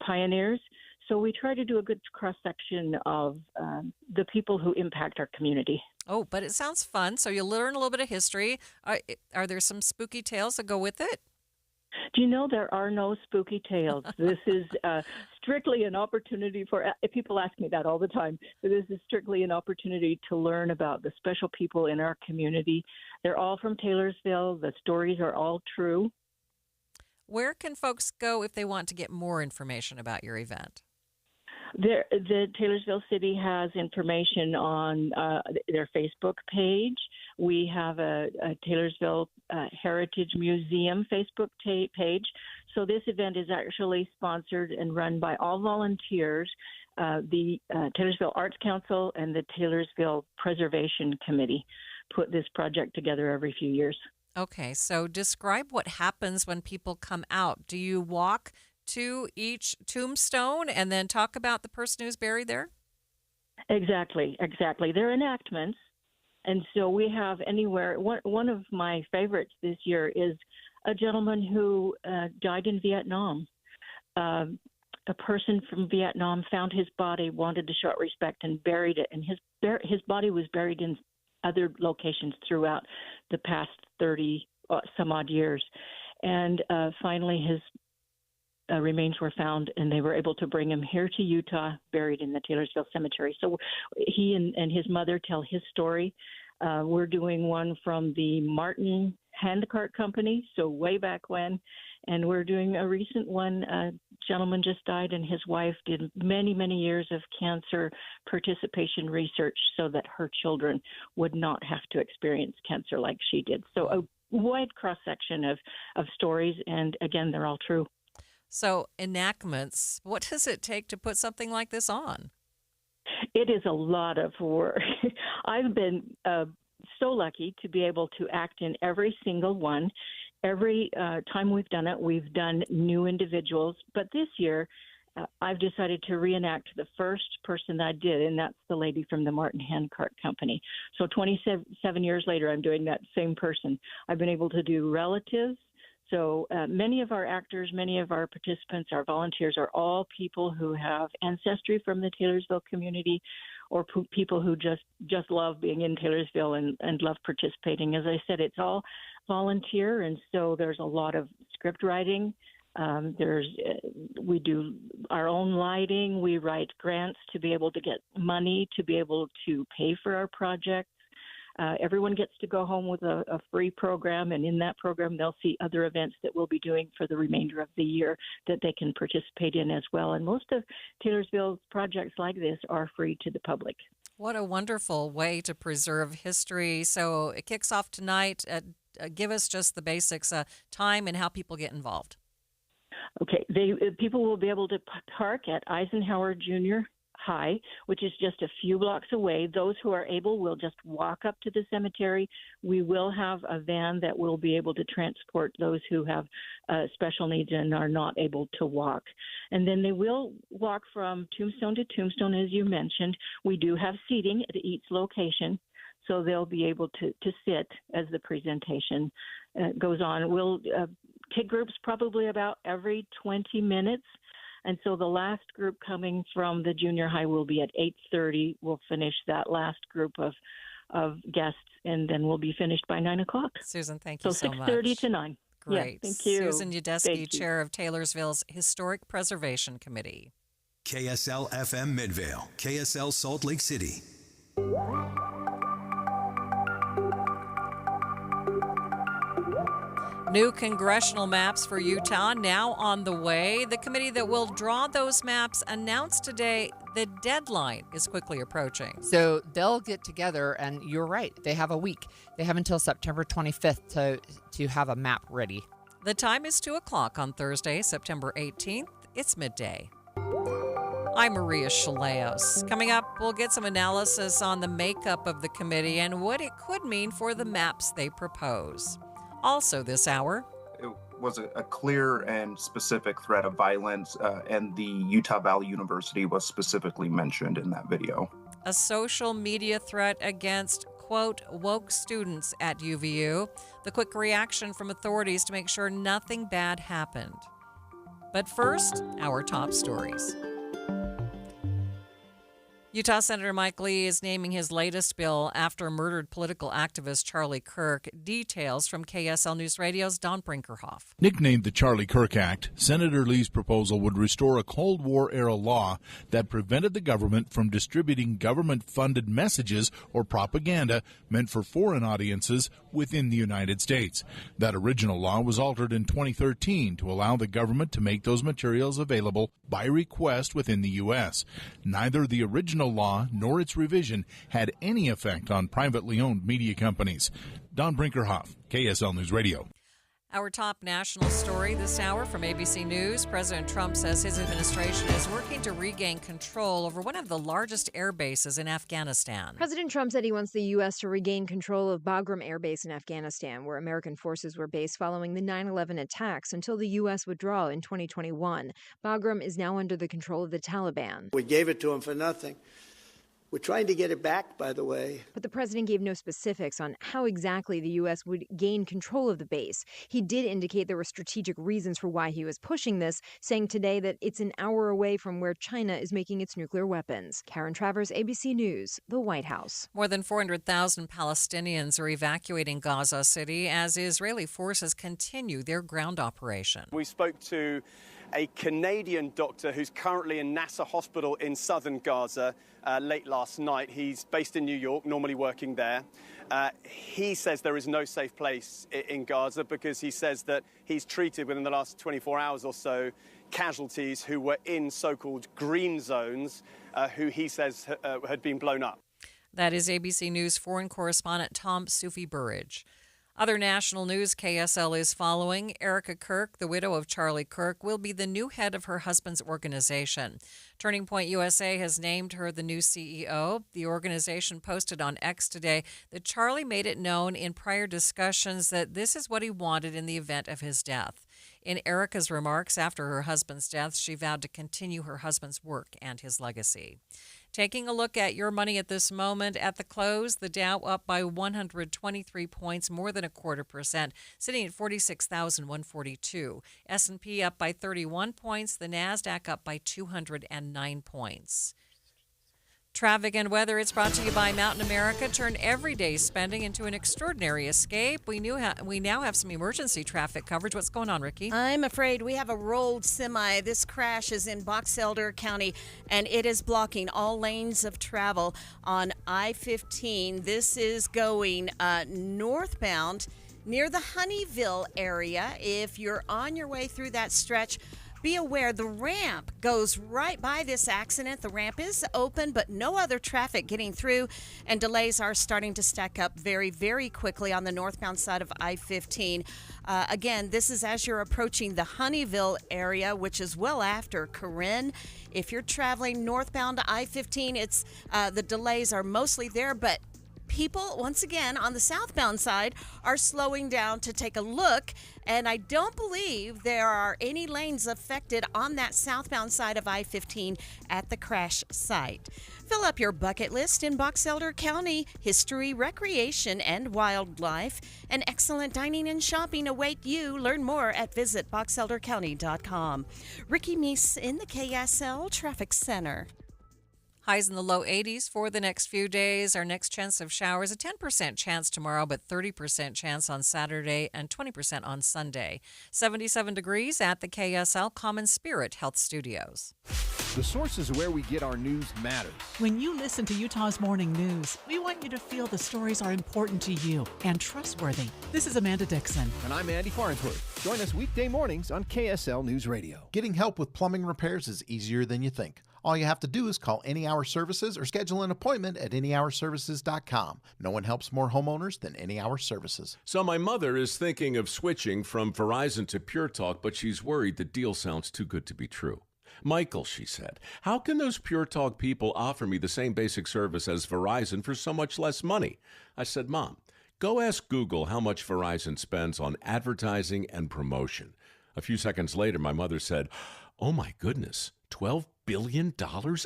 pioneers. So we try to do a good cross-section of the people who impact our community. Oh, but it sounds fun. So you'll learn a little bit of history. Are there some spooky tales that go with it? Do you know there are no spooky tales? This is strictly an opportunity for, people ask me that all the time, this is strictly an opportunity to learn about the special people in our community. They're all from Taylorsville. The stories are all true. Where can folks go if they want to get more information about your event? The Taylorsville City has information on their Facebook page. We have a Taylorsville Heritage Museum Facebook page. So this event is actually sponsored and run by all volunteers, the Taylorsville Arts Council and the Taylorsville Preservation Committee put this project together every few years. Okay, so describe what happens when people come out. Do you walk to each tombstone and then talk about the person who's buried there? Exactly. They're enactments. And so we have anywhere, one of my favorites this year is a gentleman who died in Vietnam. A person from Vietnam found his body, wanted to show it respect, and buried it. And his body was buried in other locations throughout the past 30 some odd years. And finally his remains were found, and they were able to bring him here to Utah, buried in the Taylorsville Cemetery. So he and his mother tell his story. We're doing one from the Martin Handcart Company, so way back when. And we're doing a recent one. A gentleman just died, and his wife did many, many years of cancer participation research so that her children would not have to experience cancer like she did. So a wide cross-section of stories, and again, they're all true. So enactments, what does it take to put something like this on? It is a lot of work. I've been so lucky to be able to act in every single one. Every time we've done it, we've done new individuals. But this year, I've decided to reenact the first person that I did, and that's the lady from the Martin Handcart Company. So 27 years later, I'm doing that same person. I've been able to do relatives. So many of our actors, many of our participants, our volunteers are all people who have ancestry from the Taylorsville community, or people who just love being in Taylorsville and love participating. As I said, it's all volunteer, and so there's a lot of script writing. We do our own lighting. We write grants to be able to get money to be able to pay for our projects. Everyone gets to go home with a free program, and in that program they'll see other events that we'll be doing for the remainder of the year that they can participate in as well. And most of Taylorsville's projects like this are free to the public. What a wonderful way to preserve history. So it kicks off tonight. Give us just the basics, time and how people get involved. Okay, people will be able to park at Eisenhower Junior High, which is just a few blocks away. Those who are able will just walk up to the cemetery. We will have a van that will be able to transport those who have special needs and are not able to walk. And then they will walk from tombstone to tombstone, as you mentioned. We do have seating at each location, so they'll be able to sit as the presentation goes on. We'll take groups probably about every 20 minutes. And so the last group coming from the junior high will be at 8:30. We'll finish that last group of guests, and then we'll be finished by 9 o'clock. Susan, thank you so much. So 6:30 to 9. Great. Yeah, thank you. Susan Udesky, chair of Taylorsville's Historic Preservation Committee. KSL FM Midvale, KSL Salt Lake City. New congressional maps for Utah now on the way. The committee that will draw those maps announced today the deadline is quickly approaching. So they'll get together, and you're right, they have a week. They have until September 25th to have a map ready. The time is 2 o'clock on Thursday, September 18th. It's midday. I'm Maria Shilaos. Coming up, we'll get some analysis on the makeup of the committee and what it could mean for the maps they propose. Also this hour, it was a clear and specific threat of violence, and the Utah Valley University was specifically mentioned in that video. A social media threat against, quote, woke students at UVU. The quick reaction from authorities to make sure nothing bad happened. But first, our top stories. Utah Senator Mike Lee is naming his latest bill after murdered political activist Charlie Kirk. Details from KSL News Radio's Don Brinkerhoff. Nicknamed the Charlie Kirk Act, Senator Lee's proposal would restore a Cold War-era law that prevented the government from distributing government-funded messages or propaganda meant for foreign audiences within the United States. That original law was altered in 2013 to allow the government to make those materials available by request within the U.S. Neither the original law nor its revision had any effect on privately owned media companies. Don Brinkerhoff, KSL News Radio. Our top national story this hour from ABC News. President Trump says his administration is working to regain control over one of the largest air bases in Afghanistan. President Trump said he wants the U.S. to regain control of Bagram Air Base in Afghanistan, where American forces were based following the 9/11 attacks until the U.S. withdrawal in 2021. Bagram is now under the control of the Taliban. We gave it to them for nothing. We're trying to get it back, by the way. But the president gave no specifics on how exactly the U.S. would gain control of the base. He did indicate there were strategic reasons for why he was pushing this, saying today that it's an hour away from where China is making its nuclear weapons. Karen Travers, ABC News, the White House. More than 400,000 Palestinians are evacuating Gaza City as Israeli forces continue their ground operation. We spoke to a Canadian doctor who's currently in Nasser Hospital in southern Gaza late last night. He's based in New York, normally working there. He says there is no safe place in Gaza because he says that he's treated within the last 24 hours or so casualties who were in so-called green zones who he says had been blown up. That is ABC News foreign correspondent Tom Sufi-Burridge. Other national news KSL is following. Erica Kirk, the widow of Charlie Kirk, will be the new head of her husband's organization. Turning Point USA has named her the new CEO. The organization posted on X today that Charlie made it known in prior discussions that this is what he wanted in the event of his death. In Erica's remarks after her husband's death, she vowed to continue her husband's work and his legacy. Taking a look at your money at this moment, at the close, the Dow up by 123 points, more than 0.25%, sitting at 46,142. S&P up by 31 points, the NASDAQ up by 209 points. Traffic and weather, it's brought to you by Mountain America. Turn everyday spending into an extraordinary escape. We now have some emergency traffic coverage. What's going on, Ricky? I'm afraid we have a rolled semi. This crash is in Box Elder County, and it is blocking all lanes of travel on I-15. This is going northbound near the Honeyville area. If you're on your way through that stretch, be aware the ramp goes right by this accident. The ramp is open, but no other traffic getting through, and delays are starting to stack up very, very quickly on the northbound side of I-15. Again, this is as you're approaching the Honeyville area, which is well after Corinne. If you're traveling northbound I-15, it's the delays are mostly there, but people, once again, on the southbound side are slowing down to take a look, and I don't believe there are any lanes affected on that southbound side of I-15 at the crash site. Fill up your bucket list in Box Elder County. History, recreation, and wildlife, and excellent dining and shopping await you. Learn more at visitboxeldercounty.com. Ricky Meese in the KSL Traffic Center. Highs in the low 80s for the next few days. Our next chance of showers, a 10% chance tomorrow, but 30% chance on Saturday and 20% on Sunday. 77 degrees at the KSL Common Spirit Health Studios. The sources where we get our news matters. When you listen to Utah's Morning News, we want you to feel the stories are important to you and trustworthy. This is Amanda Dixon. And I'm Andy Farnsworth. Join us weekday mornings on KSL News Radio. Getting help with plumbing repairs is easier than you think. All you have to do is call Any Hour Services or schedule an appointment at anyhourservices.com. No one helps more homeowners than Any Hour Services. So my mother is thinking of switching from Verizon to Pure Talk, but she's worried the deal sounds too good to be true. Michael, she said, how can those Pure Talk people offer me the same basic service as Verizon for so much less money? I said, Mom, go ask Google how much Verizon spends on advertising and promotion. A few seconds later, my mother said, oh my goodness, $12 billion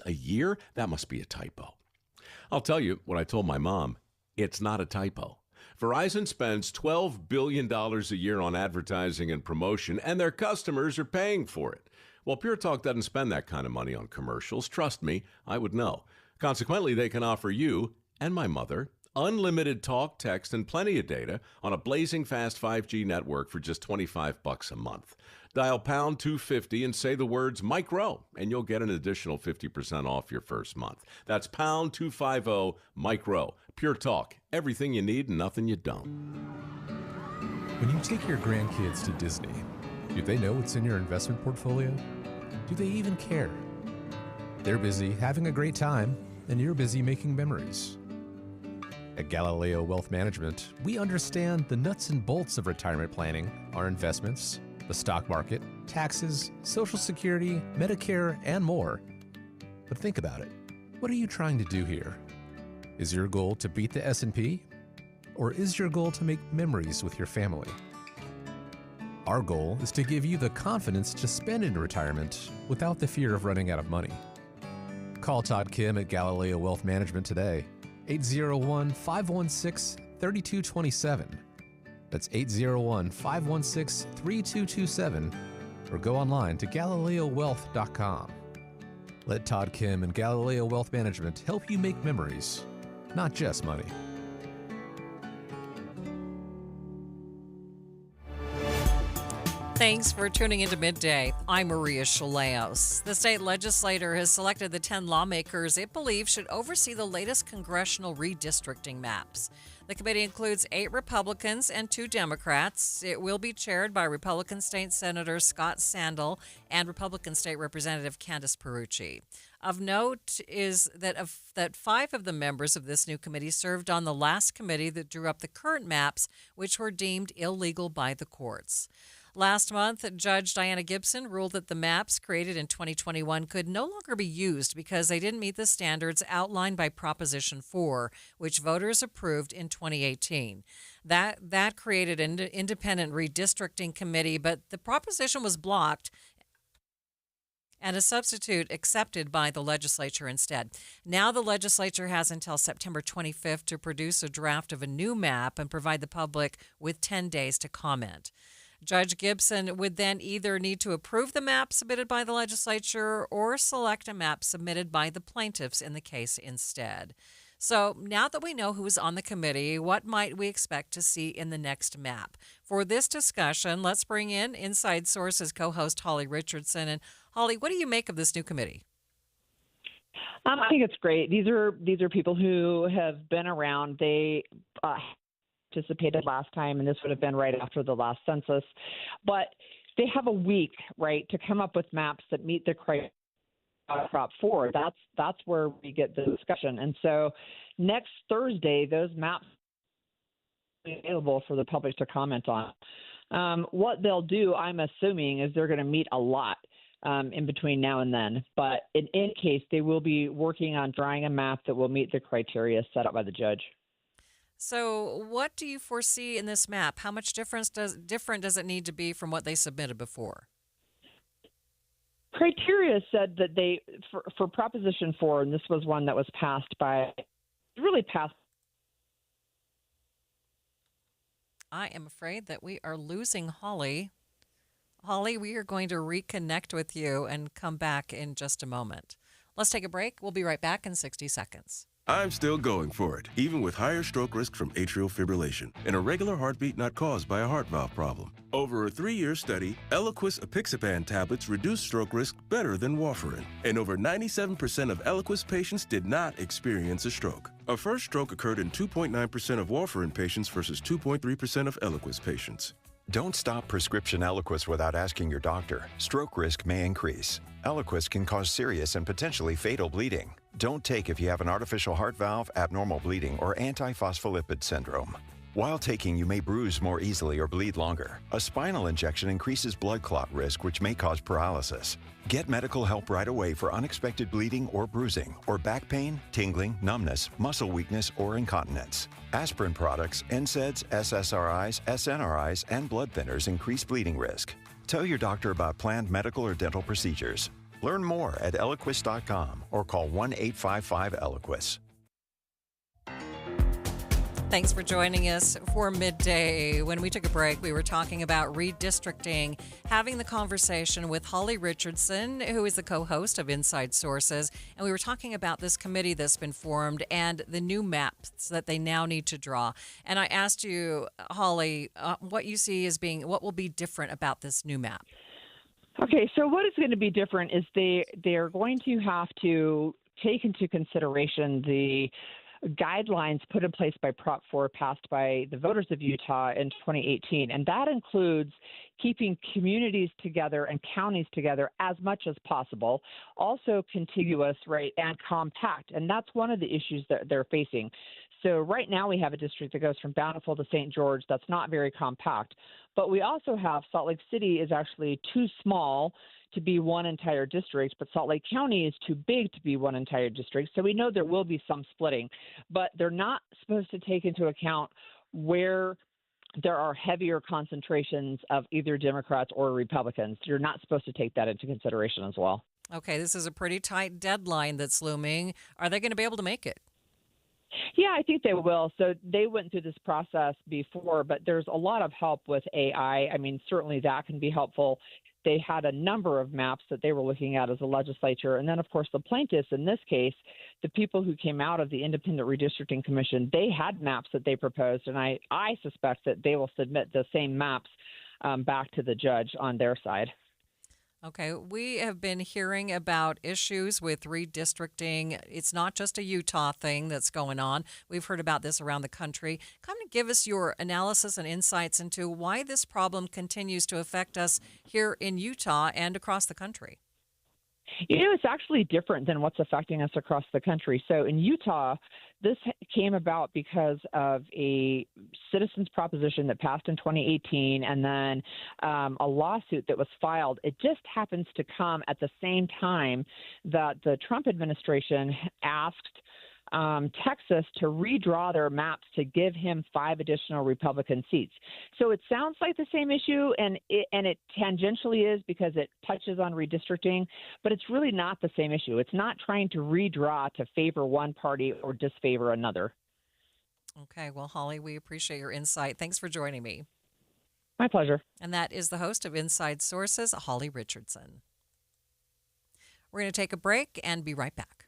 a year? That must be a typo. I'll tell you what I told my mom. It's not a typo. Verizon spends $12 billion a year on advertising and promotion, and their customers are paying for it. Well, Pure Talk doesn't spend that kind of money on commercials. Trust me, I would know. Consequently, they can offer you and my mother unlimited talk, text, and plenty of data on a blazing fast 5G network for just $25 a month. Dial pound 250 and say the words Mike Rowe, and you'll get an additional 50% off your first month. That's pound 250 Mike Rowe. Pure Talk, everything you need and nothing you don't. When you take your grandkids to Disney, do they know what's in your investment portfolio? Do they even care? They're busy having a great time, and you're busy making memories. At Galileo Wealth Management, we understand the nuts and bolts of retirement planning, our investments, the stock market, taxes, Social Security, Medicare, and more. But think about it. What are you trying to do here? Is your goal to beat the S&P? Or is your goal to make memories with your family? Our goal is to give you the confidence to spend in retirement without the fear of running out of money. Call Todd Kim at Galileo Wealth Management today, 801-516-3227. That's 801-516-3227, or go online to GalileoWealth.com. Let Todd Kim and Galileo Wealth Management help you make memories, not just money. Thanks for tuning into Midday. I'm Maria Shilaos. The state legislature has selected the 10 lawmakers it believes should oversee the latest congressional redistricting maps. The committee includes 8 Republicans and 2 Democrats. It will be chaired by Republican State Senator Scott Sandell and Republican State Representative Candace Perucci. Of note is that 5 of the members of this new committee served on the last committee that drew up the current maps, which were deemed illegal by the courts. Last month, Judge Diana Gibson ruled that the maps created in 2021 could no longer be used because they didn't meet the standards outlined by Proposition 4, which voters approved in 2018. That created an independent redistricting committee, but the proposition was blocked and a substitute accepted by the legislature instead. Now the legislature has until September 25th to produce a draft of a new map and provide the public with 10 days to comment. Judge Gibson would then either need to approve the map submitted by the legislature or select a map submitted by the plaintiffs in the case instead. So now that we know who is on the committee, what might we expect to see in the next map? For this discussion, let's bring in Inside Sources co-host Holly Richardson. And Holly, what do you make of this new committee? I think it's great. These are people who have been around. They participated last time, and this would have been right after the last census. But they have a week, right, to come up with maps that meet the criteria of Prop 4. That's where we get the discussion. And so next Thursday, those maps will be available for the public to comment on. What they'll do, I'm assuming, is they're going to meet a lot in between now and then. But in any case, they will be working on drawing a map that will meet the criteria set up by the judge. So what do you foresee in this map? How much different does it need to be from what they submitted before? Criteria said that they, for Proposition 4, and this was one that was passed. I am afraid that we are losing Holly. Holly, we are going to reconnect with you and come back in just a moment. Let's take a break. We'll be right back in 60 seconds. I'm still going for it, even with higher stroke risk from atrial fibrillation, an irregular heartbeat not caused by a heart valve problem. Over a 3-year study, Eliquis apixaban tablets reduce stroke risk better than warfarin, and over 97% of Eliquis patients did not experience a stroke. A first stroke occurred in 2.9% of warfarin patients versus 2.3% of Eliquis patients. Don't stop prescription Eliquis without asking your doctor. Stroke risk may increase. Eliquis can cause serious and potentially fatal bleeding. Don't take if you have an artificial heart valve, abnormal bleeding, or antiphospholipid syndrome. While taking, you may bruise more easily or bleed longer. A spinal injection increases blood clot risk, which may cause paralysis. Get medical help right away for unexpected bleeding or bruising, or back pain, tingling, numbness, muscle weakness, or incontinence. Aspirin products, NSAIDs, SSRIs, SNRIs, and blood thinners increase bleeding risk. Tell your doctor about planned medical or dental procedures. Learn more at Eliquis.com or call 1-855-ELIQUIS. Thanks for joining us for Midday. When we took a break, we were talking about redistricting, having the conversation with Holly Richardson, who is the co-host of Inside Sources, and we were talking about this committee that's been formed and the new maps that they now need to draw. And I asked you, Holly, what you see as being, what will be different about this new map? Okay, so what is going to be different is they are going to have to take into consideration the guidelines put in place by Prop 4 passed by the voters of Utah in 2018. And that includes keeping communities together and counties together as much as possible, also contiguous, right, and compact. And that's one of the issues that they're facing. So right now we have a district that goes from Bountiful to St. George that's not very compact. But we also have Salt Lake City is actually too small to be one entire district, but Salt Lake County is too big to be one entire district. So we know there will be some splitting, but they're not supposed to take into account where there are heavier concentrations of either Democrats or Republicans. You're not supposed to take that into consideration as well. Okay, this is a pretty tight deadline that's looming. Are they going to be able to make it? Yeah, I think they will. So they went through this process before, but there's a lot of help with AI. I mean, certainly that can be helpful. They had a number of maps that they were looking at as a legislature. And then, of course, the plaintiffs, in this case, the people who came out of the Independent Redistricting Commission, they had maps that they proposed. And I suspect that they will submit the same maps back to the judge on their side. Okay, we have been hearing about issues with redistricting. It's not just a Utah thing that's going on. We've heard about this around the country. Kind of give us your analysis and insights into why this problem continues to affect us here in Utah and across the country. It's actually different than what's affecting us across the country. So in Utah, this came about because of a citizens proposition that passed in 2018 and then a lawsuit that was filed. It just happens to come at the same time that the Trump administration asked Texas to redraw their maps to give him 5 additional Republican seats. So it sounds like the same issue, and it tangentially is because it touches on redistricting, but it's really not the same issue. It's not trying to redraw to favor one party or disfavor another. Okay, well, Holly, we appreciate your insight. Thanks for joining me. My pleasure. And that is the host of Inside Sources, Holly Richardson. We're going to take a break and be right back.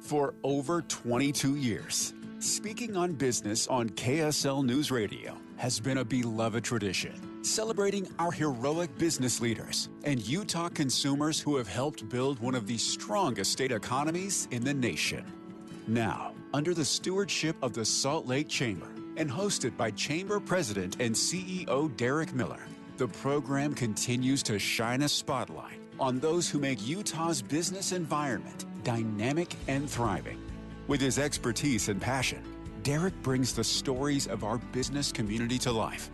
For over 22 years, speaking on business on KSL News Radio has been a beloved tradition, celebrating our heroic business leaders and Utah consumers who have helped build one of the strongest state economies in the nation. Now, under the stewardship of the Salt Lake Chamber and hosted by Chamber President and CEO Derek Miller, the program continues to shine a spotlight on those who make Utah's business environment dynamic and thriving. With his expertise and passion, Derek brings the stories of our business community to life.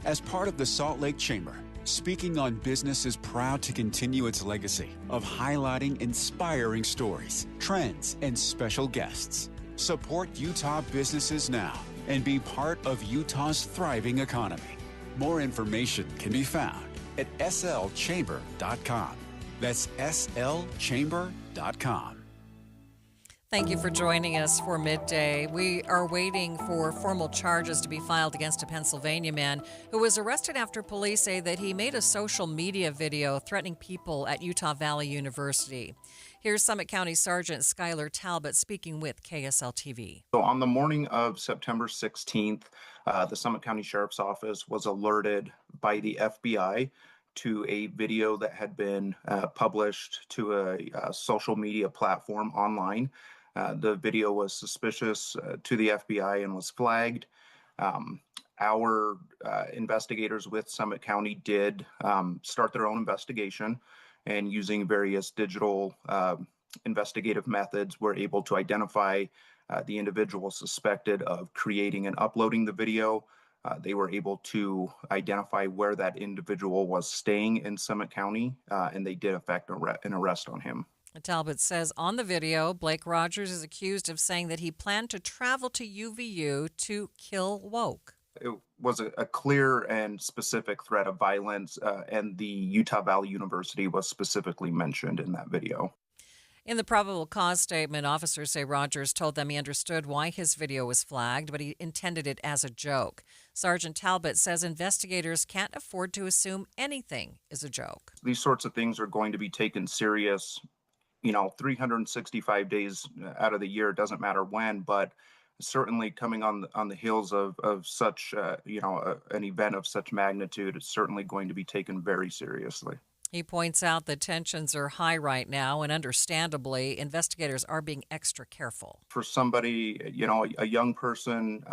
As part of the Salt Lake Chamber, Speaking on Business is proud to continue its legacy of highlighting inspiring stories, trends, and special guests. Support Utah businesses now and be part of Utah's thriving economy. More information can be found at slchamber.com. That's slchamber.com. Thank you for joining us for Midday. We are waiting for formal charges to be filed against a Pennsylvania man who was arrested after police say that he made a social media video threatening people at Utah Valley University. Here's Summit County Sergeant Skylar Talbot speaking with KSL TV. So on the morning of September 16th, the Summit County Sheriff's Office was alerted by the FBI to a video that had been published to a social media platform online. The video was suspicious to the FBI and was flagged. Our investigators with Summit County did start their own investigation, and using various digital investigative methods, were able to identify the individual suspected of creating and uploading the video. They were able to identify where that individual was staying in Summit County, and they did effect an arrest on him. Talbot says on the video, Blake Rogers is accused of saying that he planned to travel to UVU to kill woke. It was a clear and specific threat of violence, and the Utah Valley University was specifically mentioned in that video. In the probable cause statement, officers say Rogers told them he understood why his video was flagged, but he intended it as a joke. Sergeant Talbot says investigators can't afford to assume anything is a joke. These sorts of things are going to be taken serious, 365 days out of the year. It doesn't matter when, but certainly coming on the heels of such, an event of such magnitude, it's certainly going to be taken very seriously. He points out that tensions are high right now, and understandably, investigators are being extra careful. For somebody, a young person,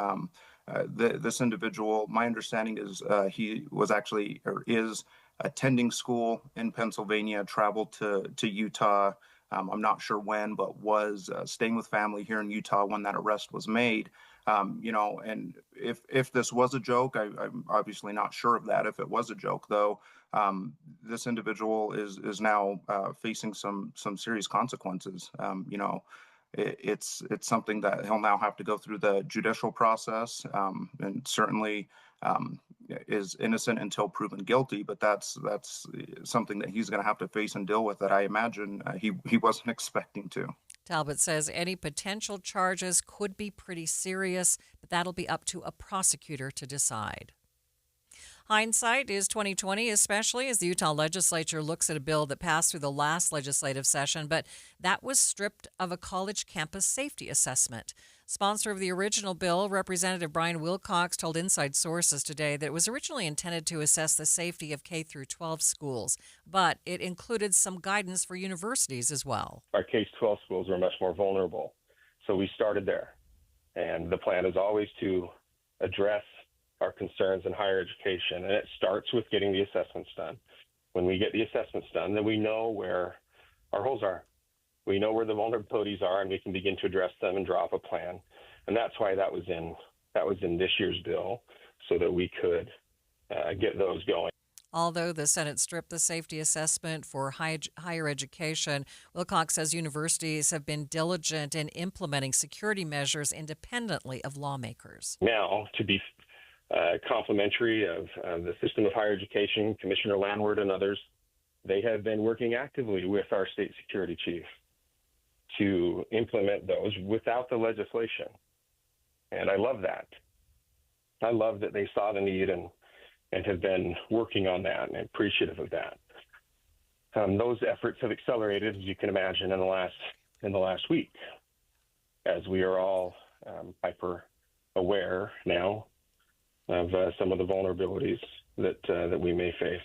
this individual, my understanding is he was actually or is attending school in Pennsylvania, traveled to Utah. I'm not sure when, but was staying with family here in Utah when that arrest was made. And if this was a joke, I'm obviously not sure of that. If it was a joke, though, this individual is now facing some serious consequences. It's something that he'll now have to go through the judicial process, and certainly is innocent until proven guilty. But that's something that he's going to have to face and deal with that I imagine he wasn't expecting to. Talbot says any potential charges could be pretty serious, but that'll be up to a prosecutor to decide. Hindsight is 2020, especially as the Utah legislature looks at a bill that passed through the last legislative session, but that was stripped of a college campus safety assessment. Sponsor of the original bill, Representative Brian Wilcox, told Inside Sources today that it was originally intended to assess the safety of K through 12 schools, but it included some guidance for universities as well. Our K-12 schools are much more vulnerable, so we started there. And the plan is always to address our concerns in higher education, and it starts with getting the assessments done. When we get the assessments done, then we know where our holes are. We know where the vulnerabilities are, and we can begin to address them and draw up a plan. And that's why that was in this year's bill, so that we could get those going. Although the Senate stripped the safety assessment for higher education, Wilcox says universities have been diligent in implementing security measures independently of lawmakers. Now, to be complimentary of the system of higher education, Commissioner Landward and others, they have been working actively with our state security chief to implement those without the legislation. And I love that. I love that they saw the need and have been working on that and appreciative of that. Those efforts have accelerated, as you can imagine, in the last week, as we are all hyper aware now of some of the vulnerabilities that we may face.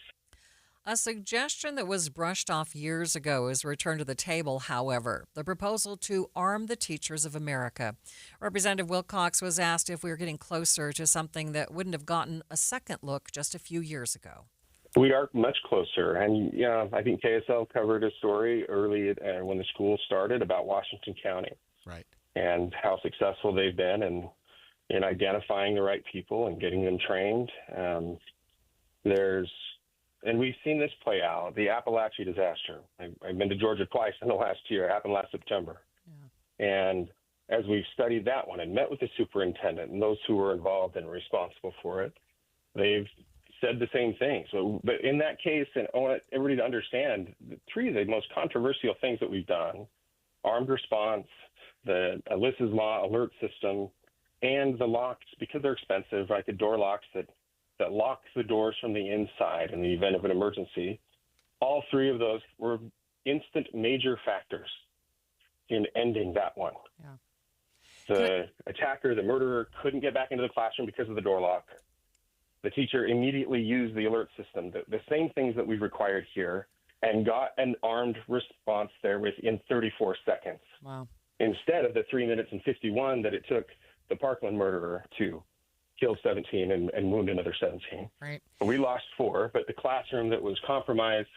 A suggestion that was brushed off years ago is returned to the table, however, the proposal to arm the teachers of America. Representative Wilcox was asked if we were getting closer to something that wouldn't have gotten a second look just a few years ago. We are much closer. And I think KSL covered a story early when the school started about Washington County. Right. And how successful they've been in identifying the right people and getting them trained. And we've seen this play out, the Appalachia disaster. I've been to Georgia twice in the last year. It happened last September. Yeah. And as we've studied that one and met with the superintendent and those who were involved and responsible for it, they've said the same thing. But in that case, and I want everybody to understand, three of the most controversial things that we've done, armed response, the Alyssa's Law alert system, and the locks, because they're expensive, like the door locks that lock the doors from the inside in the event of an emergency. All three of those were instant major factors in ending that one. Yeah. The attacker, the murderer, couldn't get back into the classroom because of the door lock. The teacher immediately used the alert system, the same things that we required here, and got an armed response there within 34 seconds. Wow. Instead of the 3 minutes and 51 that it took the Parkland murderer to kill 17 and wound another 17. Right. We lost 4, but the classroom that was compromised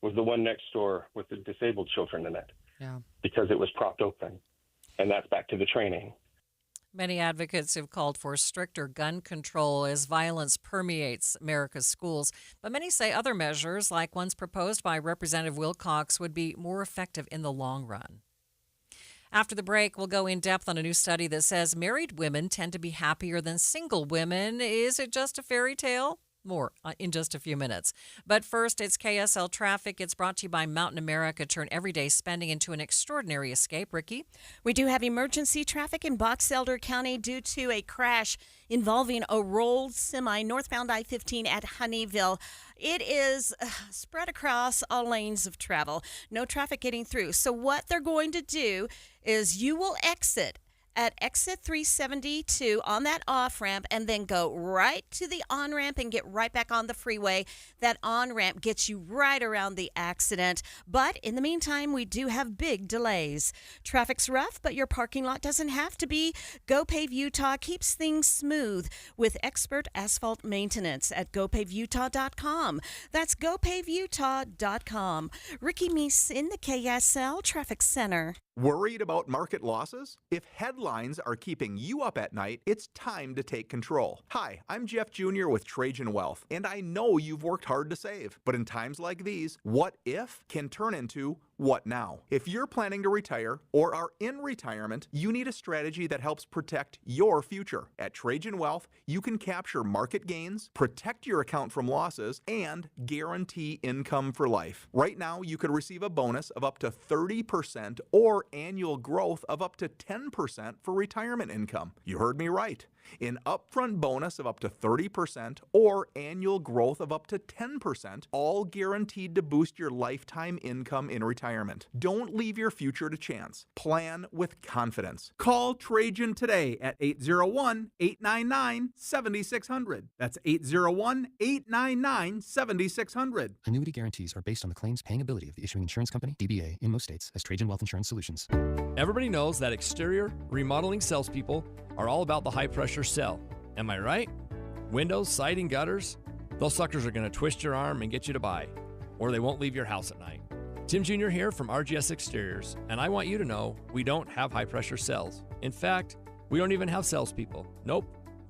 was the one next door with the disabled children in it. Yeah. Because it was propped open. And that's back to the training. Many advocates have called for stricter gun control as violence permeates America's schools. But many say other measures, like ones proposed by Representative Wilcox, would be more effective in the long run. After the break, we'll go in depth on a new study that says married women tend to be happier than single women. Is it just a fairy tale? More in just a few minutes. But first, it's KSL Traffic. It's brought to you by Mountain America. Turn everyday spending into an extraordinary escape. Ricky? We do have emergency traffic in Box Elder County due to a crash involving a rolled semi northbound I-15 at Honeyville. It is spread across all lanes of travel. No traffic getting through. So what they're going to do is you will exit at exit 372 on that off-ramp and then go right to the on-ramp and get right back on the freeway. That on-ramp gets you right around the accident. But in the meantime, we do have big delays. Traffic's rough, but your parking lot doesn't have to be. GoPave Utah keeps things smooth with expert asphalt maintenance at GoPaveUtah.com. That's GoPaveUtah.com. Ricky Meese in the KSL Traffic Center. Worried about market losses? If headlines are keeping you up at night, it's time to take control. Hi, I'm Jeff Jr. with Trajan Wealth, and I know you've worked hard to save. But in times like these, what if can turn into what now? If you're planning to retire or are in retirement, you need a strategy that helps protect your future. At Trajan Wealth, you can capture market gains, protect your account from losses, and guarantee income for life. Right now, you could receive a bonus of up to 30% or annual growth of up to 10% for retirement income. You heard me right. An upfront bonus of up to 30% or annual growth of up to 10%, all guaranteed to boost your lifetime income in retirement. Don't leave your future to chance. Plan with confidence. Call Trajan today at 801-899-7600. That's 801-899-7600. Annuity guarantees are based on the claims paying ability of the issuing insurance company, DBA, in most states as Trajan Wealth Insurance Solutions. Everybody knows that exterior remodeling salespeople are all about the high-pressure sell. Am I right? Windows, siding, gutters, those suckers are going to twist your arm and get you to buy, or they won't leave your house at night. Tim Jr. here from RGS Exteriors, and I want you to know we don't have high-pressure sells. In fact, we don't even have salespeople. Nope,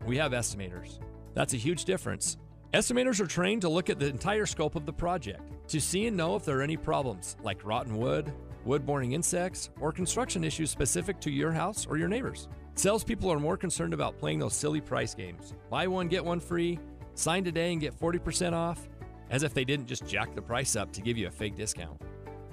we have estimators. That's a huge difference. Estimators are trained to look at the entire scope of the project, to see and know if there are any problems, like rotten wood, wood-borne insects, or construction issues specific to your house or your neighbors. Salespeople are more concerned about playing those silly price games. Buy one, get one free, sign today and get 40% off, as if they didn't just jack the price up to give you a fake discount.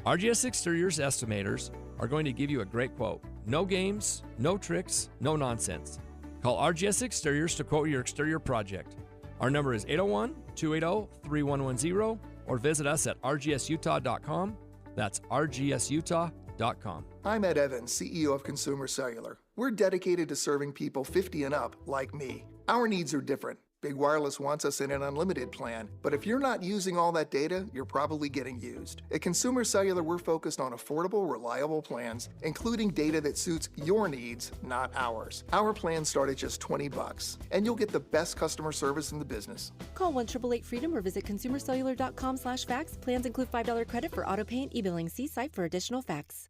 RGS Exteriors estimators are going to give you a great quote. No games, no tricks, no nonsense. Call RGS Exteriors to quote your exterior project. Our number is 801-280-3110 or visit us at rgsutah.com. That's rgsutah.com. I'm Ed Evans, CEO of Consumer Cellular. We're dedicated to serving people 50 and up like me. Our needs are different. Big Wireless wants us in an unlimited plan, but if you're not using all that data, you're probably getting used. At Consumer Cellular, we're focused on affordable, reliable plans, including data that suits your needs, not ours. Our plans start at just $20, and you'll get the best customer service in the business. Call 1-888-FREEDOM or visit consumercellular.com/facts. Plans include $5 credit for auto pay and e-billing. See site for additional facts.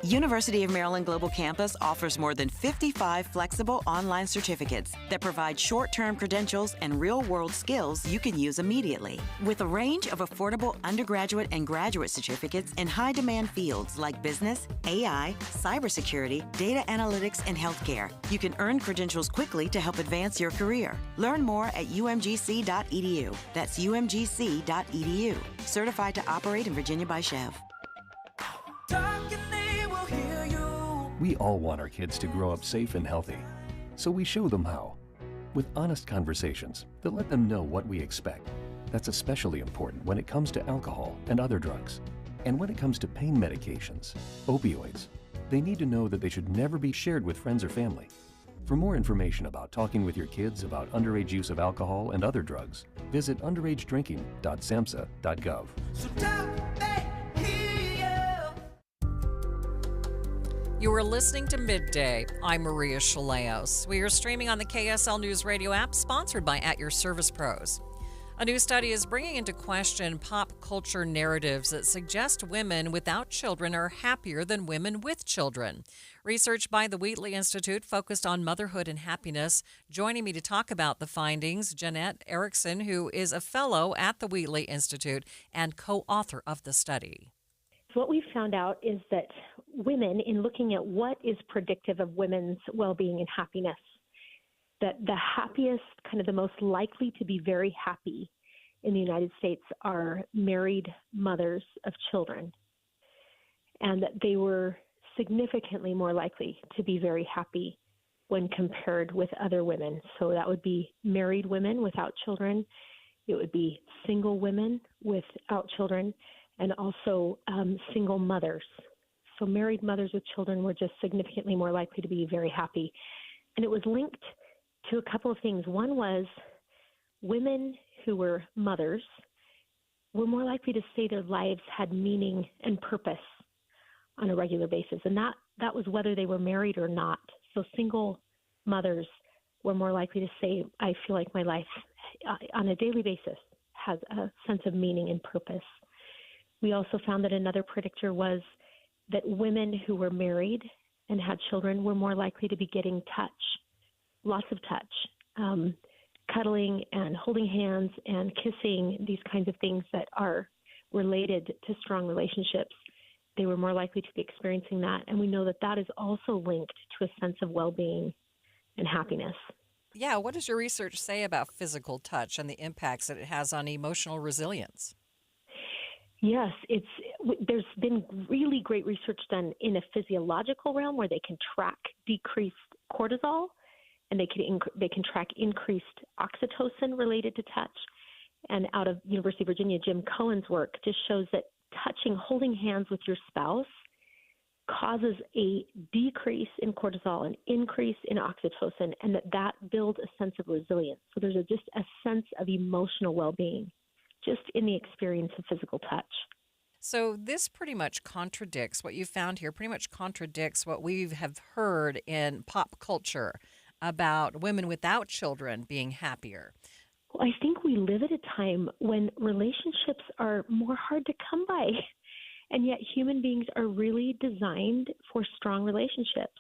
University of Maryland Global Campus offers more than 55 flexible online certificates that provide short-term credentials and real-world skills you can use immediately. With a range of affordable undergraduate and graduate certificates in high-demand fields like business, AI, cybersecurity, data analytics, and healthcare, you can earn credentials quickly to help advance your career. Learn more at umgc.edu. That's umgc.edu. Certified to operate in Virginia by Chev. We all want our kids to grow up safe and healthy, so we show them how. With honest conversations that let them know what we expect. That's especially important when it comes to alcohol and other drugs. And when it comes to pain medications, opioids, they need to know that they should never be shared with friends or family. For more information about talking with your kids about underage use of alcohol and other drugs, visit underagedrinking.samhsa.gov. You are listening to Midday. I'm Maria Shilaos. We are streaming on the KSL News Radio app, sponsored by At Your Service Pros. A new study is bringing into question pop culture narratives that suggest women without children are happier than women with children. Research by the Wheatley Institute focused on motherhood and happiness. Joining me to talk about the findings, Jeanette Erickson, who is a fellow at the Wheatley Institute and co-author of the study. What we've found out is that women, in looking at what is predictive of women's well-being and happiness, that the happiest, kind of the most likely to be very happy in the United States are married mothers of children, and that they were significantly more likely to be very happy when compared with other women. So that would be married women without children, it would be single women without children, and also single mothers. So married mothers with children were just significantly more likely to be very happy. And it was linked to a couple of things. One was women who were mothers were more likely to say their lives had meaning and purpose on a regular basis. And that was whether they were married or not. So single mothers were more likely to say, I feel like my life on a daily basis has a sense of meaning and purpose. We also found that another predictor was that women who were married and had children were more likely to be getting touch, lots of touch, cuddling and holding hands and kissing, these kinds of things that are related to strong relationships. They were more likely to be experiencing that. And we know that that is also linked to a sense of well-being and happiness. Yeah, what does your research say about physical touch and the impacts that it has on emotional resilience? Yes, there's been really great research done in a physiological realm where they can track decreased cortisol and they can track increased oxytocin related to touch. And out of University of Virginia, Jim Cohen's work just shows that holding hands with your spouse causes a decrease in cortisol, an increase in oxytocin, and that builds a sense of resilience. So there's just a sense of emotional well-being just in the experience of physical touch. So this pretty much contradicts what you found here, pretty much contradicts what we have heard in pop culture about women without children being happier. Well, I think we live at a time when relationships are more hard to come by. And yet human beings are really designed for strong relationships.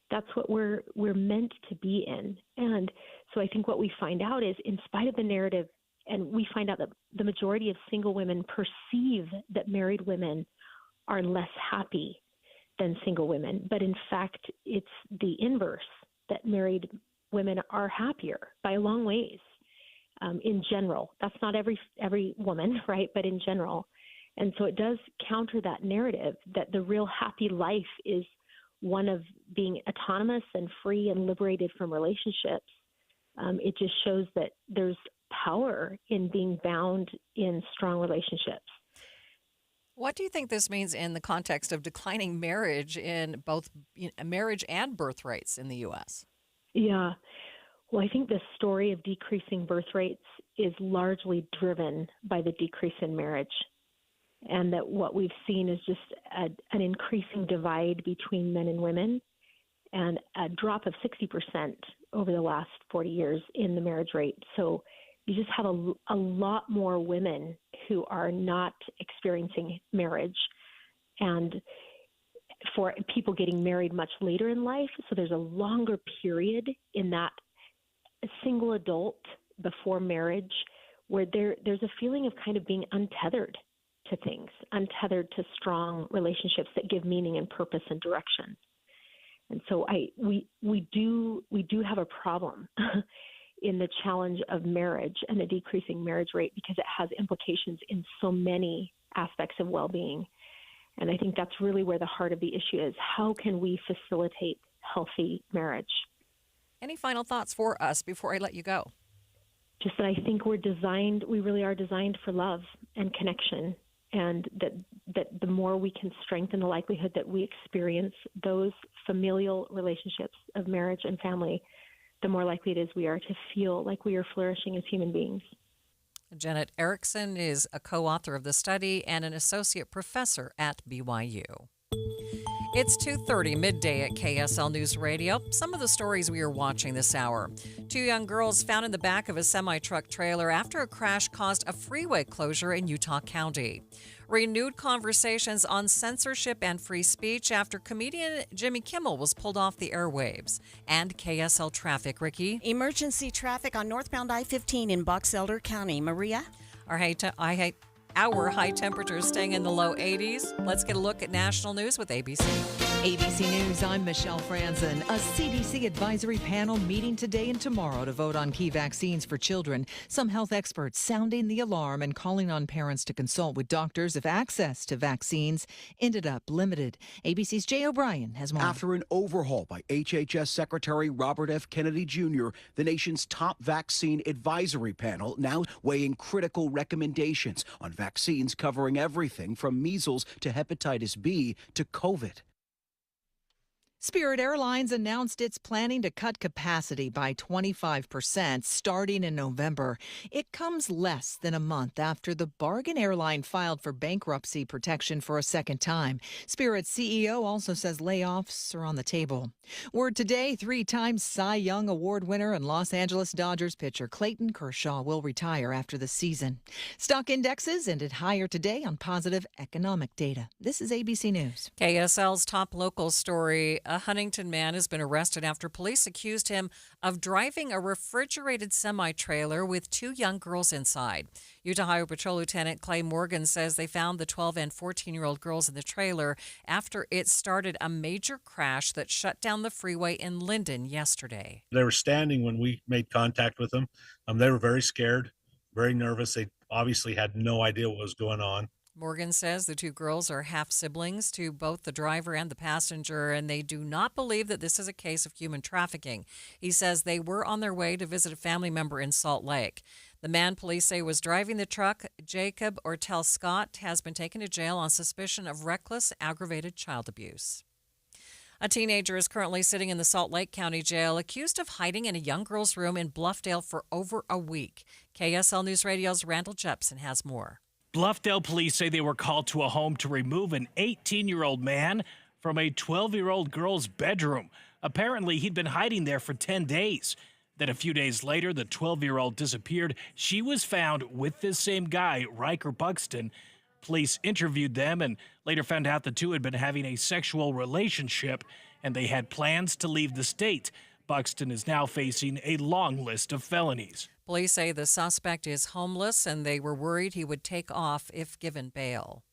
That's what we're meant to be in. And so I think what we find out is, in spite of the narrative, and we find out that the majority of single women perceive that married women are less happy than single women. But in fact, it's the inverse, that married women are happier by a long ways in general. That's not every woman, right? But in general. And so it does counter that narrative that the real happy life is one of being autonomous and free and liberated from relationships. It just shows that there's power in being bound in strong relationships. What do you think this means in the context of declining marriage in both marriage and birth rates in the U.S.? Yeah. Well, I think the story of decreasing birth rates is largely driven by the decrease in marriage. And that what we've seen is just an increasing divide between men and women, and a drop of 60% over the last 40 years in the marriage rate. So you just have a lot more women who are not experiencing marriage, and for people getting married much later in life. So there's a longer period in that single adult before marriage where there's a feeling of kind of being untethered to things, untethered to strong relationships that give meaning and purpose and direction. And so we do have a problem in the challenge of marriage and the decreasing marriage rate, because it has implications in so many aspects of well-being. And I think that's really where the heart of the issue is. How can we facilitate healthy marriage? Any final thoughts for us before I let you go? Just that I think we really are designed for love and connection, and that the more we can strengthen the likelihood that we experience those familial relationships of marriage and family, the more likely it is we are to feel like we are flourishing as human beings. Janet Erickson is a co-author of the study and an associate professor at BYU. It's 2:30 midday at KSL News Radio. Some of the stories we are watching this hour. 2 young girls found in the back of a semi-truck trailer after a crash caused a freeway closure in Utah County. Renewed conversations on censorship and free speech after comedian Jimmy Kimmel was pulled off the airwaves. And KSL traffic, Ricky. Emergency traffic on northbound I-15 in Box Elder County. Maria? Our high temperatures staying in the low 80s. Let's get a look at national news with ABC. ABC News, I'm Michelle Franzen. A CDC advisory panel meeting today and tomorrow to vote on key vaccines for children. Some health experts sounding the alarm and calling on parents to consult with doctors if access to vaccines ended up limited. ABC's Jay O'Brien has more. After an overhaul by HHS Secretary Robert F. Kennedy Jr., the nation's top vaccine advisory panel now weighing critical recommendations on vaccines covering everything from measles to hepatitis B to COVID. Spirit Airlines announced it's planning to cut capacity by 25% starting in November. It comes less than a month after the bargain airline filed for bankruptcy protection for a second time. Spirit's CEO also says layoffs are on the table. Word today, 3-time Cy Young Award winner and Los Angeles Dodgers pitcher Clayton Kershaw will retire after the season. Stock indexes ended higher today on positive economic data. This is ABC News. KSL's top local story. A Huntington man has been arrested after police accused him of driving a refrigerated semi-trailer with 2 young girls inside. Utah Highway Patrol Lieutenant Clay Morgan says they found the 12 and 14-year-old girls in the trailer after it started a major crash that shut down the freeway in Linden yesterday. They were standing when we made contact with them. They were very scared, very nervous. They obviously had no idea what was going on. Morgan says the two girls are half-siblings to both the driver and the passenger, and they do not believe that this is a case of human trafficking. He says they were on their way to visit a family member in Salt Lake. The man police say was driving the truck, Jacob Ortel Scott, has been taken to jail on suspicion of reckless, aggravated child abuse. A teenager is currently sitting in the Salt Lake County Jail accused of hiding in a young girl's room in Bluffdale for over a week. KSL News Radio's Randall Jepson has more. Bluffdale police say they were called to a home to remove an 18-year-old man from a 12-year-old girl's bedroom. Apparently, he'd been hiding there for 10 days. Then a few days later, the 12-year-old disappeared. She was found with this same guy, Riker Buxton. Police interviewed them and later found out the two had been having a sexual relationship and they had plans to leave the state. Buxton is now facing a long list of felonies. Police say the suspect is homeless and they were worried he would take off if given bail.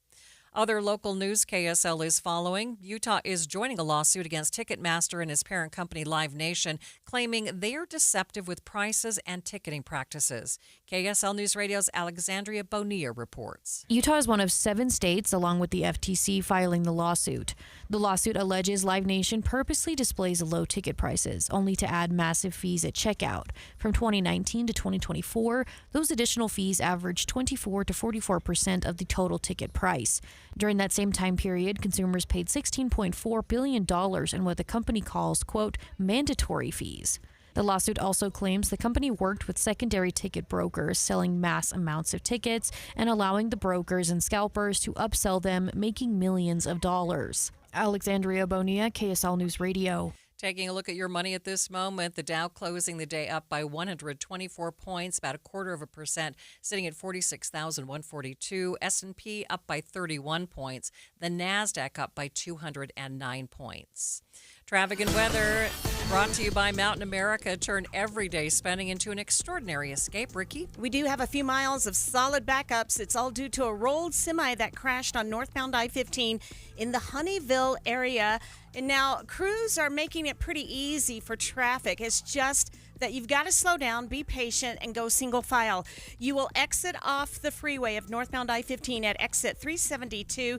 Other local news KSL is following. Utah is joining a lawsuit against Ticketmaster and his parent company Live Nation, claiming they are deceptive with prices and ticketing practices. KSL News Radio's Alexandria Bonilla reports. Utah is one of 7 states, along with the FTC, filing the lawsuit. The lawsuit alleges Live Nation purposely displays low ticket prices, only to add massive fees at checkout. From 2019 to 2024, those additional fees averaged 24 to 44% of the total ticket price. During that same time period, consumers paid $16.4 billion in what the company calls, quote, mandatory fees. The lawsuit also claims the company worked with secondary ticket brokers, selling mass amounts of tickets and allowing the brokers and scalpers to upsell them, making millions of dollars. Alexandria Bonilla, KSL News Radio. Taking a look at your money at this moment, the Dow closing the day up by 124 points, about 0.25%, sitting at 46,142. S&P up by 31 points. The NASDAQ up by 209 points. Traffic and weather brought to you by Mountain America. Turn everyday spending into an extraordinary escape. Ricky? We do have a few miles of solid backups. It's all due to a rolled semi that crashed on northbound I-15 in the Honeyville area. And now crews are making it pretty easy for traffic. It's just that you've got to slow down, be patient, and go single file. You will exit off the freeway of northbound I-15 at exit 372.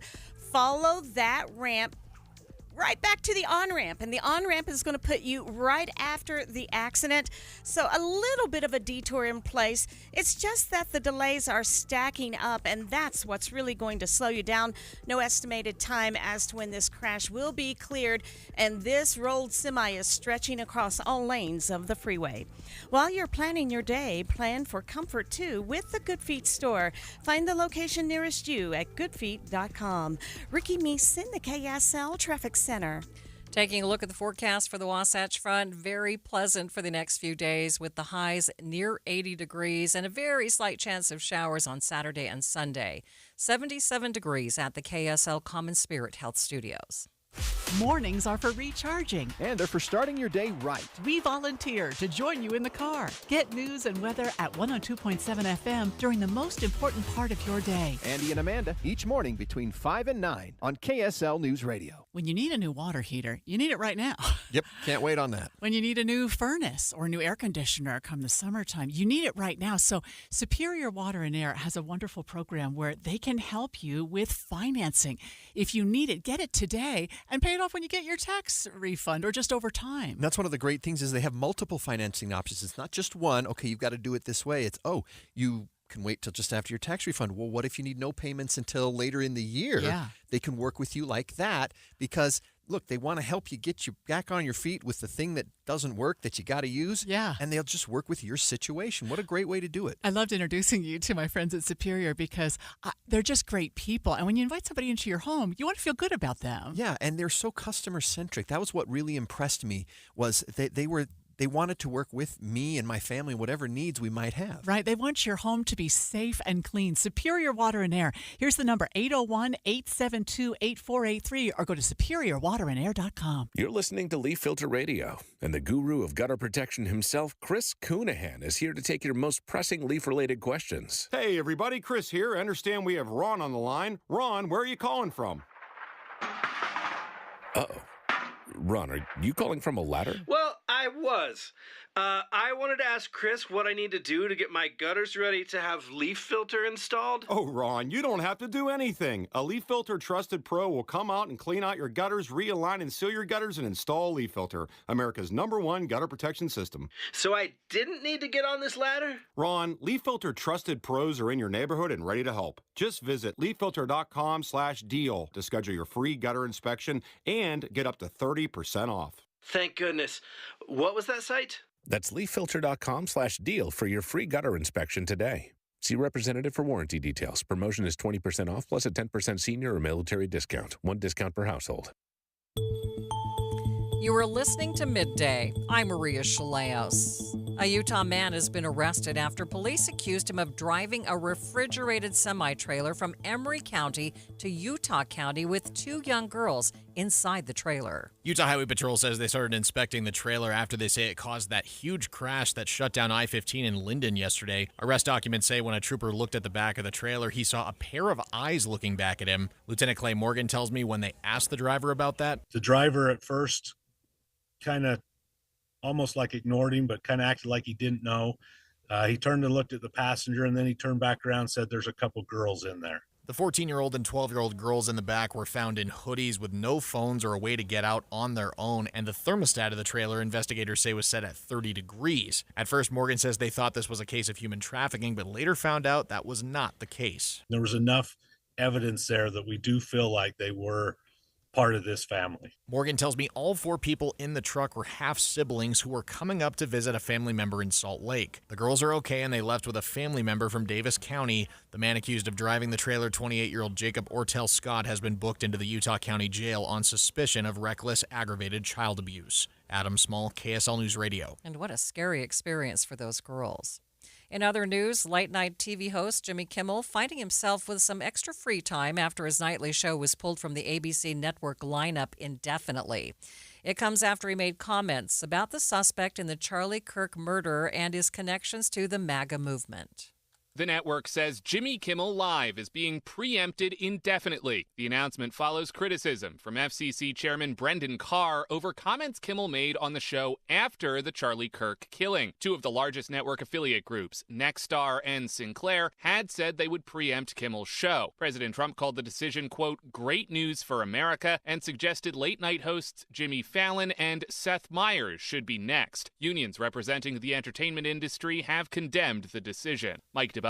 Follow that ramp right back to the on-ramp, and the on-ramp is going to put you right after the accident. So a little bit of a detour in place. It's just that the delays are stacking up, and that's what's really going to slow you down. No estimated time as to when this crash will be cleared, and this rolled semi is stretching across all lanes of the freeway. While you're planning your day, plan for comfort too with the Good Feet store. Find the location nearest you at goodfeet.com. Ricky Meese in the KSL Traffic Center. Taking a look at the forecast for the Wasatch Front, very pleasant for the next few days with the highs near 80 degrees and a very slight chance of showers on Saturday and Sunday. 77 degrees at the KSL Common Spirit Health Studios. Mornings are for recharging. And they're for starting your day right. We volunteer to join you in the car. Get news and weather at 102.7 FM during the most important part of your day. Andy and Amanda, each morning between 5 and 9 on KSL News Radio. When you need a new water heater, you need it right now. Yep, can't wait on that. When you need a new furnace or a new air conditioner come the summertime, you need it right now. So Superior Water and Air has a wonderful program where they can help you with financing. If you need it, get it today and pay it off when you get your tax refund or just over time. And that's one of the great things is they have multiple financing options. It's not just one, okay, you've got to do it this way. It's, you can wait till just after your tax refund. Well, what if you need no payments until later in the year? Yeah. They can work with you like that because, look, they want to help you get you back on your feet with the thing that doesn't work that you got to use. Yeah. And they'll just work with your situation. What a great way to do it. I loved introducing you to my friends at Superior because they're just great people. And when you invite somebody into your home, you want to feel good about them. Yeah, and they're so customer-centric. That was what really impressed me was they wanted to work with me and my family and whatever needs we might have. Right. They want your home to be safe and clean. Superior Water and Air. Here's the number, 801-872-8483, or go to superiorwaterandair.com. You're listening to Leaf Filter Radio, and the guru of gutter protection himself, Chris Coonahan, is here to take your most pressing leaf-related questions. Hey, everybody. Chris here. I understand we have Ron on the line. Ron, where are you calling from? Uh-oh. Ron, are you calling from a ladder? Well, I was. I wanted to ask Chris what I need to do to get my gutters ready to have leaf filter installed. Oh, Ron, you don't have to do anything. A Leaf Filter Trusted Pro will come out and clean out your gutters, realign and seal your gutters, and install Leaf Filter, America's #1 gutter protection system. So I didn't need to get on this ladder? Ron, Leaf Filter Trusted Pros are in your neighborhood and ready to help. Just visit leaffilter.com/deal to schedule your free gutter inspection and get up to 30% off. Thank goodness. What was that site? That's leaffilter.com/deal for your free gutter inspection today. See representative for warranty details. Promotion is 20% off plus a 10% senior or military discount. One discount per household. You are listening to Midday. I'm Maria Shilaos. A Utah man has been arrested after police accused him of driving a refrigerated semi-trailer from Emery County to Utah County with 2 young girls inside the trailer. Utah Highway Patrol says they started inspecting the trailer after they say it caused that huge crash that shut down I-15 in Linden yesterday. Arrest documents say when a trooper looked at the back of the trailer, he saw a pair of eyes looking back at him. Lieutenant Clay Morgan tells me when they asked the driver about that, The driver at first kind of almost like ignored him, but kind of acted like he didn't know. He turned and looked at the passenger, and then he turned back around and said, "There's a couple girls in there." the 14-year-old and 12-year-old girls in the back were found in hoodies with no phones or a way to get out on their own, and the thermostat of the trailer, investigators say, was set at 30 degrees. At first, Morgan says they thought this was a case of human trafficking, but later found out that was not the case. There was enough evidence there that we do feel like they were part of this family. Morgan tells me all 4 people in the truck were half-siblings who were coming up to visit a family member in Salt Lake. The girls are okay, and they left with a family member from Davis County. The man accused of driving the trailer, 28-year-old Jacob Ortel Scott, has been booked into the Utah County Jail on suspicion of reckless, aggravated child abuse. Adam Small, KSL News Radio. And what a scary experience for those girls. In other news, late-night TV host Jimmy Kimmel finding himself with some extra free time after his nightly show was pulled from the ABC network lineup indefinitely. It comes after he made comments about the suspect in the Charlie Kirk murder and his connections to the MAGA movement. The network says Jimmy Kimmel Live is being preempted indefinitely. The announcement follows criticism from FCC Chairman Brendan Carr over comments Kimmel made on the show after the Charlie Kirk killing. 2 of the largest network affiliate groups, Nexstar and Sinclair, had said they would preempt Kimmel's show. President Trump called the decision, quote, great news for America, and suggested late-night hosts Jimmy Fallon and Seth Meyers should be next. Unions representing the entertainment industry have condemned the decision. Mike Dubusky,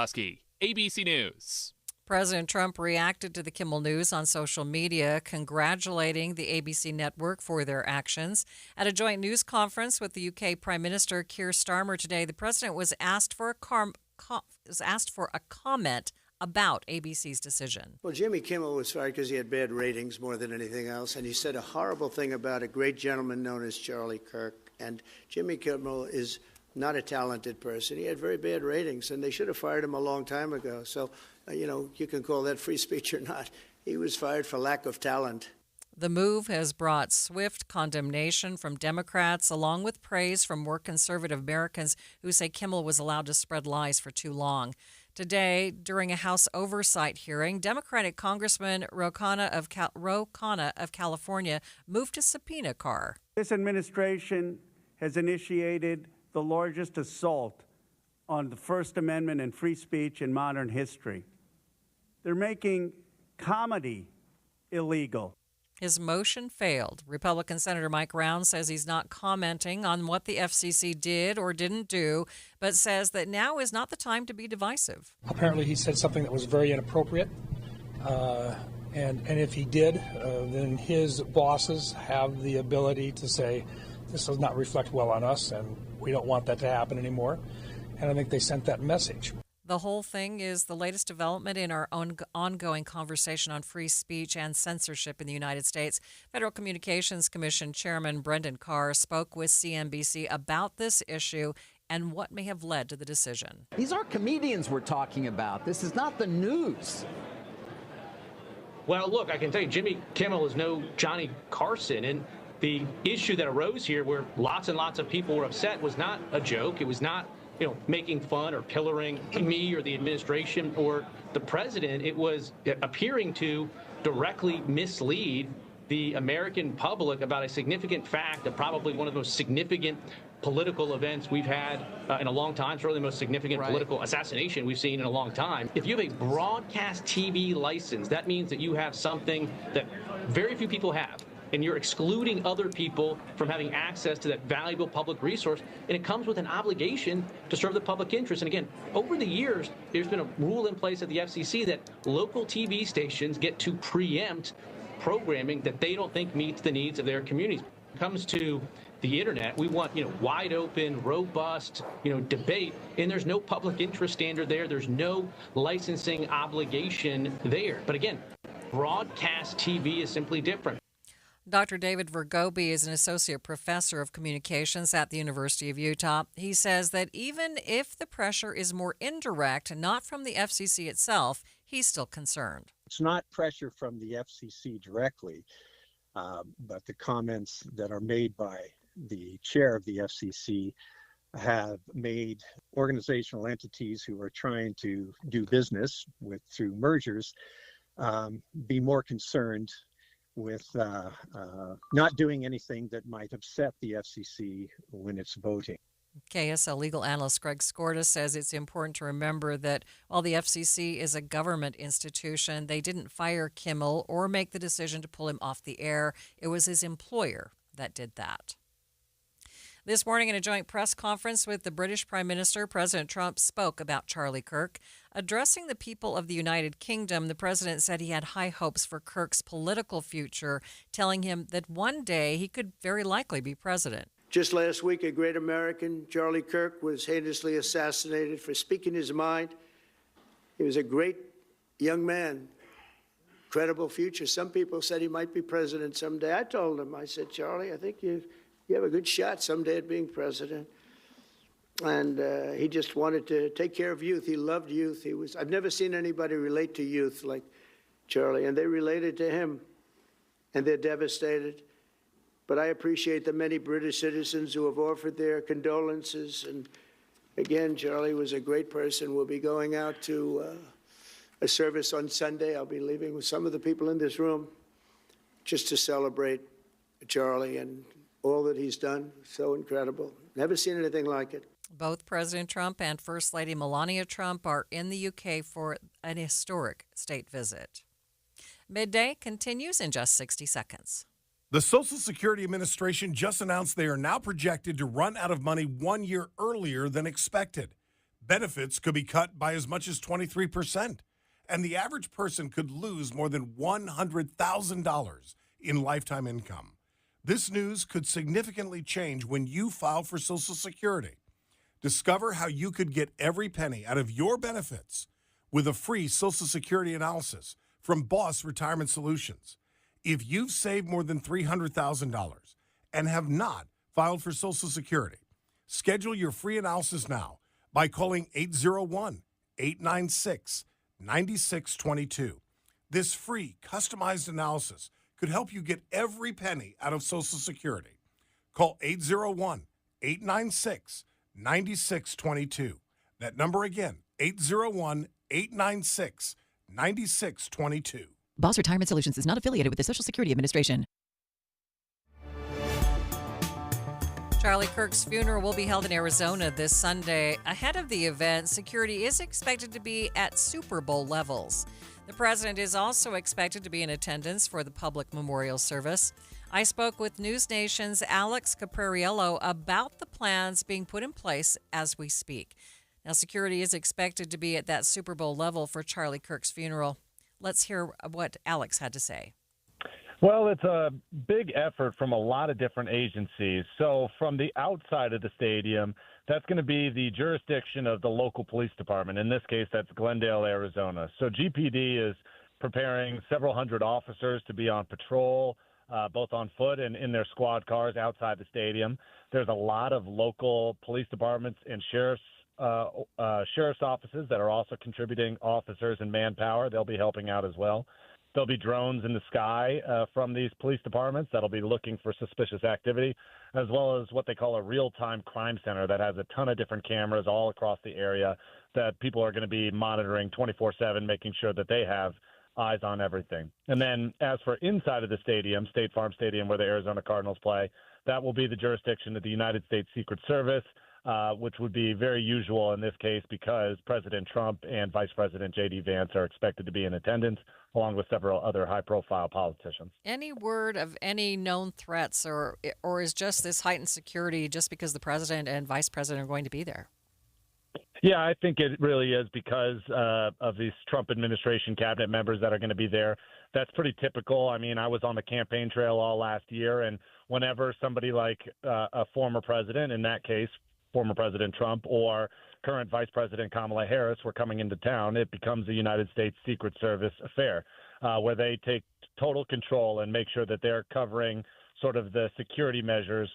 ABC News. President Trump reacted to the Kimmel News on social media, congratulating the ABC network for their actions. At a joint news conference with the UK Prime Minister Keir Starmer today, the president was asked for a comment about ABC's decision. Well, Jimmy Kimmel was fired because he had bad ratings more than anything else, and he said a horrible thing about a great gentleman known as Charlie Kirk. And Jimmy Kimmel is not a talented person. He had very bad ratings, and they should have fired him a long time ago. So, you can call that free speech or not. He was fired for lack of talent. The move has brought swift condemnation from Democrats, along with praise from more conservative Americans who say Kimmel was allowed to spread lies for too long. Today, during a House oversight hearing, Democratic Congressman Ro Khanna of California moved to subpoena Carr. This administration has initiated the largest assault on the First Amendment and free speech in modern history. They're making comedy illegal. His motion failed. Republican Senator Mike Rounds says he's not commenting on what the FCC did or didn't do, but says that now is not the time to be divisive. Apparently he said something that was very inappropriate, and if he did, then his bosses have the ability to say, this does not reflect well on us, and we don't want that to happen anymore. And I think they sent that message. The whole thing is the latest development in our ongoing conversation on free speech and censorship in the United States. Federal Communications Commission Chairman Brendan Carr spoke with CNBC about this issue and what may have led to the decision. These are comedians we're talking about. This is not the news. Well, look, I can tell you, Jimmy Kimmel is no Johnny Carson, and the issue that arose here where lots and lots of people were upset was not a joke. It was not, making fun or pillaring me or the administration or the president. It was appearing to directly mislead the American public about a significant fact of probably one of the most significant political events we've had in a long time. It's really the most significant political assassination we've seen in a long time. If you have a broadcast TV license, that means that you have something that very few people have. And you're excluding other people from having access to that valuable public resource. And it comes with an obligation to serve the public interest. And again, over the years, there's been a rule in place at the FCC that local TV stations get to preempt programming that they don't think meets the needs of their communities. When it comes to the internet, we want, wide open, robust, debate. And there's no public interest standard there. There's no licensing obligation there. But again, broadcast TV is simply different. Dr. David Vergobi is an associate professor of communications at the University of Utah. He says that even if the pressure is more indirect, not from the FCC itself, he's still concerned. It's not pressure from the FCC directly, but the comments that are made by the chair of the FCC have made organizational entities who are trying to do business through mergers be more concerned with not doing anything that might upset the FCC when it's voting. KSL legal analyst Greg Skorda says it's important to remember that while the FCC is a government institution, they didn't fire Kimmel or make the decision to pull him off the air. It was his employer that did that. This morning in a joint press conference with the British Prime Minister, President Trump spoke about Charlie Kirk. Addressing the people of the United Kingdom, the president said he had high hopes for Kirk's political future, telling him that one day he could very likely be president. Just last week, a great American, Charlie Kirk, was heinously assassinated for speaking his mind. He was a great young man, credible future. Some people said he might be president someday. I told him, I said, Charlie, I think you have a good shot someday at being president. And he just wanted to take care of youth. He loved youth. I've never seen anybody relate to youth like Charlie, and they related to him, and they're devastated. But I appreciate the many British citizens who have offered their condolences. And again, Charlie was a great person. We'll be going out to a service on Sunday. I'll be leaving with some of the people in this room just to celebrate Charlie and all that he's done. So incredible. Never seen anything like it. Both President Trump and First Lady Melania Trump are in the UK for an historic state visit. Midday continues in just 60 seconds. The Social Security Administration just announced they are now projected to run out of money 1 year earlier than expected. Benefits could be cut by as much as 23%, and the average person could lose more than $100,000 in lifetime income. This news could significantly change when you file for Social Security. Discover how you could get every penny out of your benefits with a free Social Security analysis from Boss Retirement Solutions. If you've saved more than $300,000 and have not filed for Social Security, schedule your free analysis now by calling 801-896-9622. This free, customized analysis could help you get every penny out of Social Security. Call 801-896-9622. That number again, 801-896-9622. Boss Retirement Solutions is not affiliated with the Social Security Administration. Charlie Kirk's funeral will be held in Arizona this Sunday. Ahead of the event, security is expected to be at Super Bowl levels. The president is also expected to be in attendance for the public memorial service. I spoke with News Nation's Alex Caprariello about the plans being put in place as we speak. Now, security is expected to be at that Super Bowl level for Charlie Kirk's funeral. Let's hear what Alex had to say. Well, it's a big effort from a lot of different agencies. So from the outside of the stadium, that's going to be the jurisdiction of the local police department. In this case, that's Glendale, Arizona. So GPD is preparing several hundred officers to be on patrol, both on foot and in their squad cars outside the stadium. There's a lot of local police departments and sheriff's offices that are also contributing officers and manpower. They'll be helping out as well. There'll be drones in the sky from these police departments that'll be looking for suspicious activity, as well as what they call a real-time crime center that has a ton of different cameras all across the area that people are going to be monitoring 24/7, making sure that they have eyes on everything. And then as for inside of the stadium, State Farm Stadium, where the Arizona Cardinals play, that will be the jurisdiction of the United States Secret Service, which would be very usual in this case because President Trump and Vice President J.D. Vance are expected to be in attendance, along with several other high-profile politicians. Any word of any known threats, or is just this heightened security just because the president and vice president are going to be there? Yeah, I think it really is because of these Trump administration cabinet members that are going to be there. That's pretty typical. I mean, I was on the campaign trail all last year, and whenever somebody like a former president, in that case, former President Trump, or current Vice President Kamala Harris were coming into town, it becomes a United States Secret Service affair where they take total control and make sure that they're covering sort of the security measures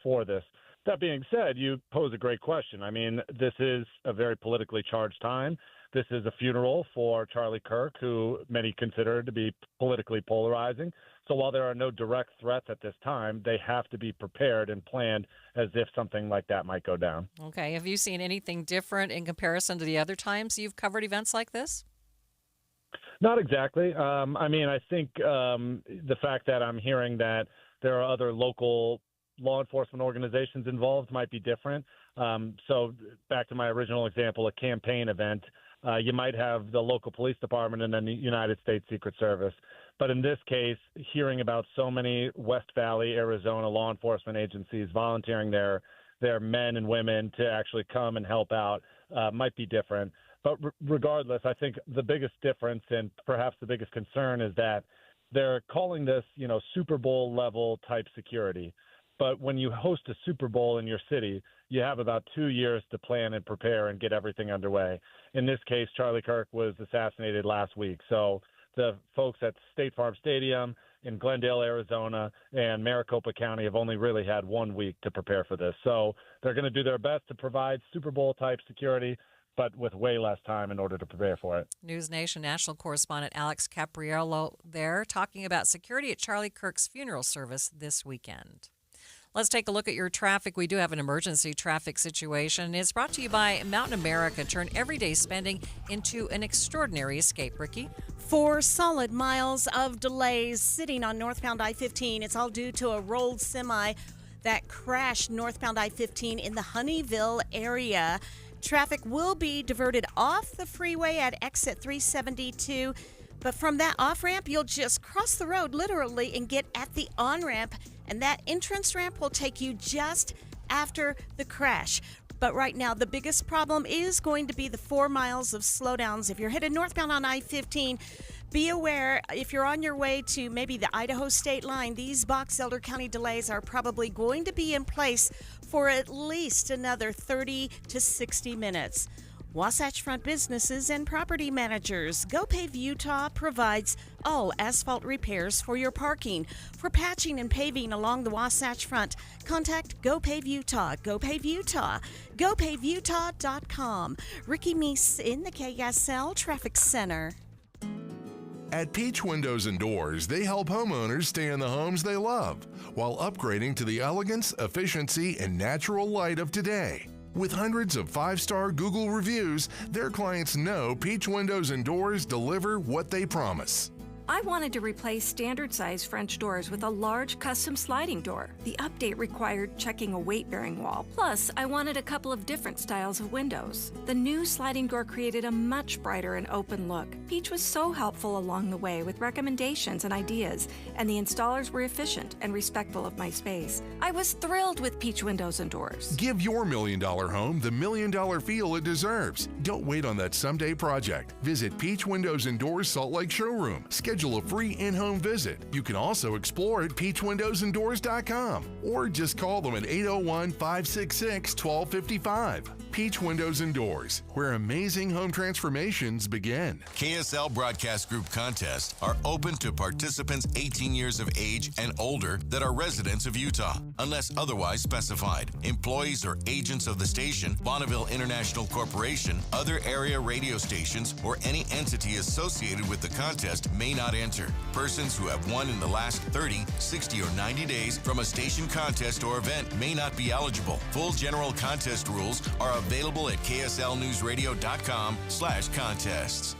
for this. That being said, you pose a great question. I mean, this is a very politically charged time. This is a funeral for Charlie Kirk, who many consider to be politically polarizing. So while there are no direct threats at this time, they have to be prepared and planned as if something like that might go down. Okay. Have you seen anything different in comparison to the other times you've covered events like this? Not exactly. I mean, I think the fact that I'm hearing that there are other local law enforcement organizations involved might be different. So back to my original example, a campaign event, you might have the local police department and then the United States Secret Service. But in this case, hearing about so many West Valley, Arizona law enforcement agencies volunteering their men and women to actually come and help out might be different. But regardless, I think the biggest difference and perhaps the biggest concern is that they're calling this, Super Bowl level type security. But when you host a Super Bowl in your city, you have about 2 years to plan and prepare and get everything underway. In this case, Charlie Kirk was assassinated last week. So the folks at State Farm Stadium in Glendale, Arizona, and Maricopa County have only really had 1 week to prepare for this. So they're going to do their best to provide Super Bowl type security, but with way less time in order to prepare for it. News Nation national correspondent Alex Capriello there talking about security at Charlie Kirk's funeral service this weekend. Let's take a look at your traffic. We do have an emergency traffic situation. It's brought to you by Mountain America. Turn everyday spending into an extraordinary escape. Ricky? 4 solid miles of delays sitting on northbound I-15. It's all due to a rolled semi that crashed northbound I-15 in the Honeyville area. Traffic will be diverted off the freeway at exit 372. But from that off-ramp, you'll just cross the road literally and get at the on-ramp. And that entrance ramp will take you just after the crash. But right now, the biggest problem is going to be the 4 miles of slowdowns. If you're headed northbound on I-15, be aware if you're on your way to maybe the Idaho state line, these Box Elder County delays are probably going to be in place for at least another 30 to 60 minutes. Wasatch Front businesses and property managers. GoPave Utah provides all asphalt repairs for your parking. For patching and paving along the Wasatch Front, contact GoPave Utah. GoPave Utah. GoPaveUtah.com. Ricky Meese in the KSL Traffic Center. At Peach Windows and Doors, they help homeowners stay in the homes they love while upgrading to the elegance, efficiency, and natural light of today. With hundreds of 5-star Google reviews, their clients know Peach Windows and Doors deliver what they promise. I wanted to replace standard-size French doors with a large custom sliding door. The update required checking a weight-bearing wall. Plus, I wanted a couple of different styles of windows. The new sliding door created a much brighter and open look. Peach was so helpful along the way with recommendations and ideas, and the installers were efficient and respectful of my space. I was thrilled with Peach Windows and Doors. Give your $1 million home the $1 million feel it deserves. Don't wait on that someday project. Visit Peach Windows and Doors Salt Lake Showroom. Schedule a free in-home visit. You can also explore at peachwindowsanddoors.com or just call them at 801-566-1255. Peach Windows and Doors, where amazing home transformations begin. KSL Broadcast Group contests are open to participants 18 years of age and older that are residents of Utah, unless otherwise specified. Employees or agents of the station, Bonneville International Corporation, other area radio stations, or any entity associated with the contest may not enter. Persons who have won in the last 30, 60, or 90 days from a station contest or event may not be eligible. Full general contest rules are available at kslnewsradio.com/contests.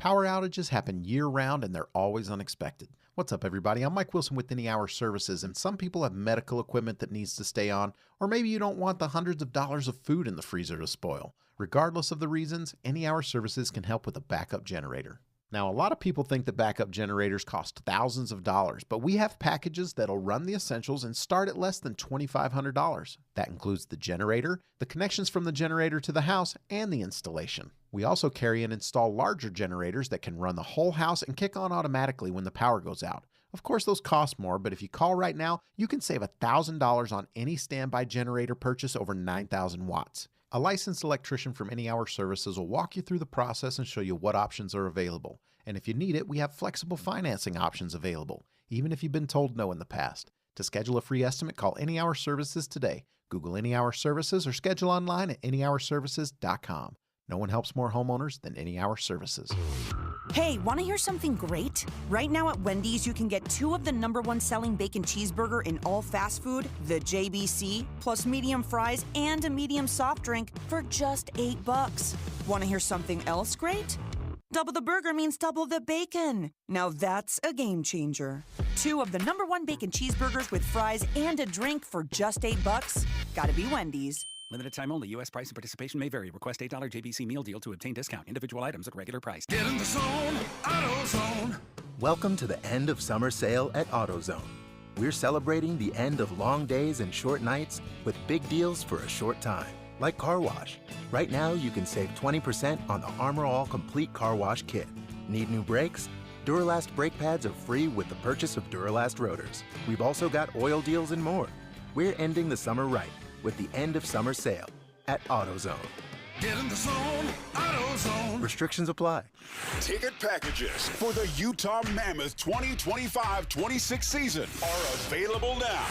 Power outages happen year-round and they're always unexpected. What's up, everybody? I'm Mike Wilson with Any Hour Services, and some people have medical equipment that needs to stay on, or maybe you don't want the hundreds of dollars of food in the freezer to spoil. Regardless of the reasons, Any Hour Services can help with a backup generator. Now, a lot of people think that backup generators cost thousands of dollars, but we have packages that'll run the essentials and start at less than $2,500. That includes the generator, the connections from the generator to the house, and the installation. We also carry and install larger generators that can run the whole house and kick on automatically when the power goes out. Of course, those cost more, but if you call right now, you can save $1,000 on any standby generator purchase over 9,000 watts. A licensed electrician from Any Hour Services will walk you through the process and show you what options are available. And if you need it, we have flexible financing options available, even if you've been told no in the past. To schedule a free estimate, call Any Hour Services today. Google Any Hour Services or schedule online at anyhourservices.com. No one helps more homeowners than Any Hour Services. Hey, want to hear something great? Right now at Wendy's, you can get 2 of the #1 selling bacon cheeseburger in all fast food, the JBC, plus medium fries and a medium soft drink for just $8. Want to hear something else great? Double the burger means double the bacon. Now that's a game changer. 2 of the #1 bacon cheeseburgers with fries and a drink for just $8. Gotta be Wendy's. Limited time only. U.S. price and participation may vary. Request $8 JBC meal deal to obtain discount. Individual items at regular price. Get in the zone, AutoZone. Welcome to the end of summer sale at AutoZone. We're celebrating the end of long days and short nights with big deals for a short time, like car wash. Right now, you can save 20% on the Armor All Complete Car Wash Kit. Need new brakes? Duralast brake pads are free with the purchase of Duralast rotors. We've also got oil deals and more. We're ending the summer right with the end of summer sale at AutoZone. Get in the zone, AutoZone. Restrictions apply. Ticket packages for the Utah Mammoth 2025-26 season are available now.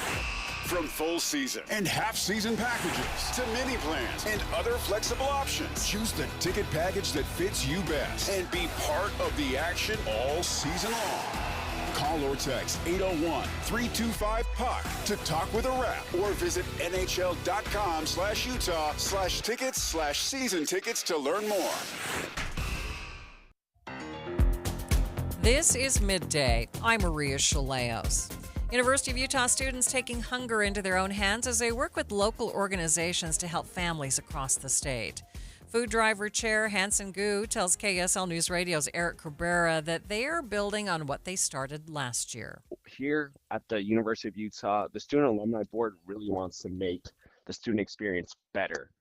From full season and half season packages to mini plans and other flexible options, choose the ticket package that fits you best and be part of the action all season long. Call or text 801-325-PUCK to talk with a rep or visit NHL.com/Utah/tickets/season tickets to learn more. This is Midday. I'm Maria Shilaos. University of Utah students taking hunger into their own hands as they work with local organizations to help families across the state. Food driver chair Hanson Gu tells KSL News Radio's Eric Cabrera that they are building on what they started last year. Here at the University of Utah, the Student Alumni Board really wants to make the student experience better.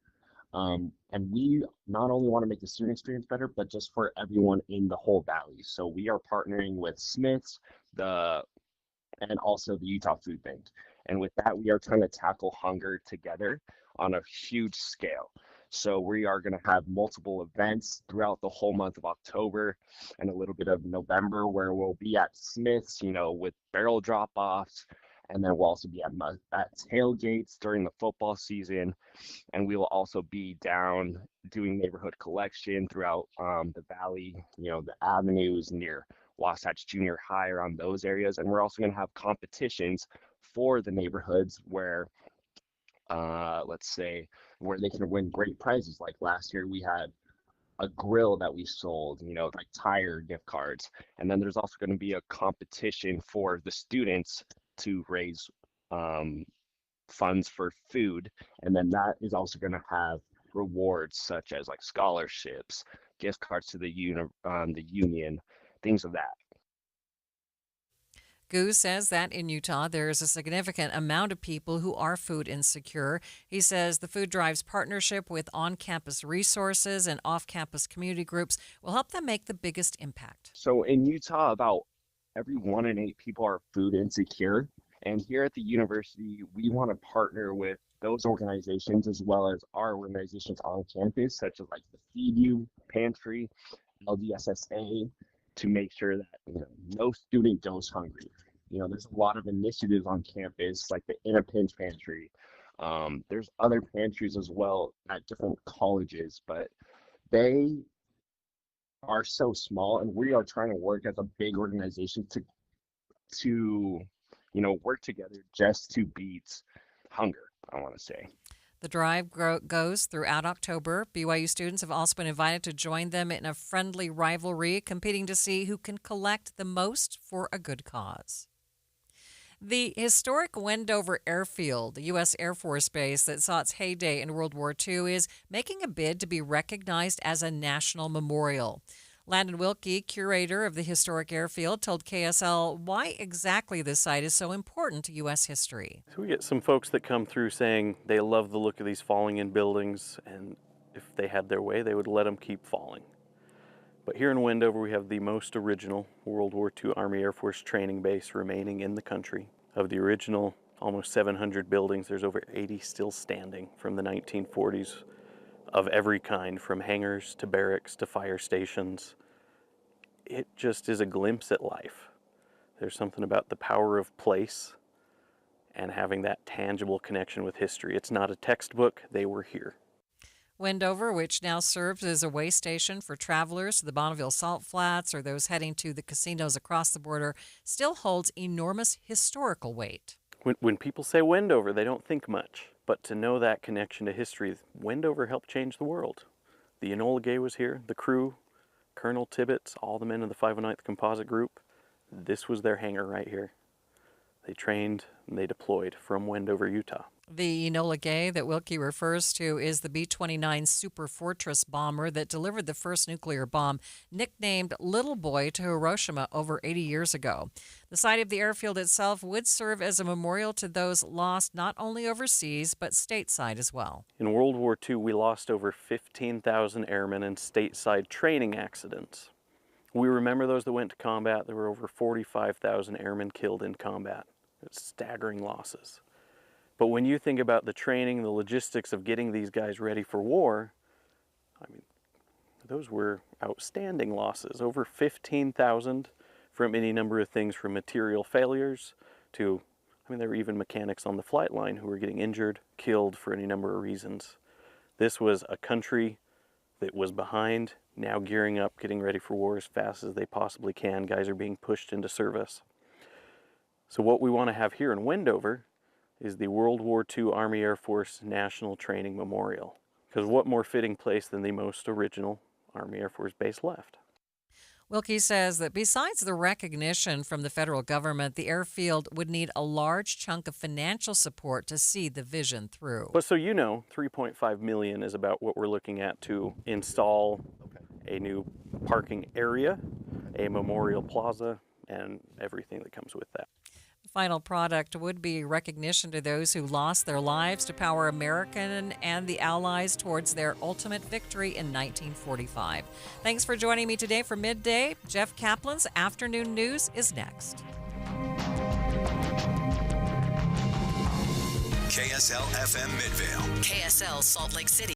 And we not only want to make the student experience better, but just for everyone in the whole valley. So we are partnering with Smith's, and also the Utah Food Bank. And with that, we are trying to tackle hunger together on a huge scale. So we are going to have multiple events throughout the whole month of October and a little bit of November where we'll be at Smith's, with barrel drop-offs. And then we'll also be at tailgates during the football season. And we will also be down doing neighborhood collection throughout the valley, the avenues near Wasatch Junior High, around those areas. And we're also going to have competitions for the neighborhoods where where they can win great prizes. Like last year we had a grill that we sold, like tire gift cards. And then there's also going to be a competition for the students to raise funds for food. And then that is also going to have rewards such as like scholarships, gift cards to the union, things of that. Gu says that in Utah, there is a significant amount of people who are food insecure. He says the food drive's partnership with on-campus resources and off-campus community groups will help them make the biggest impact. So in Utah, about every 1 in 8 people are food insecure. And here at the university, we want to partner with those organizations as well as our organizations on campus, such as like the Feed You Pantry, LDSSA, to make sure that no student goes hungry. There's a lot of initiatives on campus, like the In a Pinch Pantry. There's other pantries as well at different colleges, but they are so small, and we are trying to work as a big organization to work together just to beat hunger, I want to say. The drive goes throughout October. BYU students have also been invited to join them in a friendly rivalry, competing to see who can collect the most for a good cause. The historic Wendover Airfield, the U.S. Air Force base that saw its heyday in World War II, is making a bid to be recognized as a national memorial. Landon Wilkie, curator of the historic airfield, told KSL why exactly this site is so important to U.S. history. So we get some folks that come through saying they love the look of these falling in buildings, and if they had their way, they would let them keep falling. But here in Wendover, we have the most original World War II Army Air Force training base remaining in the country. Of the original almost 700 buildings, there's over 80 still standing from the 1940s of every kind, from hangars to barracks to fire stations. It just is a glimpse at life. There's something about the power of place and having that tangible connection with history. It's not a textbook, they were here. Wendover, which now serves as a way station for travelers to the Bonneville Salt Flats or those heading to the casinos across the border, still holds enormous historical weight. When people say Wendover, they don't think much. But to know that connection to history, Wendover helped change the world. The Enola Gay was here, the crew, Colonel Tibbets, all the men of the 509th Composite Group. This was their hangar right here. They trained and they deployed from Wendover, Utah. The Enola Gay that Wilkie refers to is the B-29 Super Fortress bomber that delivered the first nuclear bomb, nicknamed Little Boy, to Hiroshima over 80 years ago. The site of the airfield itself would serve as a memorial to those lost not only overseas, but stateside as well. In World War II, we lost over 15,000 airmen in stateside training accidents. We remember those that went to combat. There were over 45,000 airmen killed in combat. It's staggering losses. But when you think about the training, the logistics of getting these guys ready for war, I mean, those were outstanding losses. Over 15,000 from any number of things, from material failures to, there were even mechanics on the flight line who were getting injured, killed for any number of reasons. This was a country that was behind, now gearing up, getting ready for war as fast as they possibly can. Guys are being pushed into service. So what we want to have here in Wendover is the World War II Army Air Force National Training Memorial. Because what more fitting place than the most original Army Air Force base left? Wilkie says that besides the recognition from the federal government, the airfield would need a large chunk of financial support to see the vision through. But so $3.5 million is about what we're looking at to install a new parking area, a memorial plaza, and everything that comes with that. Final product would be recognition to those who lost their lives to power American and the Allies towards their ultimate victory in 1945. Thanks for joining me today for Midday. Jeff Kaplan's Afternoon News is next. KSL FM Midvale. KSL Salt Lake City.